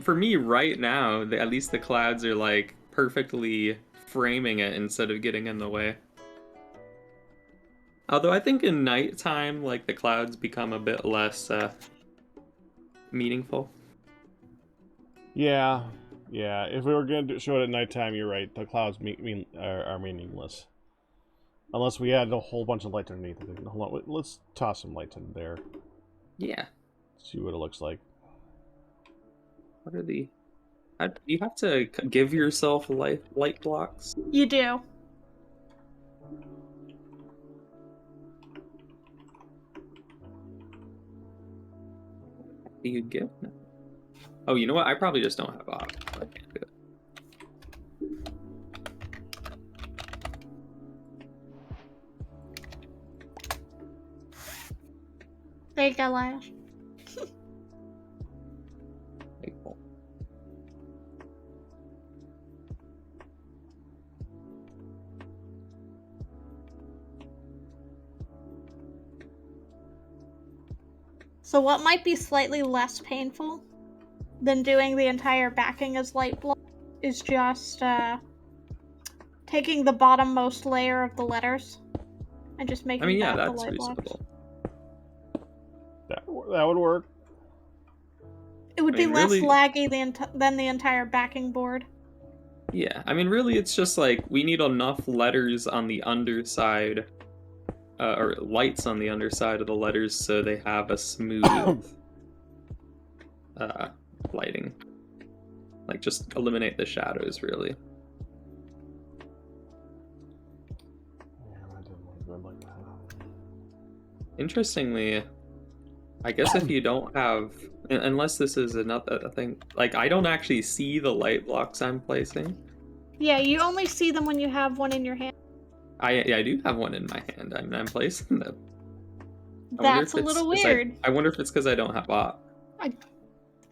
For me, right now, at least the clouds are like perfectly framing it instead of getting in the way. Although I think in nighttime, like the clouds become a bit less meaningful. Yeah, yeah. If we were going to show it at nighttime, you're right. The clouds are meaningless. Unless we add a whole bunch of light underneath it. Hold on, let's toss some light in there. Yeah. See what it looks like. What are the... Do you have to give yourself light blocks? You do. Do you give? No. Oh, you know what? I probably just don't have op. I can't do it. There you go, Lash. Okay, cool. So what might be slightly less painful than doing the entire backing as light block is just taking the bottommost layer of the letters and just making I mean, yeah, that the that's light reasonable. blocks. That would work. It would I be mean, less really- laggy than the entire backing board. Yeah, I mean, really, it's just like we need enough letters on the underside, or lights on the underside of the letters so they have a smooth lighting. Like, just eliminate the shadows, really. Yeah, I didn't want to go like that. Interestingly, I guess if you don't have, unless this is another thing, like I don't actually see the light blocks I'm placing. Yeah, you only see them when you have one in your hand. I do have one in my hand. I'm placing them. That's a little weird. I wonder if it's because I don't have op.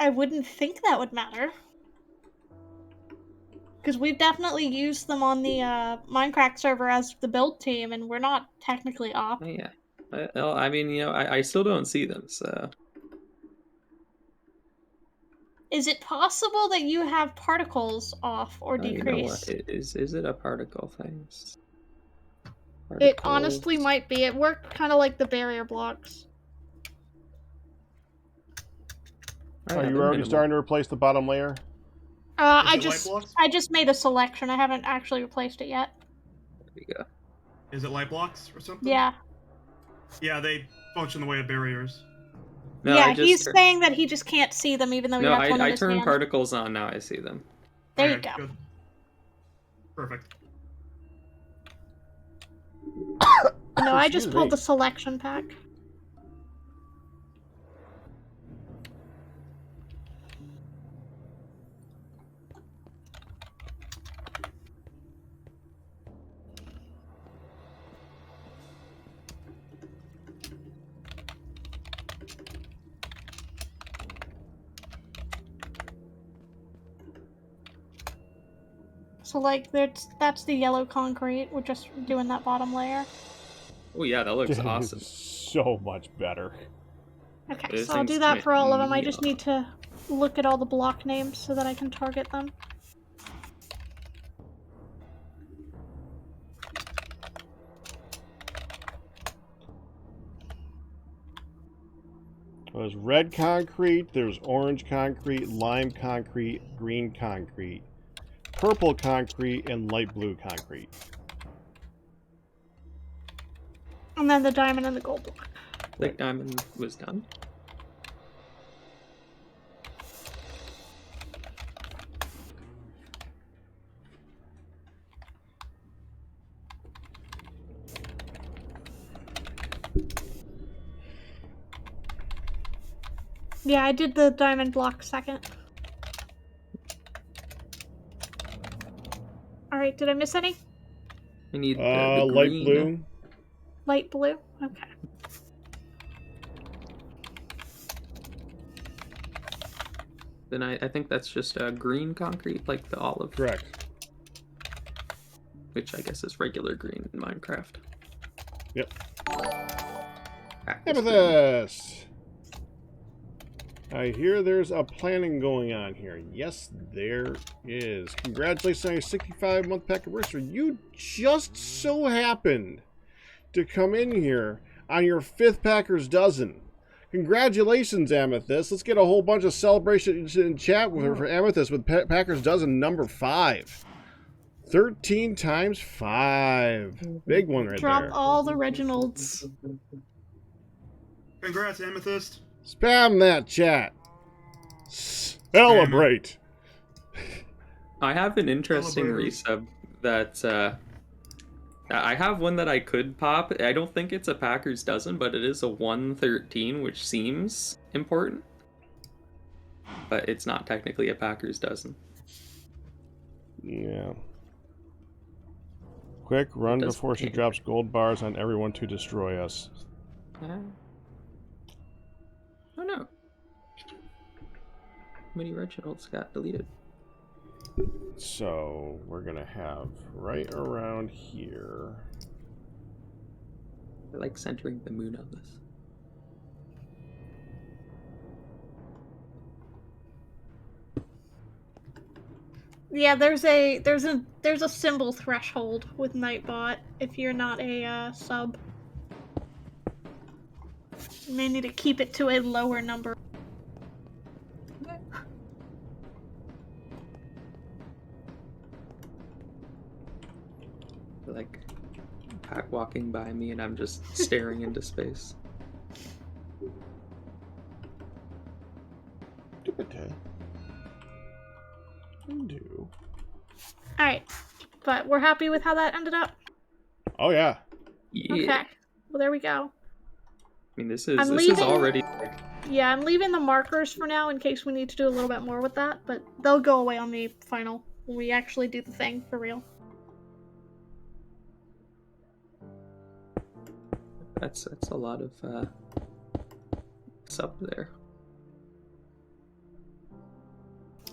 I wouldn't think that would matter. Because we've definitely used them on the Minecraft server as the build team, and we're not technically off. Oh, yeah. Well, I mean, you know, I still don't see them, so. Is it possible that you have particles off or You know what? decreased? Is it a particle thing? It honestly might be. It worked kind of like the barrier blocks. Are you already starting to replace the bottom layer? Is it light blocks? I just made a selection. I haven't actually replaced it yet. There you go. Is it light blocks or something? Yeah. Yeah, they function the way of barriers. No, yeah, I just he's saying that he just can't see them even though he No, has one in I his turned hand. particles on, now I see them. There you Okay, go. good. Perfect. No, I just Excuse pulled me. the selection pack. So like that's the yellow concrete. We're just doing that bottom layer. Oh yeah, that looks It awesome. is so much better. Okay, This so I'll do thing's that for all of them. I just neon. need to look at all the block names so that I can target them. There's red concrete, there's orange concrete, lime concrete, green concrete, purple concrete, and light blue concrete. And then the diamond and the gold block. The diamond was done. Yeah, I did the diamond block second. Alright, did I miss any? We need the Light green. blue. Light blue? Okay. Then I think that's just green concrete, like the olive. Correct. Which I guess is regular green in Minecraft. Yep. Cactus green. Amethyst! I hear there's a planning going on here. Yes, there is. Congratulations on your 65-month pack anniversary. You just so happened to come in here on your 5th Packers dozen. Congratulations, Amethyst. Let's get a whole bunch of celebrations in chat for Amethyst with Packers dozen number 5. 13 times 5. Big one right Drop there. all the Reginalds. Congrats, Amethyst. Spam that chat. Celebrate. I have an interesting Celebrators. resub that I have one that I could pop. I don't think it's a Packers dozen, but it is a 113, which seems important. But it's not technically a Packers dozen. Yeah. Quick, run does before she pink. drops gold bars on everyone to destroy us. Oh no. How many Reginalds got deleted? So, we're gonna have right around here. I like centering the moon on this. Yeah, there's a symbol threshold with Nightbot if you're not a sub. You may need to keep it to a lower number. Like Pat walking by me and I'm just staring into space. Undo. Alright, but we're happy with how that ended up? Oh yeah. Yeah. Okay, well there we go. I mean, this is I'm this is leaving- already. Yeah, I'm leaving the markers for now in case we need to do a little bit more with that, but they'll go away on the final when we actually do the thing for real. That's a lot of sub there.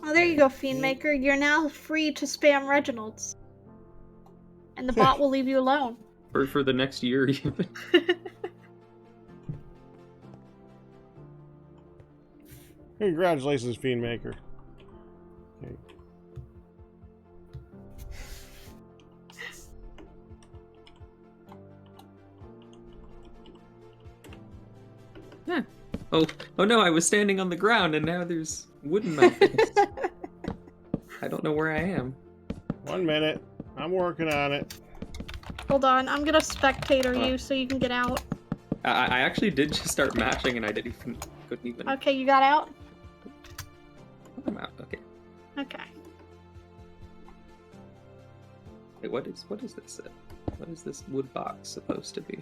Oh, there you go, Fiendmaker. You're now free to spam Reginald's. And the bot will leave you alone. For the next year even. Congratulations, Fiendmaker. Okay. Yeah. Oh no, I was standing on the ground and now there's wood in my face. I don't know where I am. 1 minute. I'm working on it. Hold on, I'm gonna spectator you so you can get out. I actually did just start matching and I couldn't even. Okay, you got out? I'm out. Okay. Okay. Wait, what is this? What is this wood box supposed to be?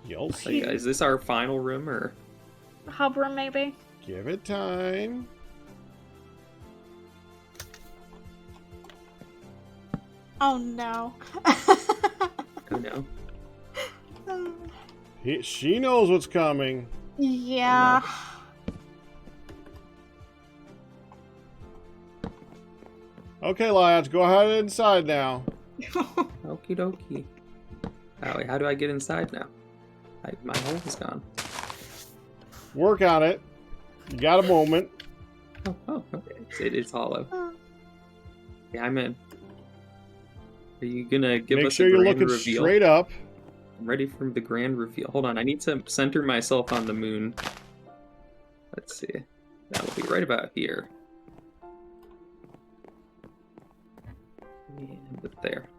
You'll Like, see. is this our final room or? Hub room, maybe? Give it time. Oh no. Oh no. She knows what's coming. Yeah. Okay, Lions, go ahead inside now. Okie dokie. Oh, wait, how do I get inside now? My hole is gone. Work on it. You got a moment. Oh, okay. It's hollow. Yeah, I'm in. Are you gonna give Make us sure a you're grand looking reveal? straight up. I'm ready for the grand reveal. Hold on, I need to center myself on the moon. Let's see. That'll be right about here. And there.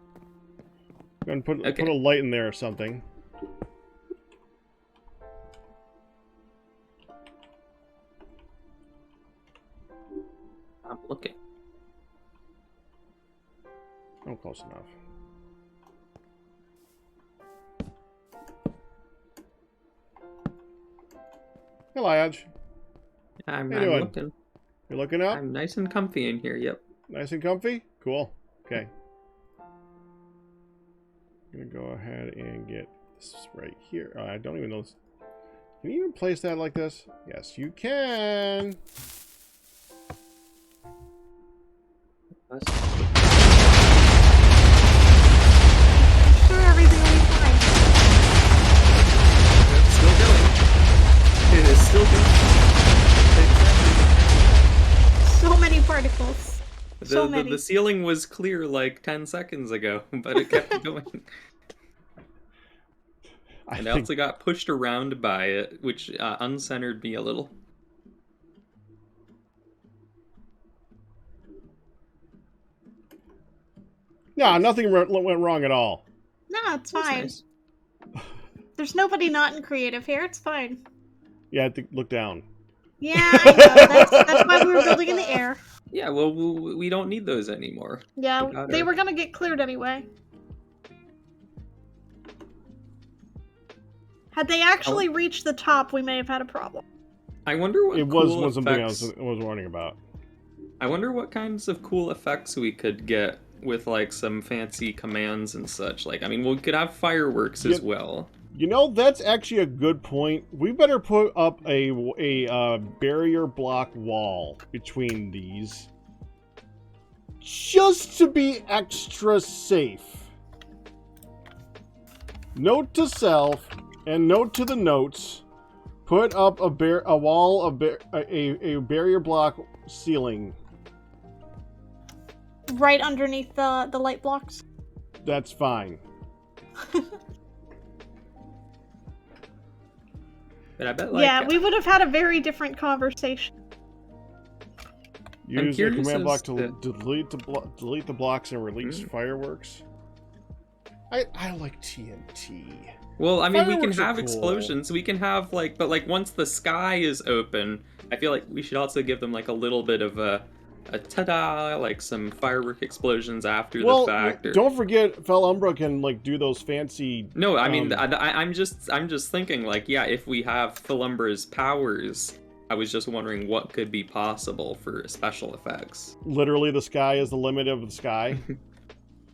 Go and put Okay. a light in there or something. I'm looking. Oh, close enough. Hey, Lions. I'm How you doing? looking. You looking up? I'm nice and comfy in here. Yep. Nice and comfy? Cool. Okay. I'm gonna go ahead and get this right here. I don't even know this. Can you even place that like this? Yes, you can. Sure, everything will be fine. It's still going. It is still going. So many particles. So The many. ceiling was clear like 10 seconds ago, but it kept going. I also got pushed around by it, which uncentered me a little. No, nothing went wrong at all. No, it's That's fine. nice. There's nobody not in creative here. It's fine. Yeah, I have to look down. Yeah, I know. That's why we were building in the air. Yeah, well, we don't need those anymore. Yeah, they were gonna get cleared anyway. Had they actually reached the top, we may have had a problem. I wonder what It cool was something effects... else I was warning about. I wonder what kinds of cool effects we could get with like some fancy commands and such. Like, I mean, we could have fireworks as well. You know, that's actually a good point. We better put up a barrier block wall between these, just to be extra safe. Note to self and note to the notes: put up a barrier block ceiling. Right underneath the light blocks. That's fine. But I bet, like, yeah, we would have had a very different conversation. Use the curious command block as to delete the blocks and release fireworks. I like TNT. Well, I mean, we can Fireworks are have cool. explosions. We can have like, but like once the sky is open, I feel like we should also give them like a little bit of a ta-da, like some firework explosions after the fact. Or... Don't forget, Felumbra can like do those fancy. No, I mean, I'm just thinking like, yeah, if we have Felumbra's powers, I was just wondering what could be possible for special effects. Literally, the sky is the limit of the sky.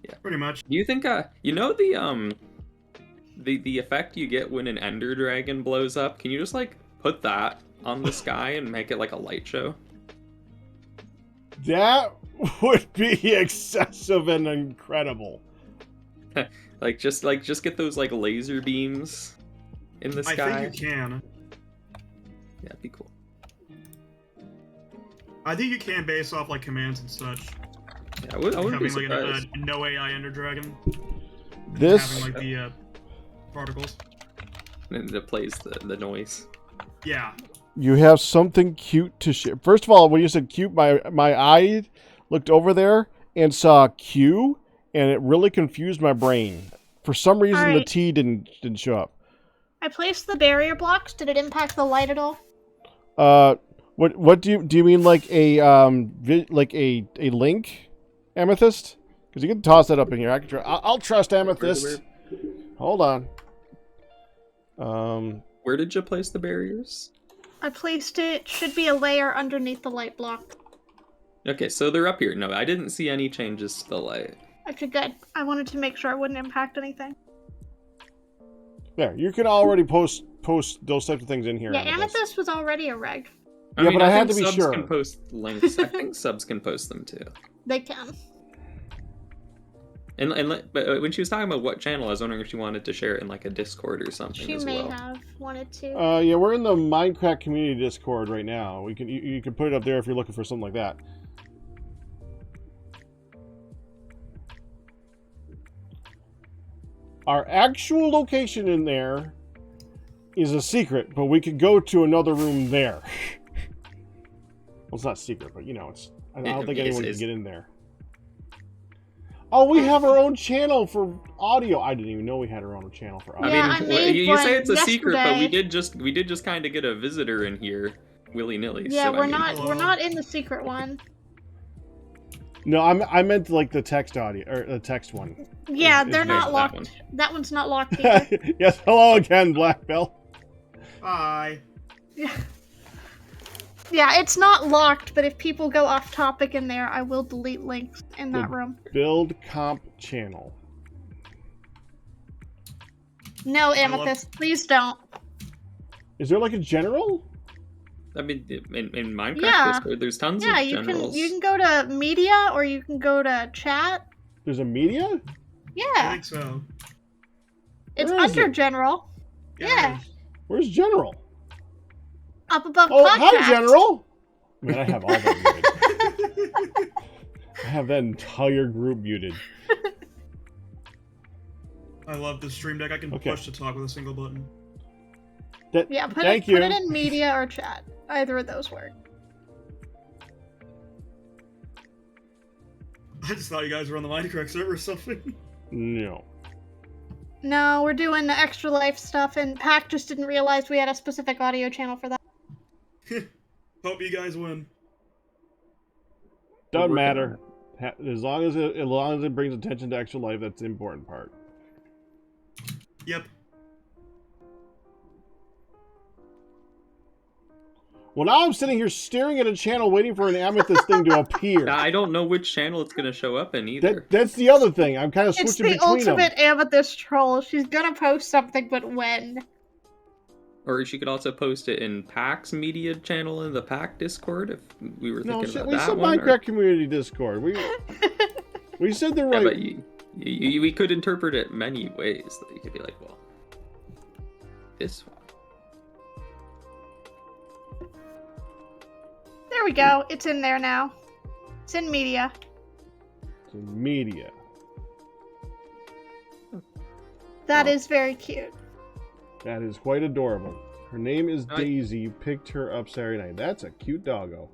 Yeah, pretty much. Do you think, you know the effect you get when an Ender Dragon blows up? Can you just like put that on the sky and make it like a light show? That would be excessive and incredible. just get those like laser beams in the sky. I think you can. Yeah, it'd be cool. I think you can base off like commands and such. Yeah, I wouldn't be having surprised. like a no AI Ender Dragon. This Having like the particles. And it plays the noise. Yeah. You have something cute to share. First of all, when you said cute, my eye looked over there and saw Q, and it really confused my brain. For some reason, the T didn't show up. I placed the barrier blocks. Did it impact the light at all? What do you mean, like a link, Amethyst? Because you can toss that up in here. I'll trust Amethyst. Hold on. Where did you place the barriers? I placed it. Should be a layer underneath the light block. Okay, so they're up here. No, I didn't see any changes to the light. Okay, good. I wanted to make sure it wouldn't impact anything. There, you can already post those types of things in here. Yeah, Amethyst was already a reg. Yeah, but I had to be subs sure. Can post links. I think subs can post them too. They can. But when she was talking about what channel, I was wondering if she wanted to share it in like a Discord or something She as may well. have wanted to. Yeah, we're in the Minecraft community Discord right now. You can put it up there if you're looking for something like that. Our actual location in there is a secret, but we could go to another room there. Well, it's not secret, but you know, I don't think anyone can get in there. Oh, we have our own channel for audio. I didn't even know we had our own channel for audio. Yeah, I mean, you say it's a secret, but we did just kind of get a visitor in here, willy nilly. Yeah, so, we're not in the secret one. No, I meant like the text audio or the text one. Yeah, they're not locked. That one's not locked either. Yes, hello again, Black Bell. Hi. Yeah. Yeah, it's not locked, but if people go off topic in there, I will delete links in that room. Build comp channel. No, Amethyst, please don't. Is there like a general? I mean, in Minecraft Discord, there's tons of generals. You can go to media or you can go to chat. There's a media? Yeah. I think so. It's Where is under it? general. Yeah. Where's general? Up above Oh, podcast. hi, general. Man, I have all that muted. I have that entire group muted. I love this stream deck. I can Okay. push to talk with a single button. Yeah, Thank put you. it in media or chat. Either of those work. I just thought you guys were on the Minecraft server or something. No. No, we're doing the extra life stuff, and Pac just didn't realize we had a specific audio channel for that. Hope you guys win. Doesn't working matter. As long as it brings attention to extra life, that's the important part. Yep. Well, now I'm sitting here staring at a channel waiting for an amethyst thing to appear. I don't know which channel it's gonna show up in either. That's the other thing. I'm kind of It's switching the between them. ultimate amethyst troll. She's gonna post something, but when? Or she could also post it in PAC's media channel in the PAC Discord if we were No, thinking shit, about we that said one. Minecraft community Discord. We said the Yeah, right. but we could interpret it many ways. You could be like, well, this one. There we go. It's in there now. It's in media. It's in media. That Oh. is very cute. That is quite adorable. Her name is I- Daisy. Picked her up Saturday night. That's a cute doggo.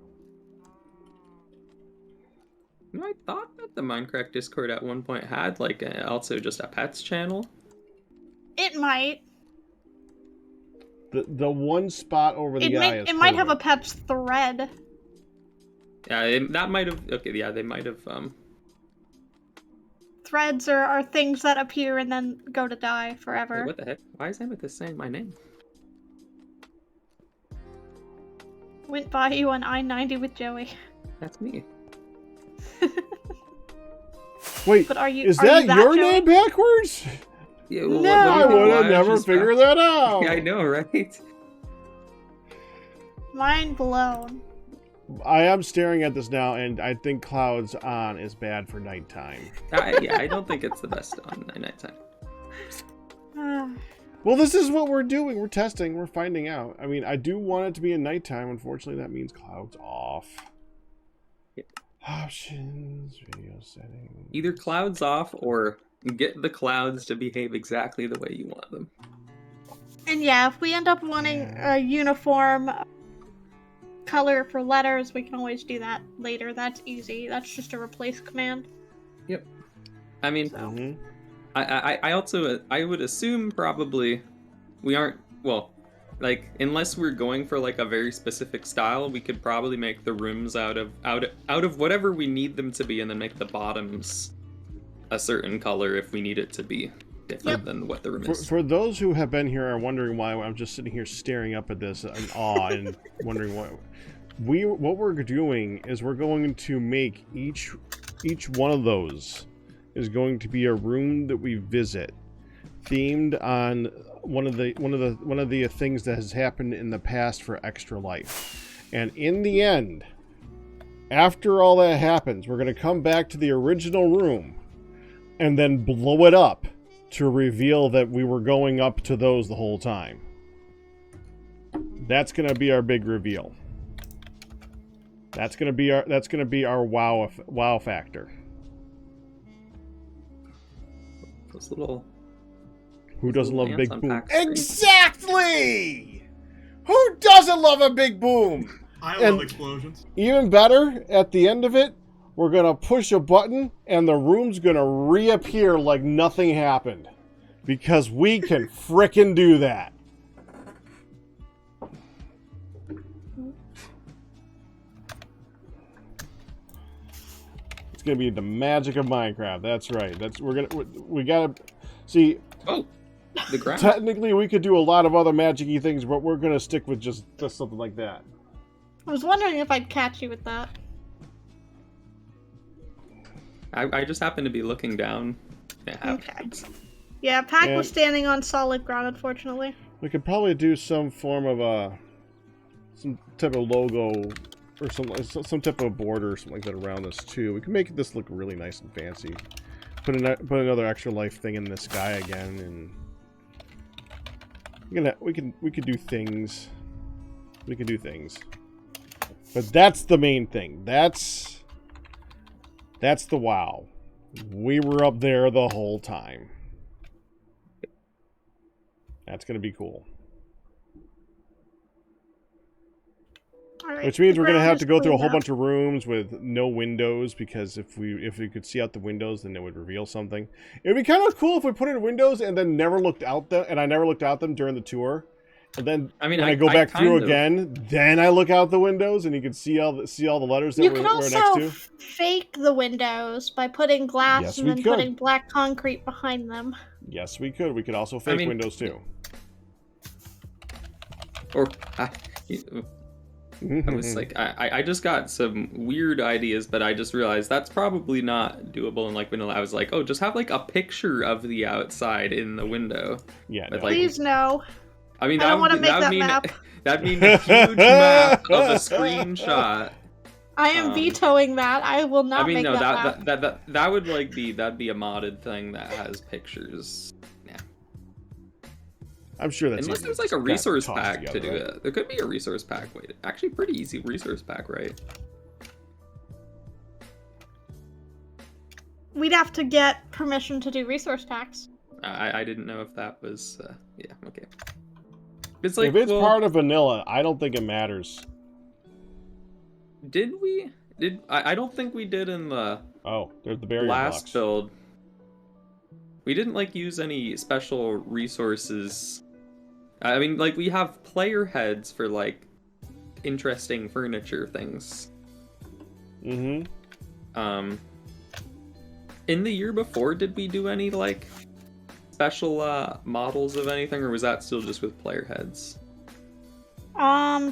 I thought that the Minecraft Discord at one point had like also just a pets channel. It might. The one spot over the eye is It might have a perfect. pets thread. Yeah, that might have. Okay, yeah, they might have. Threads are things that appear and then go to die forever. Wait, what the heck? Why is Amethyst saying my name? Went by you on I-90 with Joey. That's me. Wait, But are you? is are that you your Joey? name backwards? Yeah, No. I do you would think have never Flash is figured back? that out. Yeah, I know, right? Mind blown. I am staring at this now, and I think clouds on is bad for nighttime. I don't think it's the best on nighttime. Well, this is what we're doing. We're testing. We're finding out. I mean, I do want it to be in nighttime. Unfortunately, that means clouds off. Yep. Options, video settings. Either clouds off or get the clouds to behave exactly the way you want them. And yeah, if we end up wanting a uniform color for letters, we can always do that later. That's easy. That's just a replace command. Yep. I mean, Mhm. I also I would assume probably we aren't well, like unless we're going for like a very specific style, we could probably make the rooms out of whatever we need them to be, and then make the bottoms a certain color if we need it to be different than what the room is. For those who have been here are wondering why I'm just sitting here staring up at this in awe and wondering what we're doing is we're going to make each one of those is going to be a room that we visit themed on one of the things that has happened in the past for Extra Life. And in the end, after all that happens, we're going to come back to the original room and then blow it up to reveal that we were going up to those the whole time. That's going to be our big reveal. That's going to be our wow factor. Those little Who doesn't love a ants big on boom? Pack's screen. Exactly! Who doesn't love a big boom? I And- love explosions. Even better, at the end of it, we're going to push a button and the room's going to reappear like nothing happened. Because we can frickin' do that. It's going to be the magic of Minecraft. That's right. We got to see. Oh, the ground. Technically, we could do a lot of other magic-y things, but we're going to stick with just something like that. I was wondering if I'd catch you with that. I just happened to be looking down. It happens. Yeah, Pac was And- standing on solid ground, unfortunately. We could probably do some form of some type of logo or some type of border or something like that around this too. We can make this look really nice and fancy. Put another Extra Life thing in the sky again, and we could do things. We can do things. But that's the main thing. That's the wow. We were up there the whole time. That's going to be cool. All right, Which means the we're going to ground have is to go through a cleaned whole up. bunch of rooms with no windows, because if we could see out the windows, then it would reveal something. It would be kind of cool if we put in windows and then never looked out them, and I never looked out them during the tour. And then I mean, when I I go back through kind of- again, then I look out the windows and you can see all the letters that You we're could next also to. fake the windows by putting glass Yes, and we then could. putting black concrete behind them. Yes, we could. We could also fake mean, windows too. Or I was like, I just got some weird ideas, but I just realized that's probably not doable in like vanilla. I was like, oh, just have like a picture of the outside in the window. Yeah, But, no. like, Please no. I mean, I don't that want to would make that that would mean map. that'd mean a huge map of a screenshot. I am vetoing that. I will not I mean, make no, that map. that would like that'd be a modded thing that has pictures. Yeah, I'm sure that's unless easy there's to like a kinda resource toss pack to together, do right? it. There could be a resource pack. Wait, actually, pretty easy resource pack, right? We'd have to get permission to do resource packs. I didn't know if that was yeah, okay. It's like, If it's well, part of vanilla, I don't think it matters. did we? I don't think we did in the Oh, there's the barrier last blocks. build. We didn't like use any special resources. I mean, like we have player heads for like interesting furniture things. Mm-hmm. In the year before, did we do any like special models of anything, or was that still just with player heads?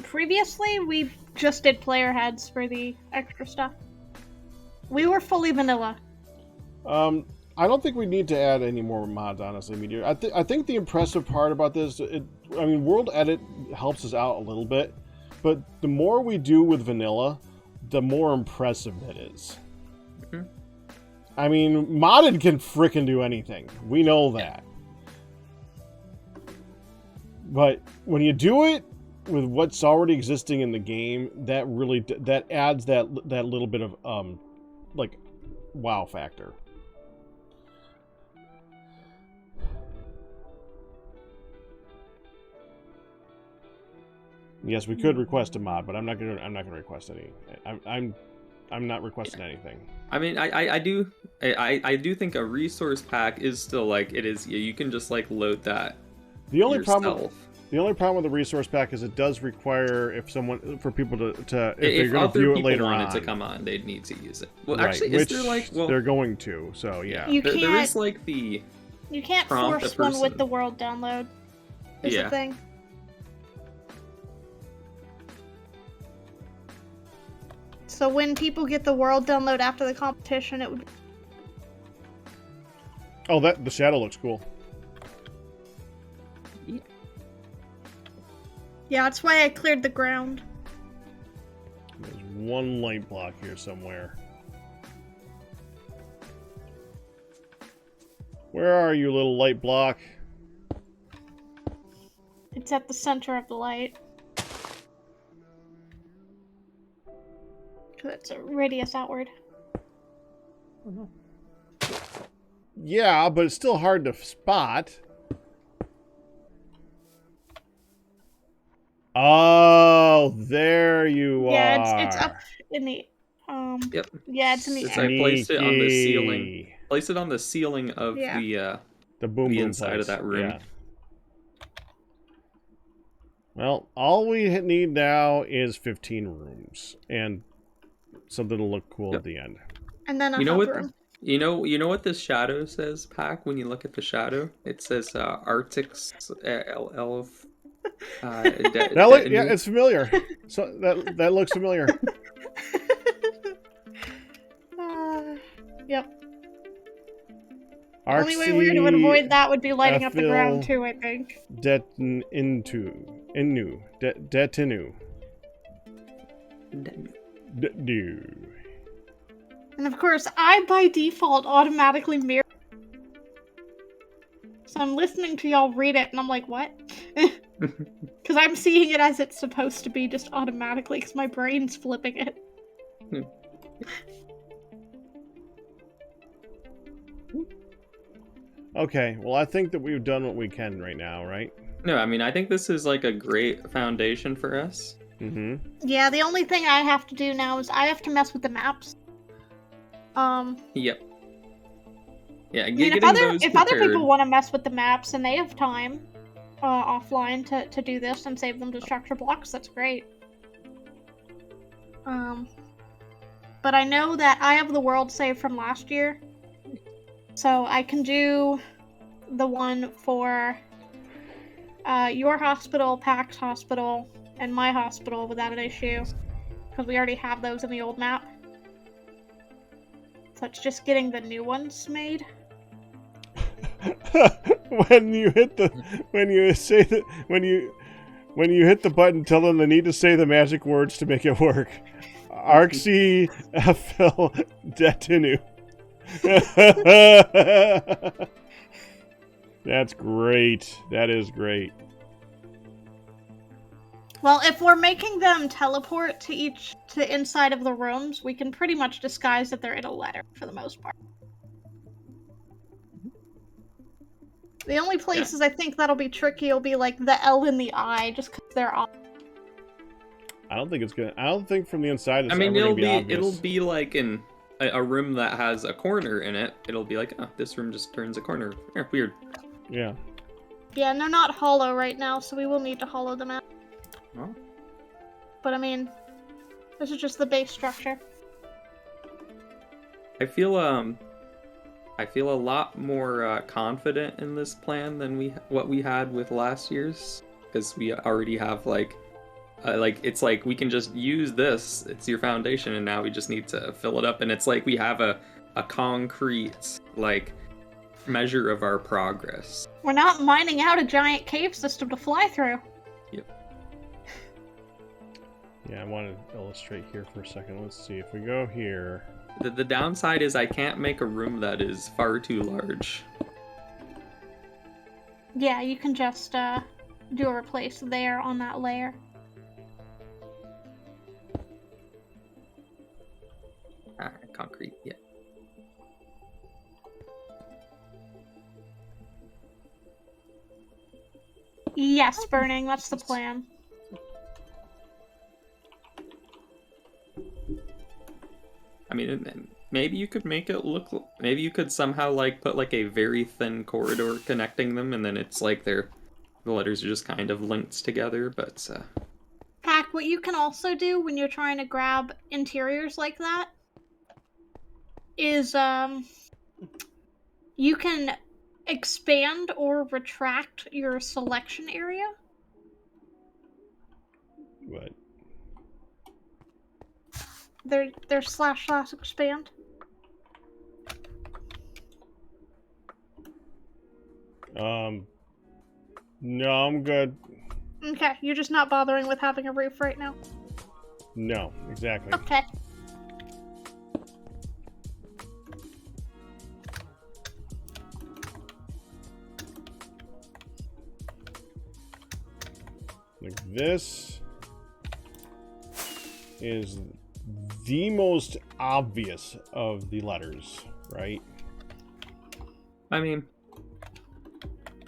Previously we just did player heads for the extra stuff. We were fully vanilla. I don't think we need to add any more mods, honestly, Meteor. I think the impressive part about this, I mean, World Edit helps us out a little bit, but the more we do with vanilla, the more impressive it is. Mhm. I mean, modded can frickin' do anything. We know that. But when you do it with what's already existing in the game, that really that adds that little bit of like wow factor. Yes, we could request a mod, but I'm not gonna request any. I'm not requesting anything. I mean, I do think a resource pack is still like it is. You can just like load that The only yourself. problem with the resource pack is it does require for people to if they're going to other view it people later wanted on to come on, they'd need to use it. Well, right, actually, is which there like they're going to? So yeah. You there can't. is like the You can't prompt a force one with person. the world download. Is Yeah. the thing. So when people get the world download after the competition, it would. Oh, the shadow looks cool. Yeah, that's why I cleared the ground. There's one light block here somewhere. Where are you, little light block? It's at the center of the light. So it's a radius outward. Yeah, but it's still hard to spot. Oh, there you are. Yeah, it's up in the Yep. Yeah, it's in the It's air. I placed it on the ceiling. Sneaky. Place it on the ceiling of Yeah. The boom the boom inside place. of that room. Yeah. Well, all we need now is 15 rooms and something to look cool Yep. at the end. And then a You know hub what? room. You know what this shadow says, Pack? When you look at the shadow, it says Arctic's elf. Yeah, it's familiar. So that looks familiar. Yep. The only way we would avoid that would be lighting up the ground too, I think. Detinu. And of course, I by default automatically mirror. So I'm listening to y'all read it, and I'm like, what? Because I'm seeing it as it's supposed to be, just automatically, because my brain's flipping it. Okay, well, I think that we've done what we can right now, right? No, I mean, I think this is like a great foundation for us. Mm-hmm. Yeah, the only thing I have to do now is I have to mess with the maps. Yep. Yeah, I mean, if other people want to mess with the maps and they have time offline to do this and save them to structure blocks, that's great. But I know that I have the world save from last year, so I can do the one for your hospital, Pax Hospital, and my hospital without an issue, because we already have those in the old map. So it's just getting the new ones made. when you hit the button, tell them they need to say the magic words to make it work. Arxi FL Detinu. That's great. That is great. Well, if we're making them teleport to inside of the rooms, we can pretty much disguise that they're in a letter for the most part. The only places I think that'll be tricky will be like the L and the I, just because they're on. I don't think from the inside it's it'll obvious. be like in a room that has a corner in it. It'll be like, oh, this room just turns a corner. Weird. Yeah. Yeah, and they're not hollow right now, so we will need to hollow them out. Oh. But I mean, this is just the base structure. I feel a lot more confident in this plan than what we had with last year's, because we already have like it's like we can just use this. It's your foundation, and now we just need to fill it up, and it's like we have a concrete like measure of our progress. We're not mining out a giant cave system to fly through. Yep. Yeah, I want to illustrate here for a second. Let's see if we go here. The downside is I can't make a room that is far too large. Yeah, you can just do a replace there on that layer. Concrete, yeah. Yes, burning, that's the plan. I mean, maybe you could make it look... Maybe you could somehow, like, put, like, a very thin corridor connecting them, and then it's like the letters are just kind of linked together, but... Pack, what you can also do when you're trying to grab interiors like that is, you can expand or retract your selection area. What? There's / expand. No, I'm good. Okay, you're just not bothering with having a roof right now. No, exactly. Okay. Like this is the most obvious of the letters, right? I mean,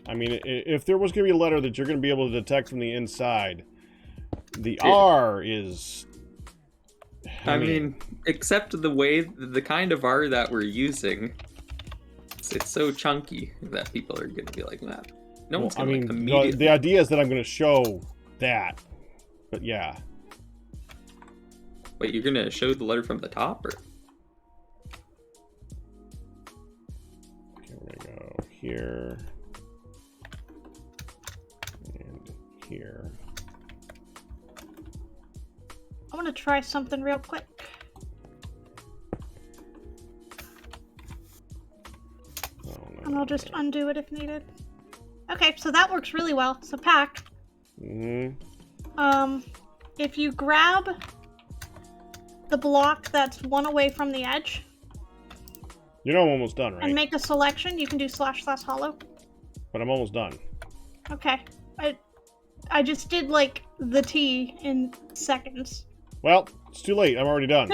if there was going to be a letter that you're going to be able to detect from the inside, the R is... I mean, except the kind of R that we're using, it's so chunky that people are going to be like, nah. No one's going to immediately... The idea is that I'm going to show that, but yeah. Wait, you're going to show the letter from the top, or...? Okay, we're going to go here. And here. I want to try something real quick. Oh, no, And I'll just undo it if needed. Okay, so that works really well. So Pack. If you grab the block that's one away from the edge. You know I'm almost done, right? And make a selection, you can do / hollow. But I'm almost done. Okay. I just did like the T in seconds. Well, it's too late. I'm already done.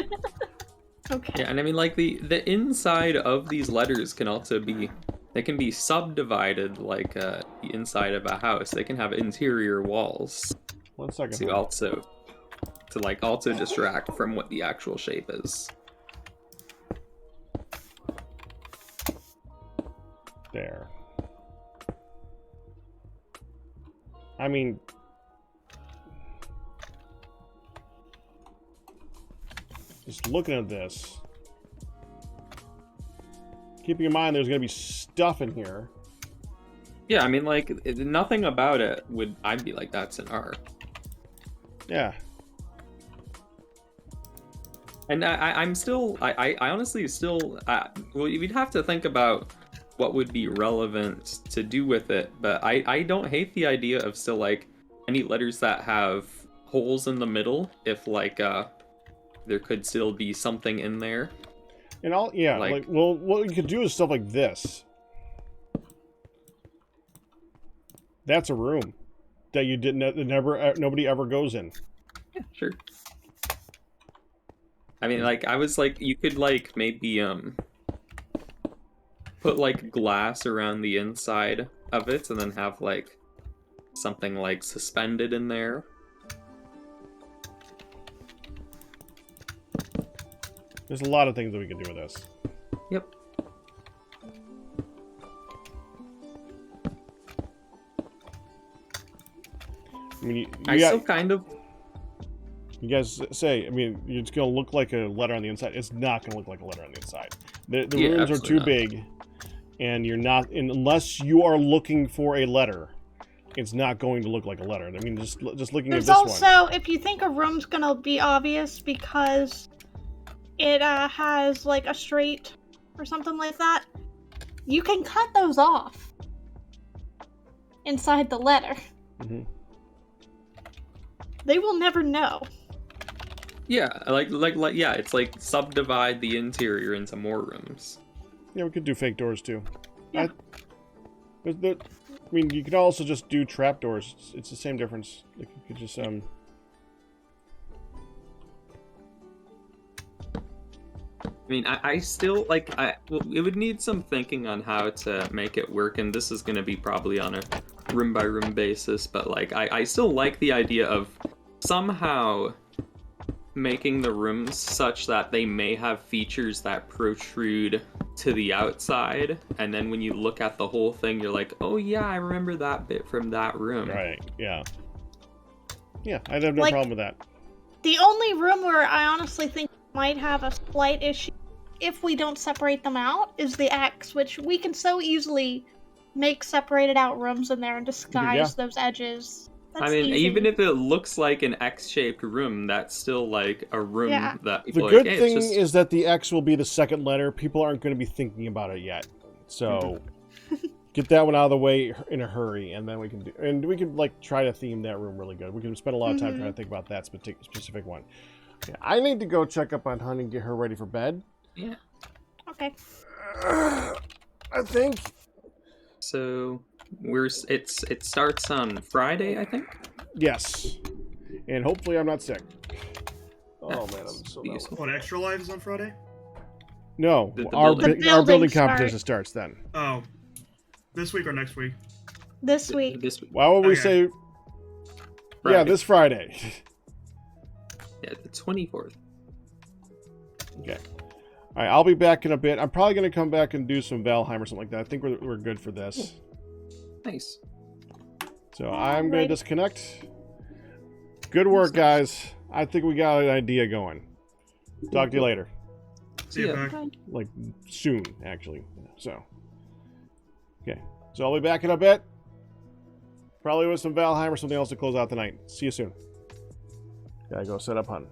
Okay. Yeah, and I mean, like, the inside of these letters can also be They can be subdivided like the inside of a house. They can have interior walls 1 second. to also distract from what the actual shape is. There. I mean, just looking at this, keeping in mind there's going to be stuff in here. Yeah, I mean, like, nothing about it I'd be like, that's an R. Yeah. And I'm still, I honestly still, well, you'd have to think about what would be relevant to do with it, but I don't hate the idea of still, like, any letters that have holes in the middle, if, like, there could still be something in there. And well, what you could do is stuff like this. That's a room that you didn't, nobody ever goes in. Yeah, sure. I mean, like, I was like, you could, like, maybe, put, like, glass around the inside of it, and then have, like, something, like, suspended in there. There's a lot of things that we can do with this. Yep. I mean, I still kind of... You guys say, I mean, it's going to look like a letter on the inside. It's not going to look like a letter on the inside. The Yeah, rooms are too big, and you're not, unless you are looking for a letter, it's not going to look like a letter. I mean, just looking at There's this also, one. if you think a room's gonna be obvious because it has like a straight or something like that, you can cut those off inside the letter. Mm-hmm. They will never know. Yeah, like yeah, it's like subdivide the interior into more rooms. Yeah, we could do fake doors too. Yeah. I mean, you could also just do trapdoors. It's the same difference. Like, you could just I mean, I still, like, it would need some thinking on how to make it work, and this is going to be probably on a room-by-room basis, but, like, I still like the idea of somehow making the rooms such that they may have features that protrude to the outside, and then when you look at the whole thing, you're like, oh yeah, I remember that bit from that room. right, yeah. Yeah, I'd have no Like- problem with that. The only room where I honestly think might have a slight issue if we don't separate them out is the X, which we can so easily make separated out rooms in there and disguise those edges. That's I mean, easy. even if it looks like an X-shaped room, that's still like a room Yeah. that The people are good like, hey, thing it's just... is that the X will be the second letter. People aren't going to be thinking about it yet. So get that one out of the way in a hurry, and then we can like try to theme that room really good. We can spend a lot of time trying to think about that specific one. Yeah, I need to go check up on Honey and get her ready for bed. Yeah. Okay. I think. So it starts on Friday, I think. Yes, and hopefully I'm not sick. Oh That's man, I'm so useful. What, Extra Life is on Friday? no. The Our building- our building start. competition starts then. Oh. This week or next week? This week. This Why would we Okay. say? Friday. Yeah, this Friday. Yeah, the 24th. Okay. All right, I'll be back in a bit. I'm probably going to come back and do some Valheim or something like that. I think we're good for this. Nice. So I'm going to disconnect. Good work, guys. I think we got an idea going. Talk to you later. See you Yeah. back. Like, soon, actually. So. Okay. So I'll be back in a bit. Probably with some Valheim or something else to close out the night. See you soon. Gotta go set up hunting.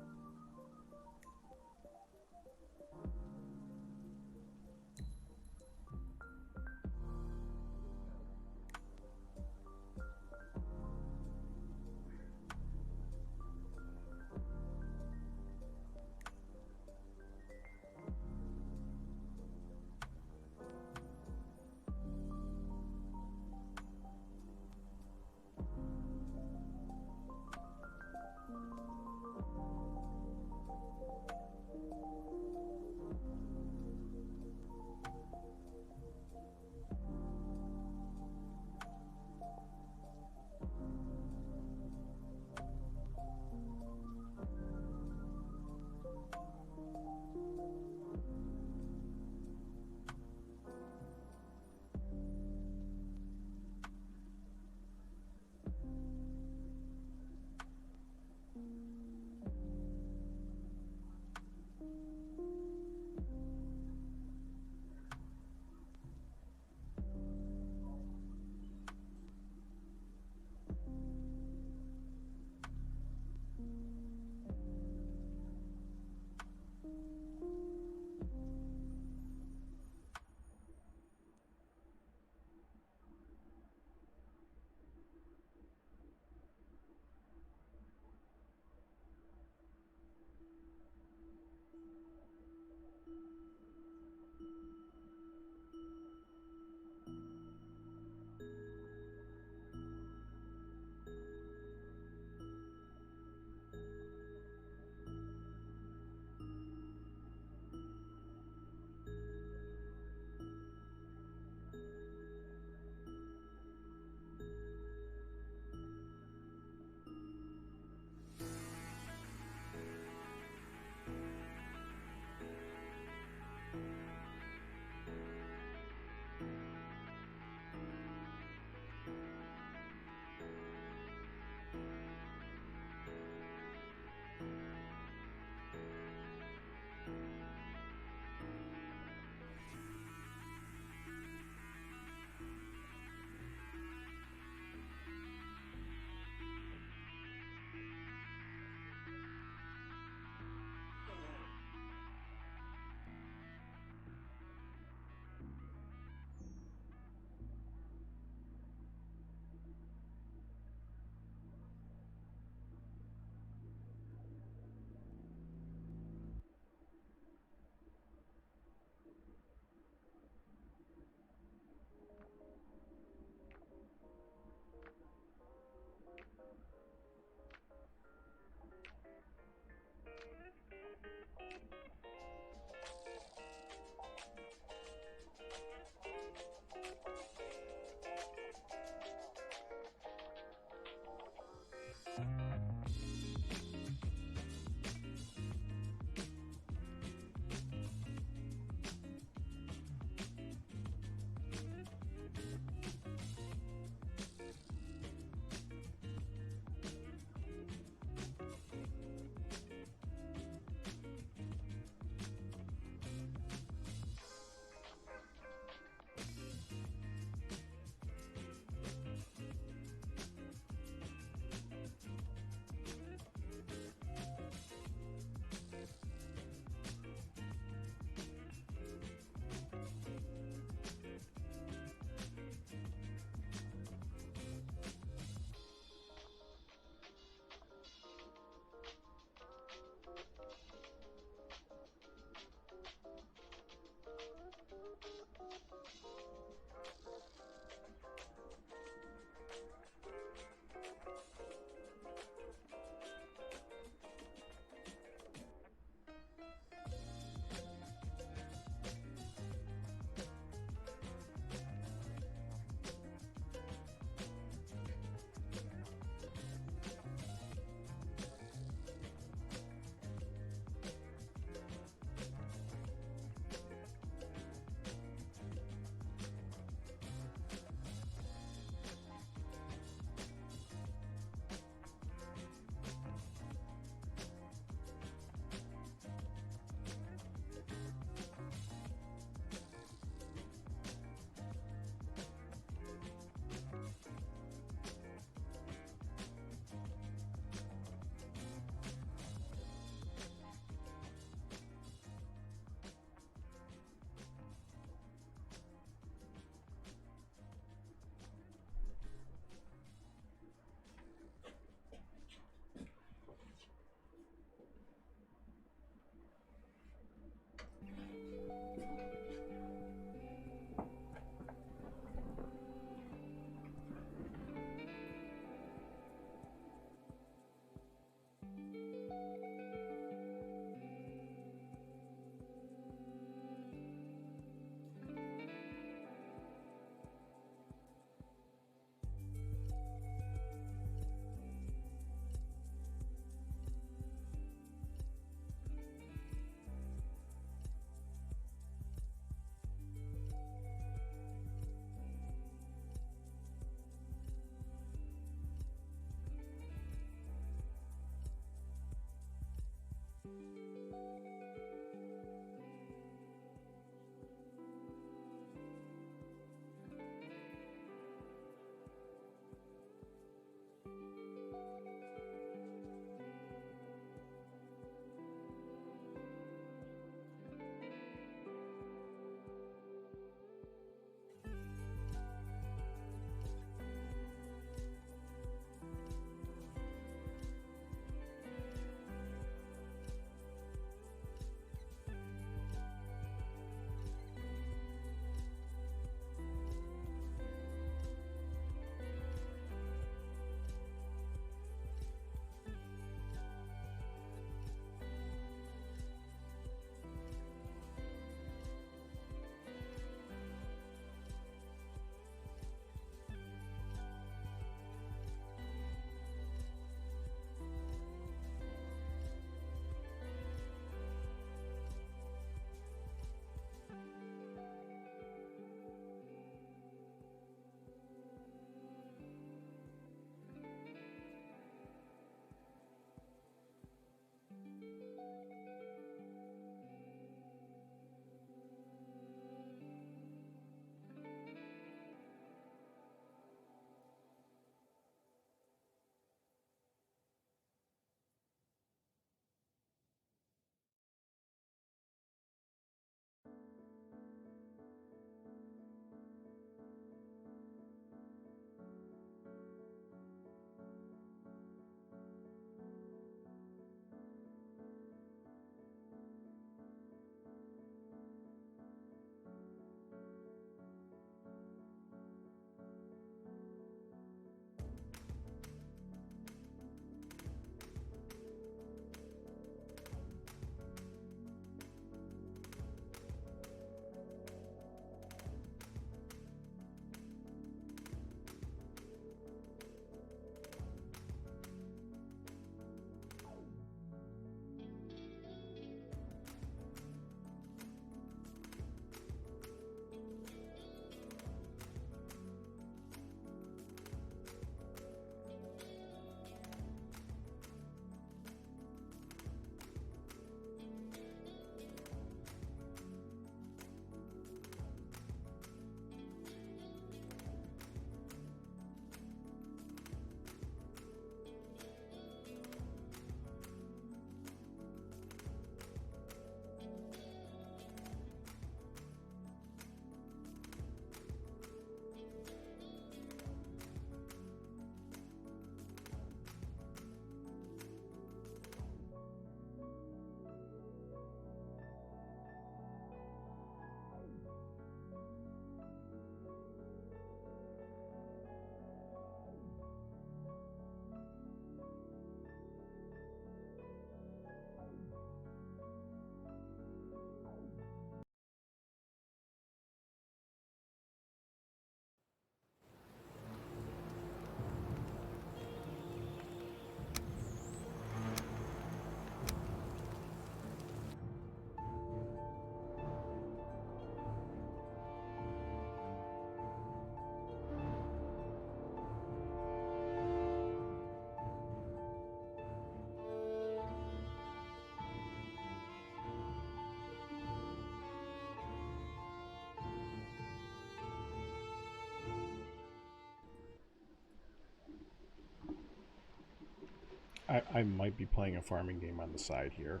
I might be playing a farming game on the side here.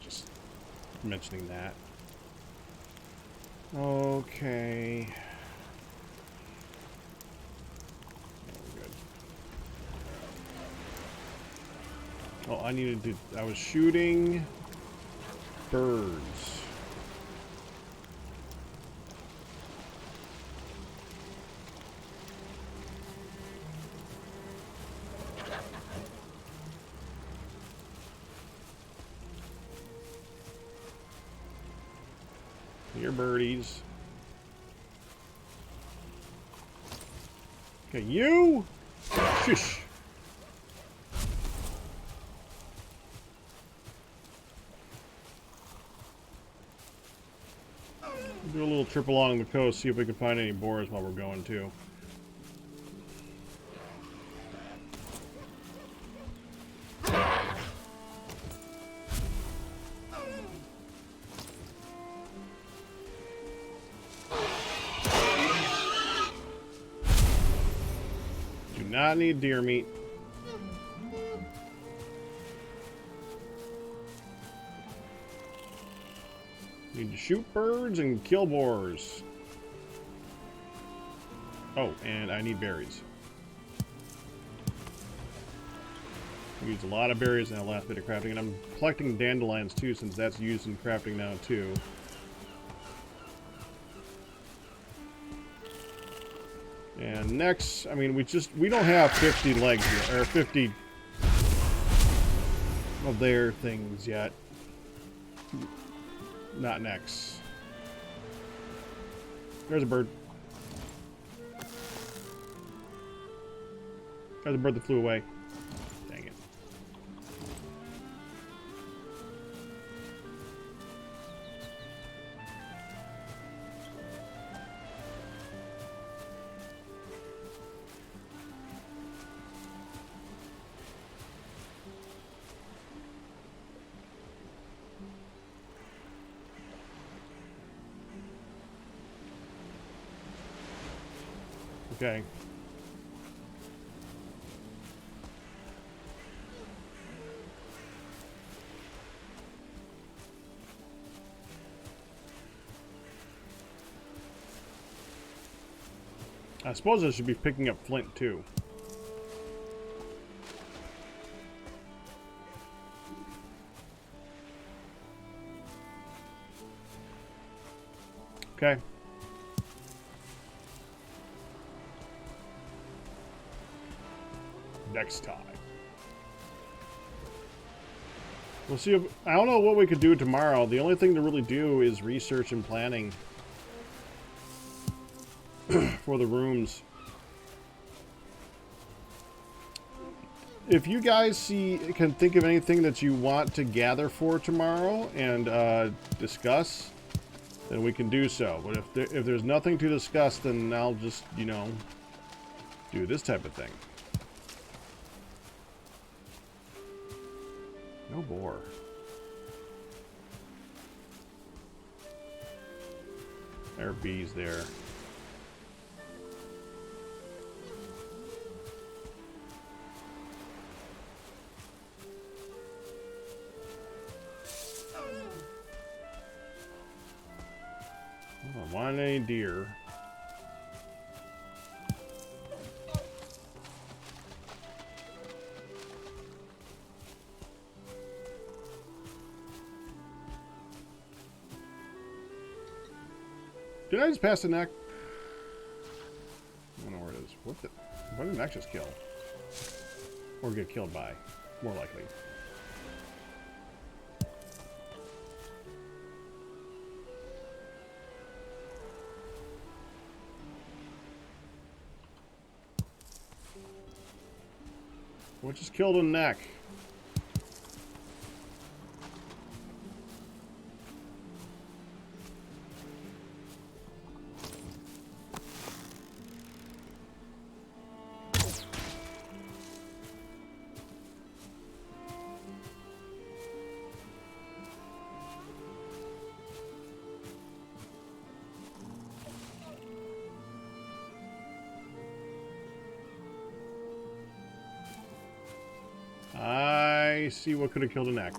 Just mentioning that. Okay. Good. Oh, I needed to... I was shooting birds. Here, birdies. Okay, you! Shush! Do a little trip along the coast, see if we can find any boars while we're going, too. Do not need deer meat. Need to shoot birds and kill boars. Oh, and I need berries. I used a lot of berries in that last bit of crafting, and I'm collecting dandelions too, since that's used in crafting now too. And next, I mean, we don't have 50 legs yet, or 50 of their things yet. Not next. There's a bird. There's a bird that flew away. Dang it. Okay. I suppose I should be picking up flint too. Okay. Next time. We'll see if... I don't know what we could do tomorrow. The only thing to really do is research and planning for the rooms. If you guys can think of anything that you want to gather for tomorrow and discuss, then we can do so. But if there's nothing to discuss, then I'll just, you know, do this type of thing. No boar. There are bees there. I don't want any deer. Did I just pass the neck? I don't know where it is. What did the neck just kill? Or get killed by? More likely. What just killed a neck? I see what could have killed a neck.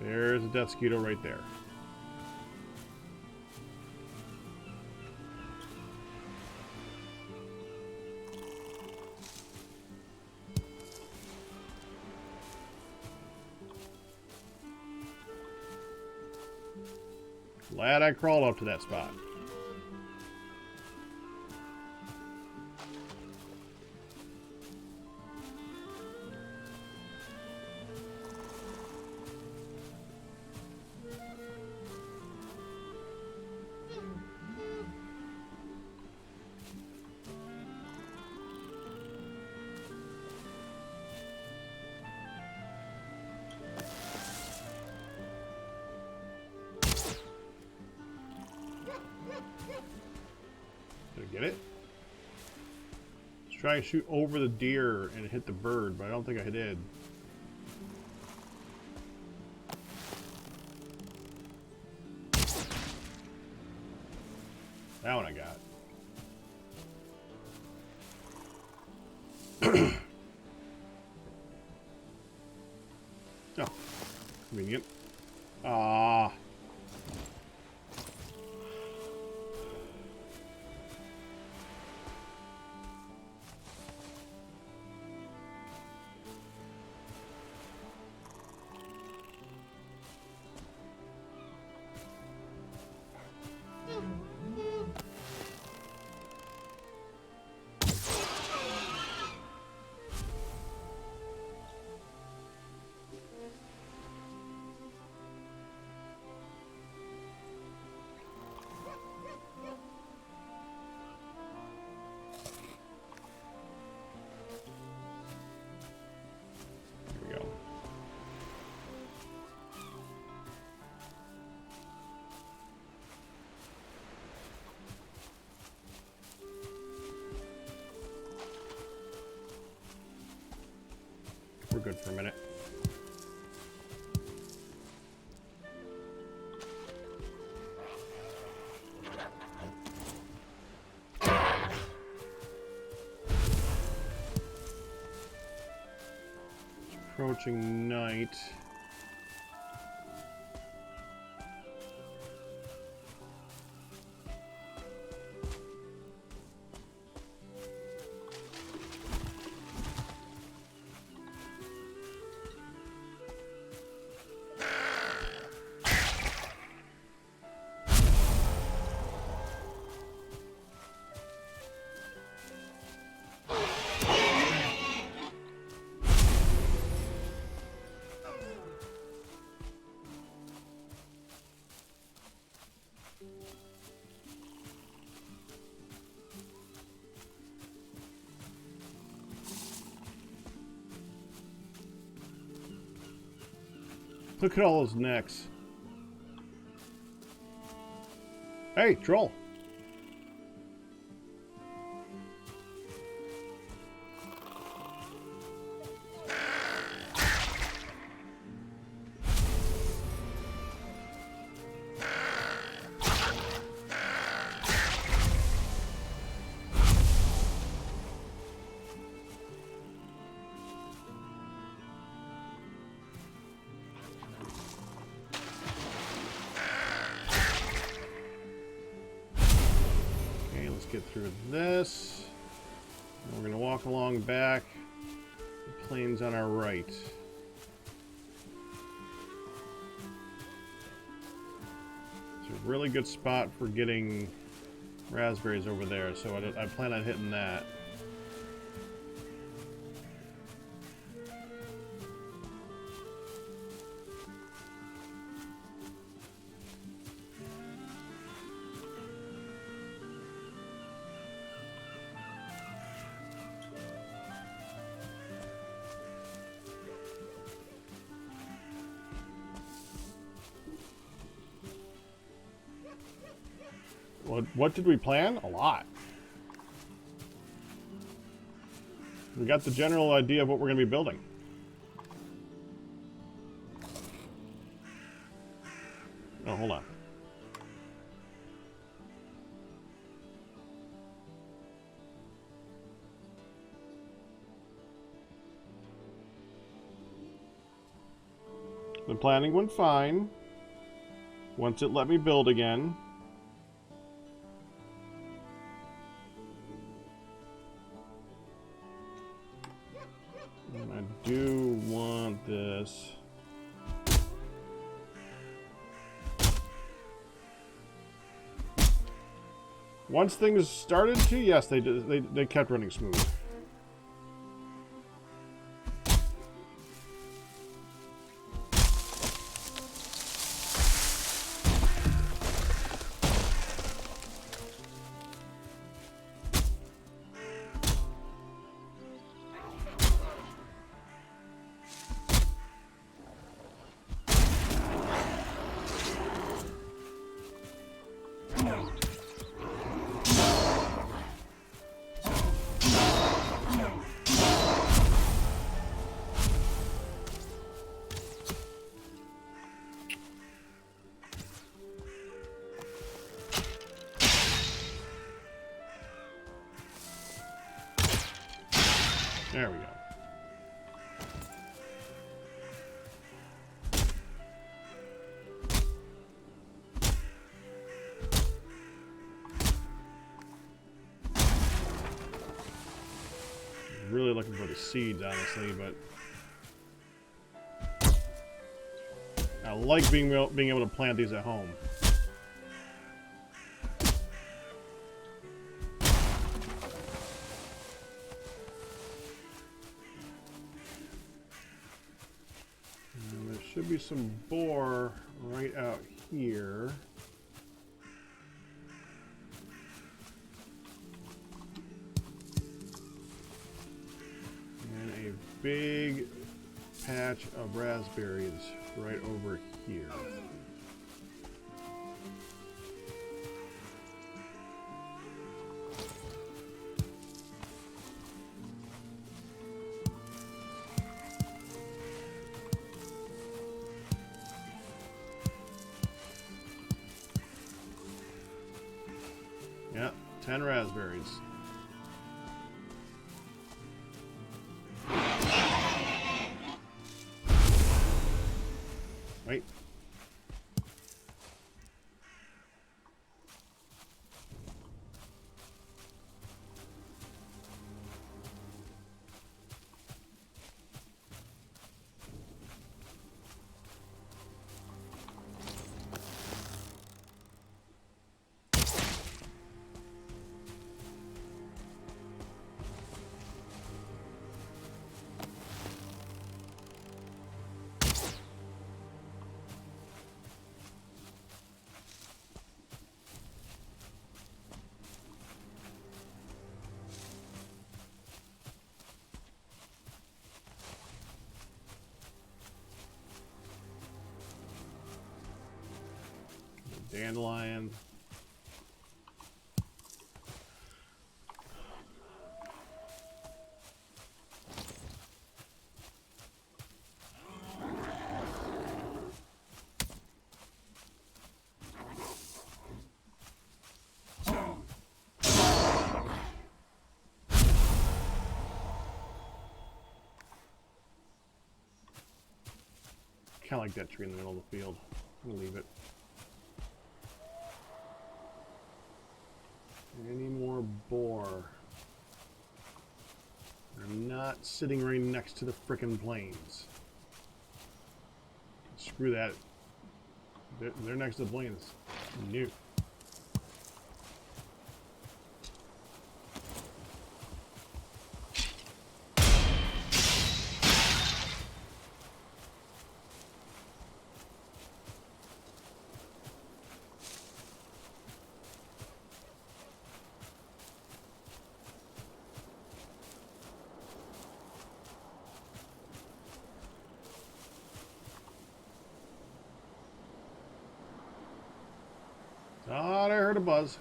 There's a death skeeto right there. Glad I crawled up to that spot. Did I get it? Let's try and shoot over the deer and hit the bird, but I don't think I did. That one I got. Oh, convenient. Ah. We're good for a minute. It's approaching night. Look at all those necks. Hey, troll. Get through this. And we're going to walk along back. The plane's on our right. It's a really good spot for getting raspberries over there, so I plan on hitting that. What did we plan? A lot. We got the general idea of what we're going to be building. Oh, hold on. The planning went fine. Once it let me build again. And I do want this. Once things started to, yes, they did. They kept running smooth. There we go. Really looking for the seeds, honestly, but I like being able to plant these at home. And there should be some boar right out here. And a big patch of raspberries right over here. Yeah, 10 raspberries. Wait. Dandelion. Kind of like that tree in the middle of the field. I'm gonna leave it. Any more boar? They're not sitting right next to the frickin' plains. Screw that. They're next to the plains. New. Thought I heard a buzz.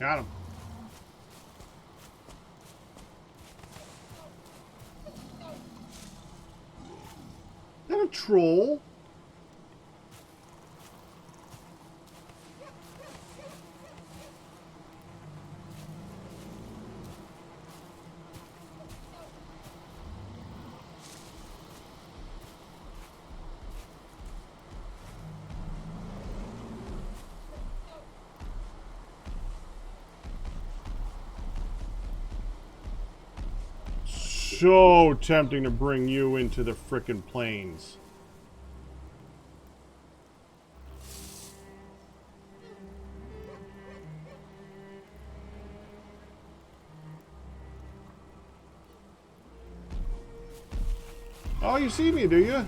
Got him. Is that a troll? So tempting to bring you into the frickin' plains. Oh, you see me, do you?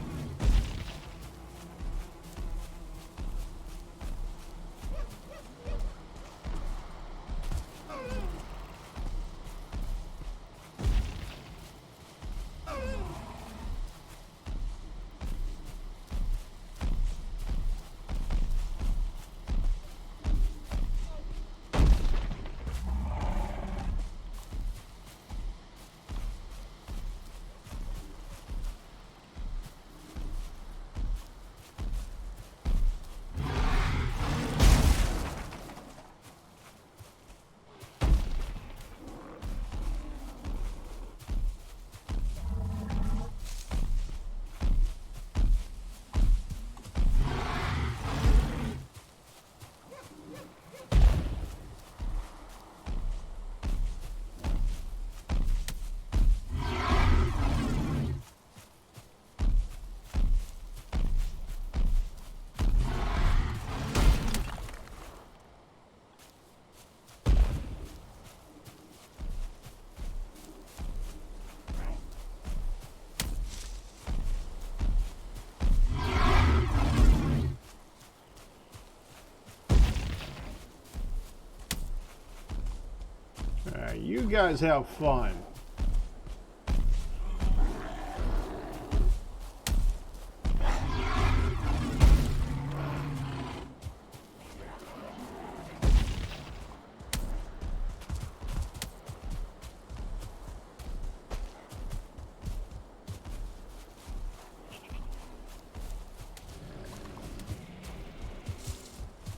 You guys have fun.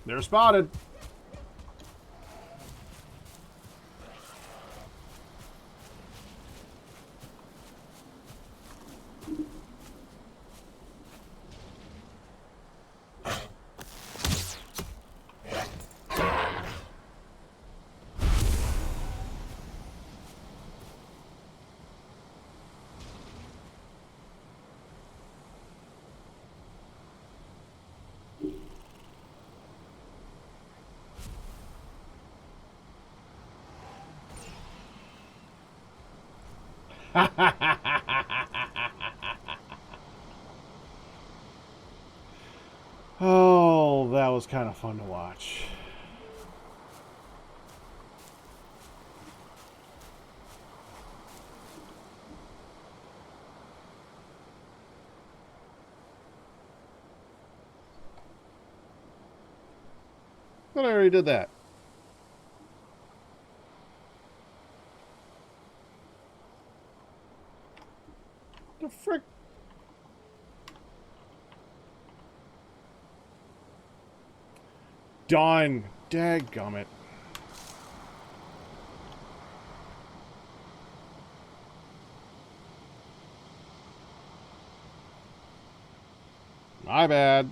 They're spotted. Oh, that was kind of fun to watch. But I already did that. The frick? Done. Dadgummit. My bad.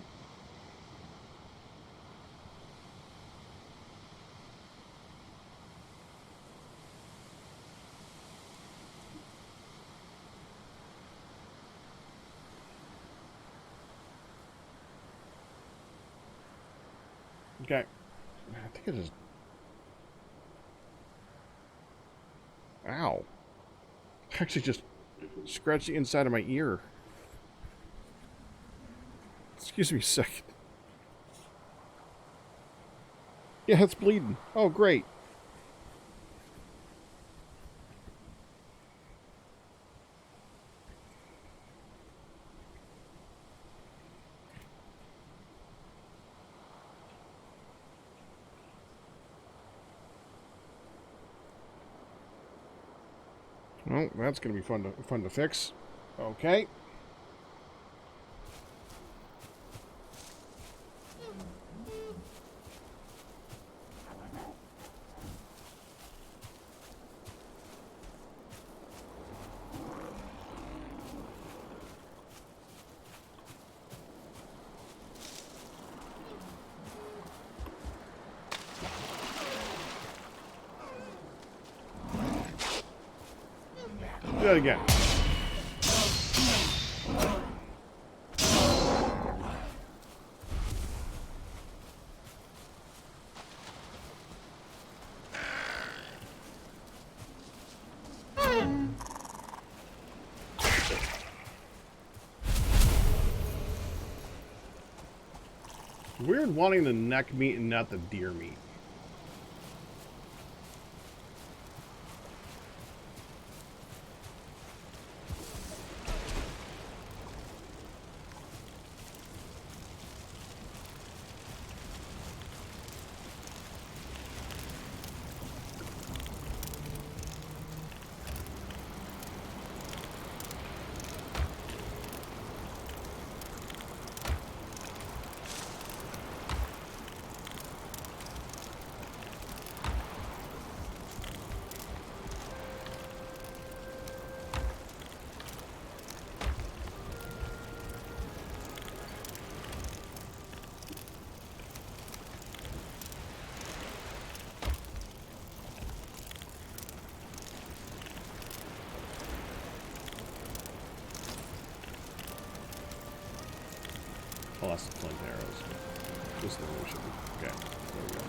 Okay. I think it just... Ow. Actually just scratched the inside of my ear. Excuse me a second. Yeah, it's bleeding. Oh, great. Well, that's gonna be fun to fix. Okay. Do that again. Weird wanting the neck meat and not the deer meat. Oh, that's the flint arrows. This is the way it should be. Okay, there we go.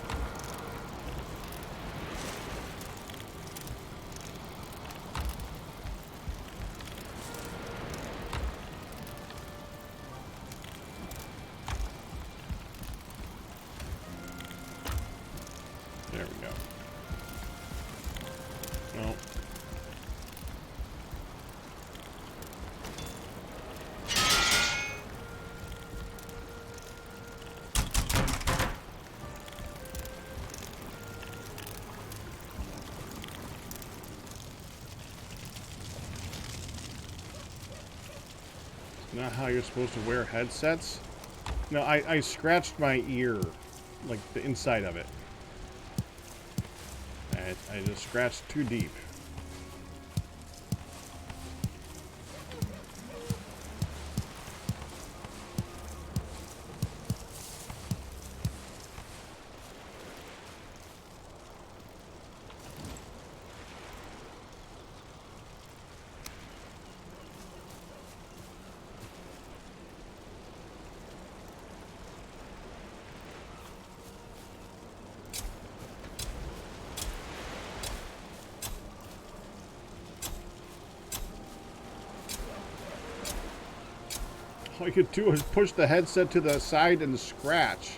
There we go. No. Not how you're supposed to wear headsets. No, I scratched my ear, like the inside of it. I just scratched too deep. All you could do is push the headset to the side and scratch.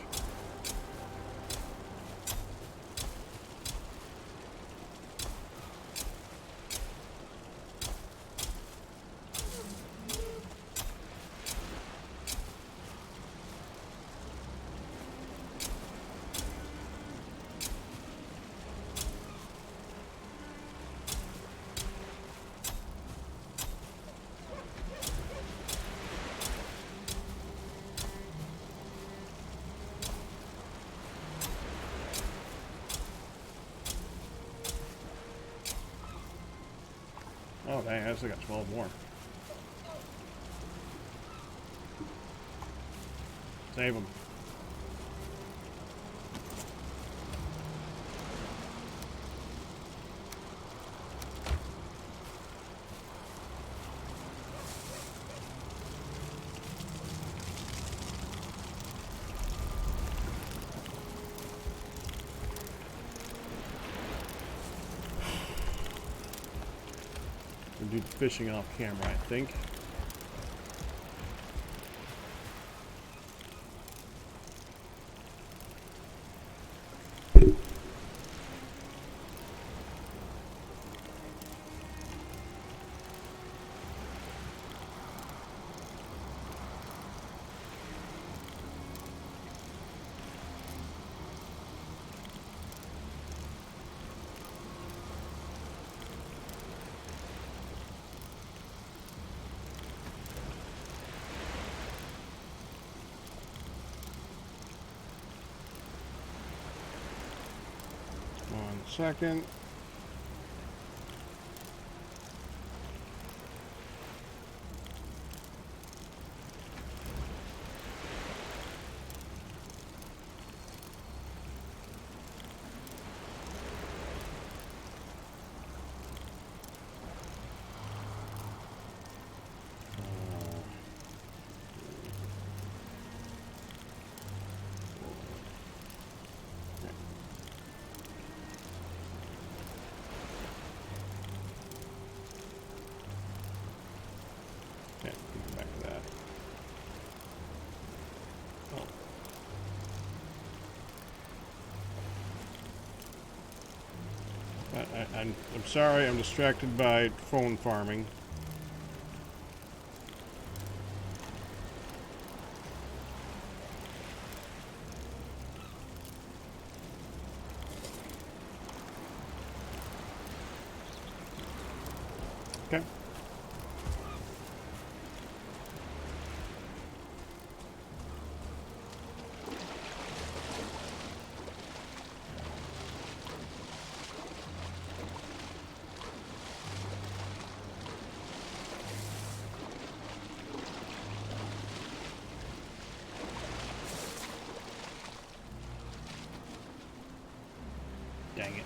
Oh, dang, I still got 12 more. Save them. We'll do the fishing off camera, I think. second. Okay, get back to that. Oh. I'm sorry, I'm distracted by phone farming. Okay. Dang it.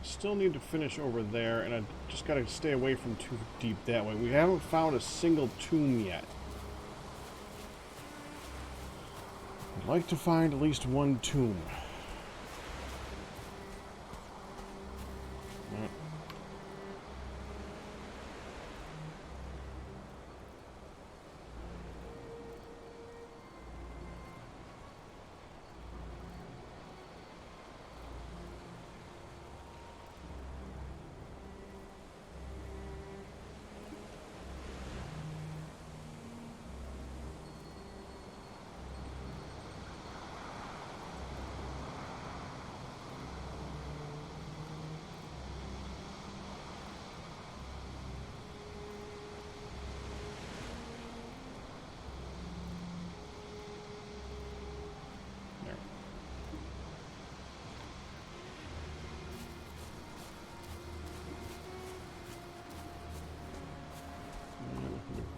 Still need to finish over there, and I just gotta stay away from too deep that way. We haven't found a single tomb yet. I'd like to find at least one tomb.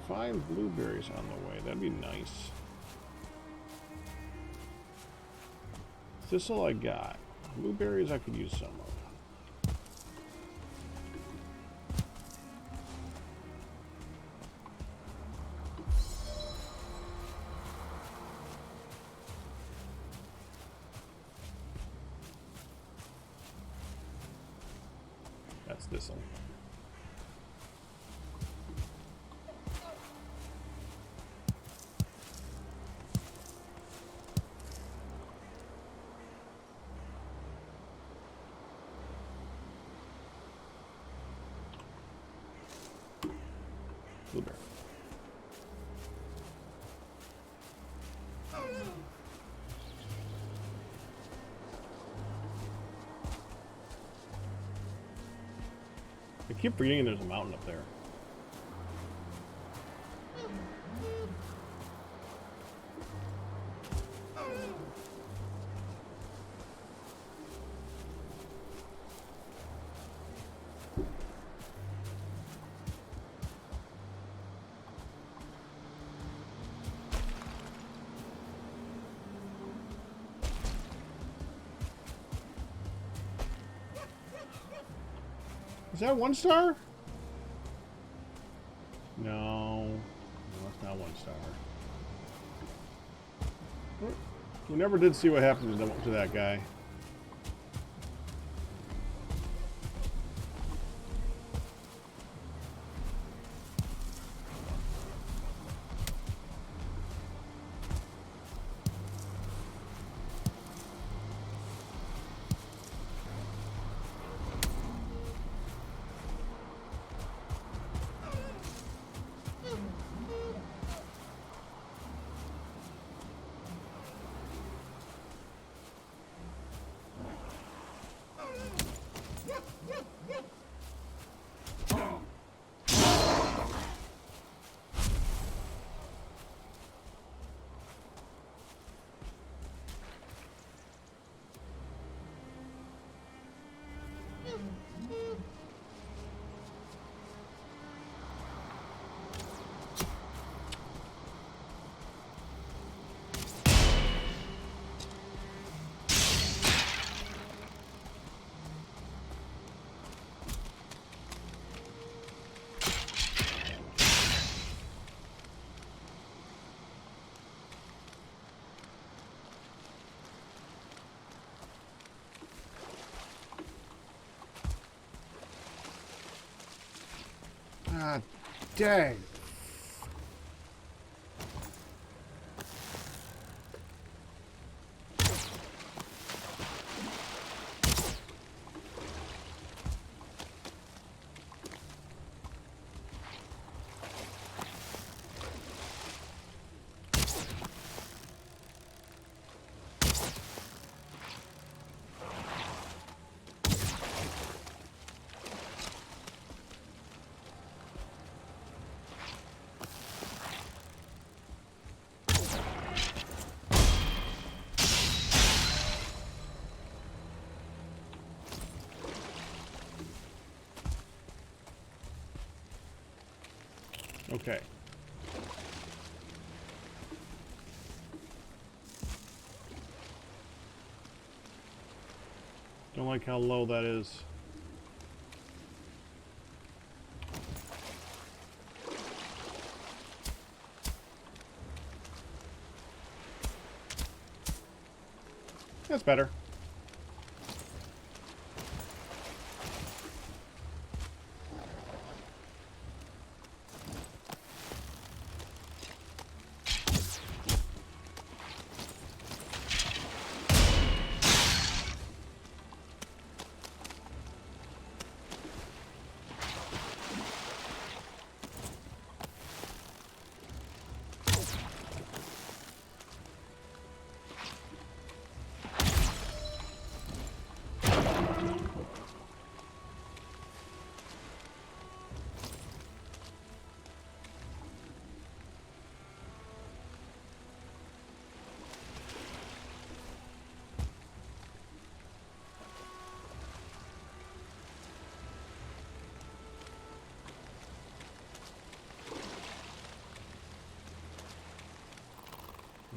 Find blueberries on the way. That'd be nice. Thistle I got. Blueberries I could use some of. That's thistle. Blueberry. I keep forgetting there's a mountain up there. Is that 1 star? No. No, that's not 1 star. We never did see what happened to that guy. God dang. Okay. Don't like how low that is. That's better.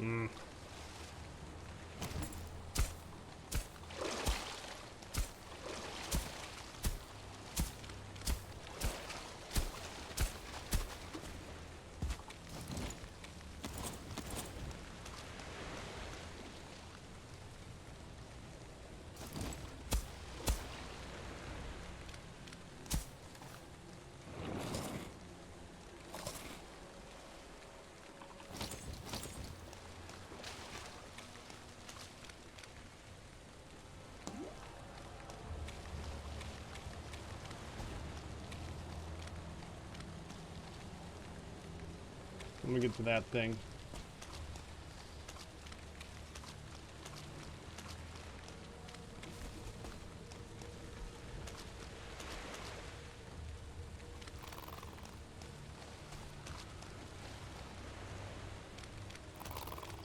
Hmm. Let me get to that thing.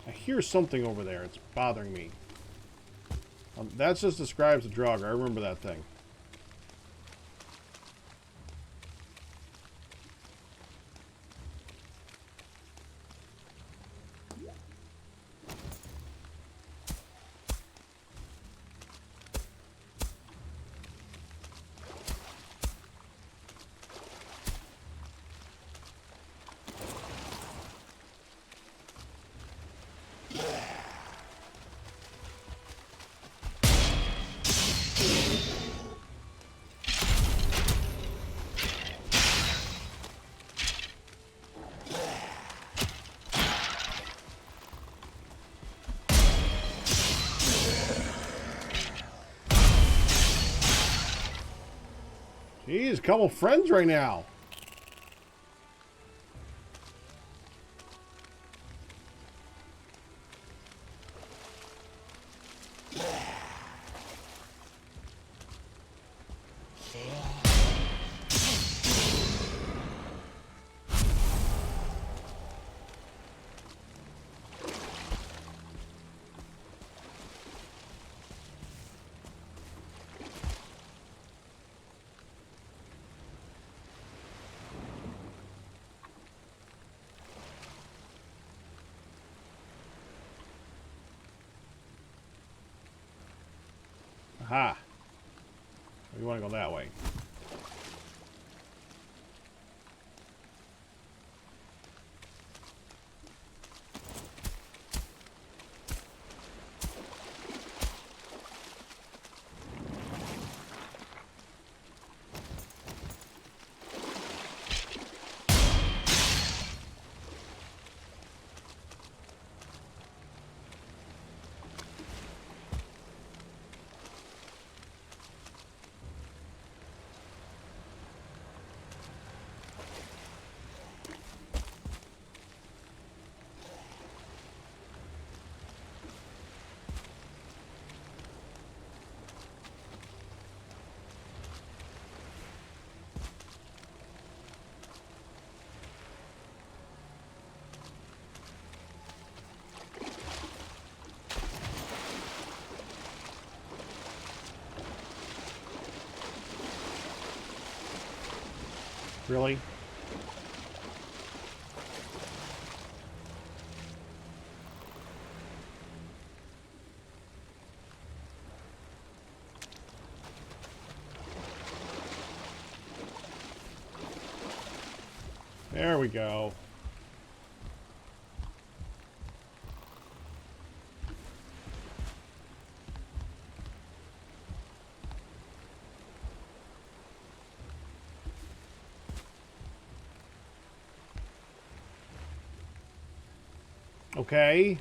I hear something over there. It's bothering me. That just describes a drug. I remember that thing. Jeez, a couple friends right now. Aha. You want to go that way. Really? There we go. Okay.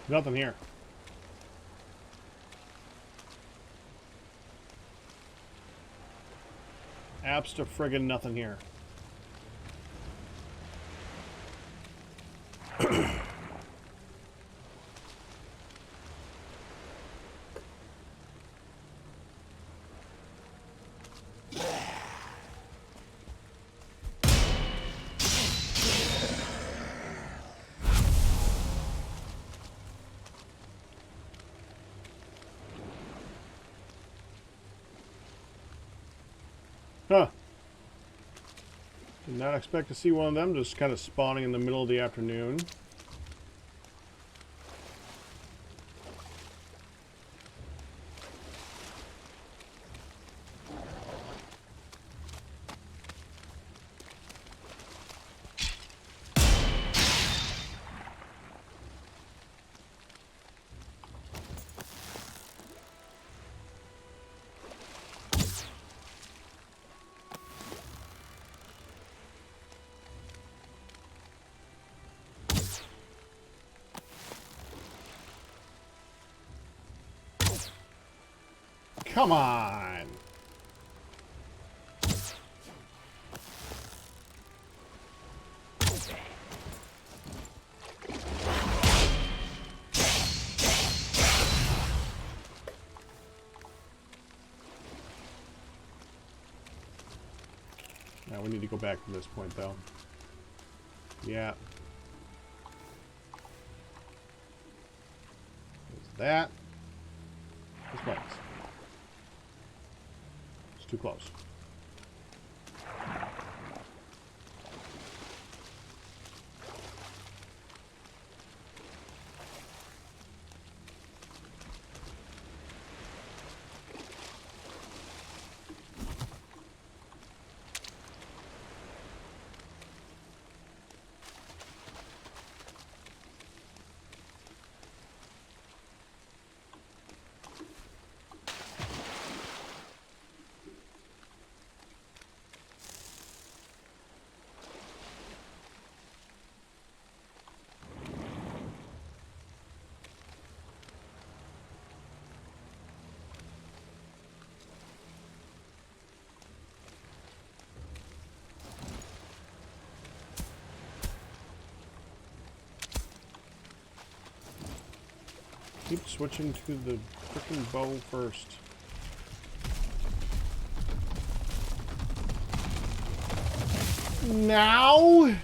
Nothing here. Absta friggin' nothing here. Huh. Did not expect to see one of them just kind of spawning in the middle of the afternoon. Come on! Now we need to go back from this point, though. Yeah. There's that. This place. It's too close. Keep switching to the freaking bow first. Now?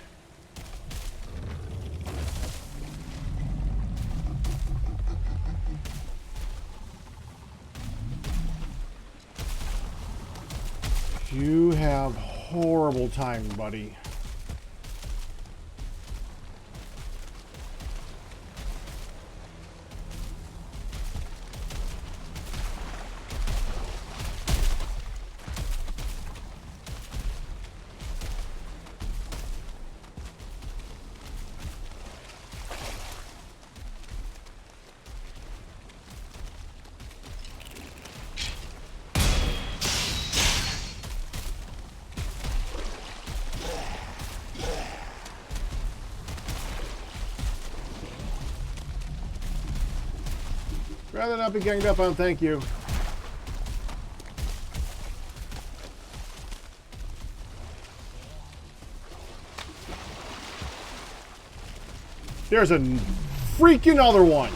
You have horrible timing, buddy. Rather not be ganged up on, thank you. There's a freaking other one.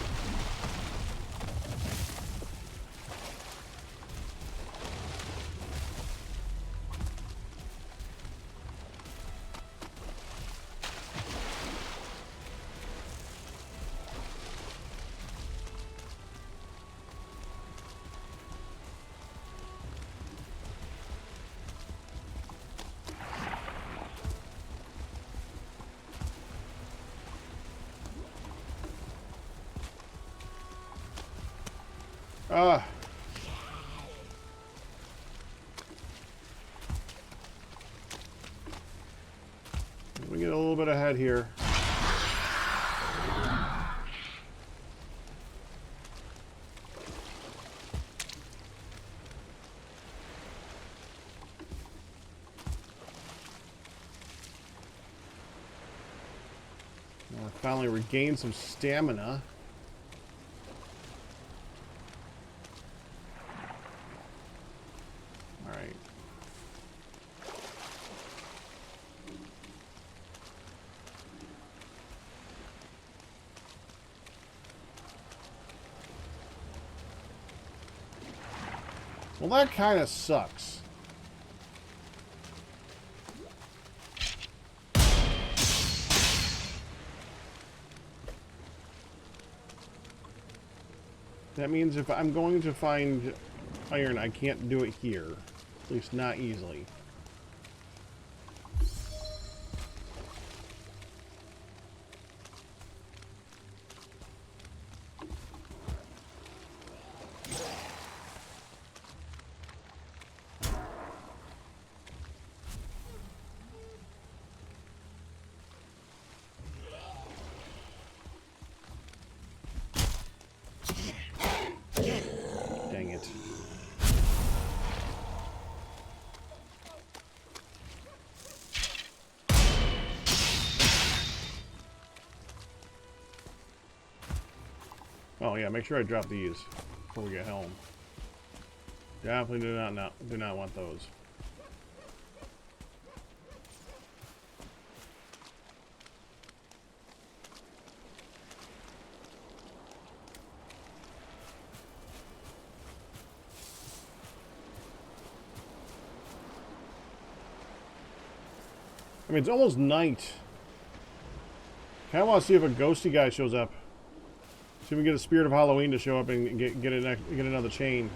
Ah. We get a little bit ahead here. Well, I finally regained some stamina. Well, that kind of sucks. That means if I'm going to find iron, I can't do it here. At least not easily. Dang it. Oh yeah, make sure I drop these before we get home. Definitely do not want those. I mean, it's almost night. Kind of want to see if a ghosty guy shows up. See if we can get a Spirit of Halloween to show up and get another chain.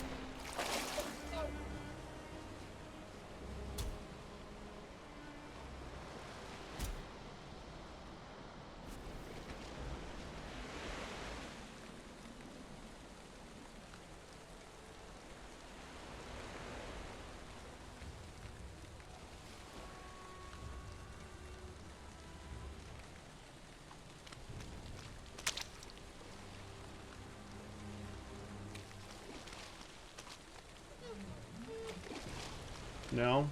No?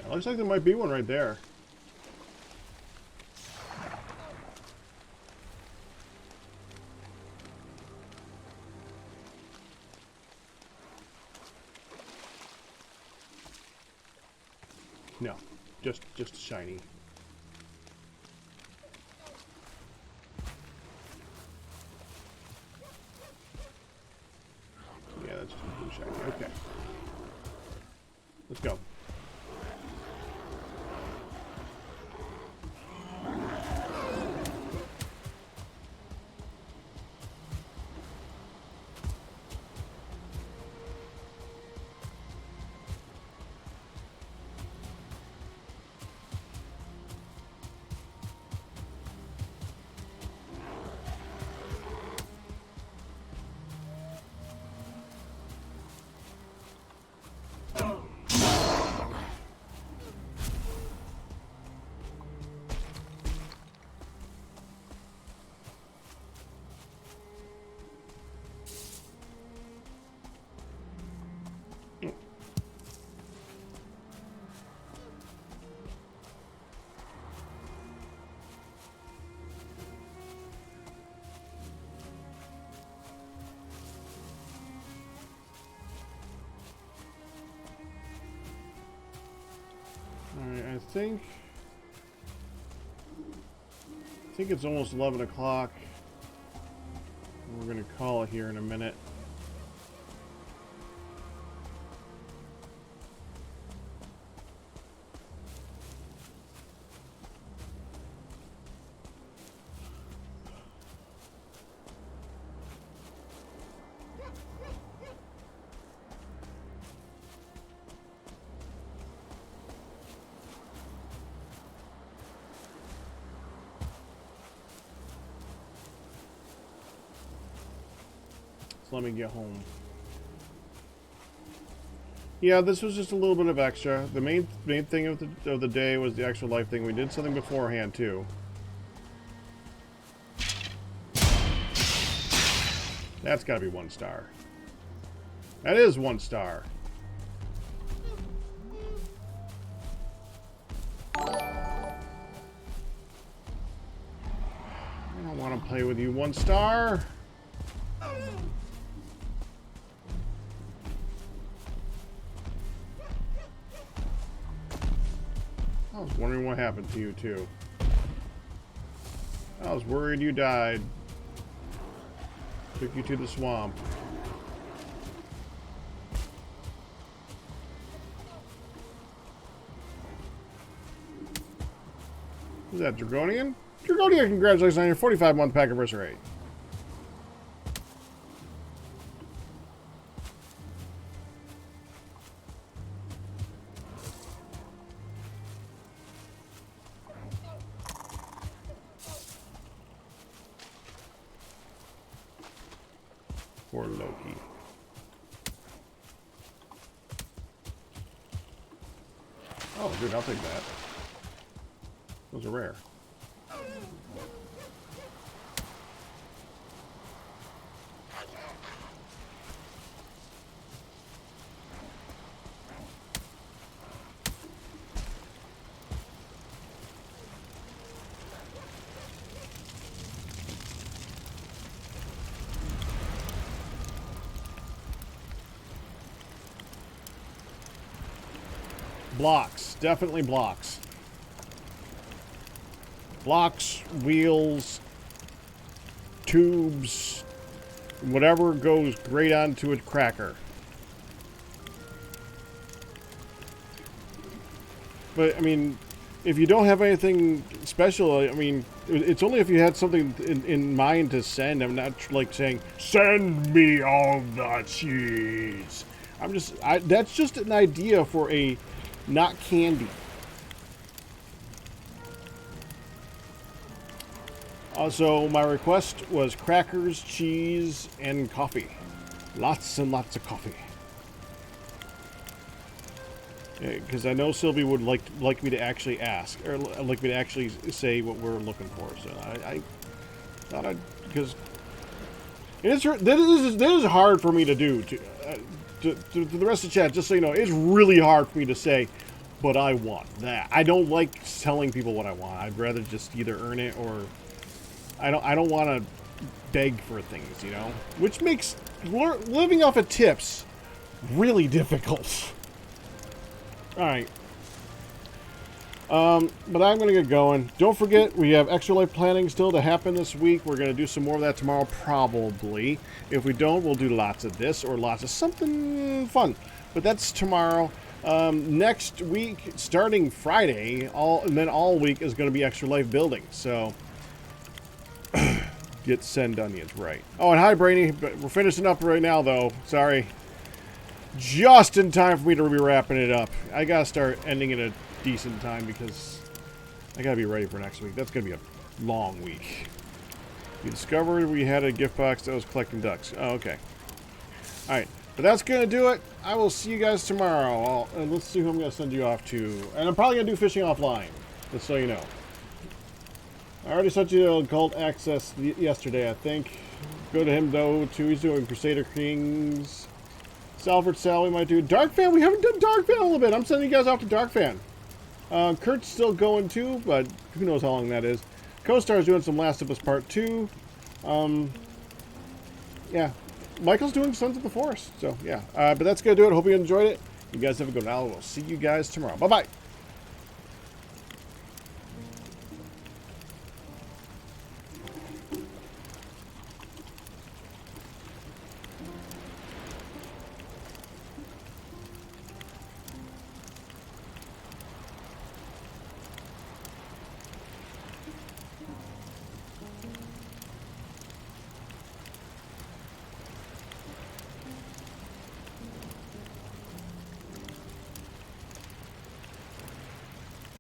Yeah, looks like there might be one right there. No, just shiny. Let's go. Alright, I think it's almost 11 o'clock. We're going to call it here in a minute. Let me get home. Yeah, this was just a little bit of extra. The main thing of the day was the extra life thing. We did something beforehand too. That's got to be 1 star. That is 1 star. I don't want to play with you, 1 star. I was wondering what happened to you, too. I was worried you died. Took you to the swamp. Is that Dragonian? Dragonian, congratulations on your 45-month pack anniversary. Poor Loki. Oh, dude, I'll take that. Those are rare. Blocks. Definitely blocks. Blocks, wheels, tubes, whatever goes great onto a cracker. But, I mean, if you don't have anything special, I mean, it's only if you had something in mind to send. I'm not, like, saying, send me all the cheese. That's just an idea for a not candy. Also, my request was crackers, cheese, and coffee. Lots and lots of coffee. Because I know Sylvie would like me to actually ask, or like me to actually say what we're looking for. So I thought I'd, because this is hard for me to do. To the rest of the chat, just so you know, it's really hard for me to say, but I want that. I don't like telling people what I want. I'd rather just either earn it or I don't want to beg for things, you know, which makes living off of tips really difficult. All right. But I'm going to get going. Don't forget, we have extra life planning still to happen this week. We're going to do some more of that tomorrow, probably. If we don't, we'll do lots of this or lots of something fun. But that's tomorrow. Next week, starting Friday, all week is going to be Extra Life building. So get send onions right. Oh, and hi Brainy, but we're finishing up right now though. Sorry, just in time for me to be wrapping it up. I gotta start ending it at a decent time because I gotta be ready for next week. That's gonna be a long week. We discovered we had a gift box that was collecting ducks. Oh, okay. All right. But that's going to do it. I will see you guys tomorrow. And let's see who I'm going to send you off to. And I'm probably going to do fishing offline, just so you know. I already sent you Cult Access yesterday, I think. Go to him, though, too. He's doing Crusader Kings. Salford Sal, we might do. Dark Fan, we haven't done Dark Fan a little bit. I'm sending you guys off to Dark Fan. Kurt's still going, too, but who knows how long that is. Co-Star's doing some Last of Us Part 2. Yeah. Michael's doing Sons of the Forest, so yeah. But that's going to do it. Hope you enjoyed it. You guys have a good night. We'll see you guys tomorrow. Bye-bye.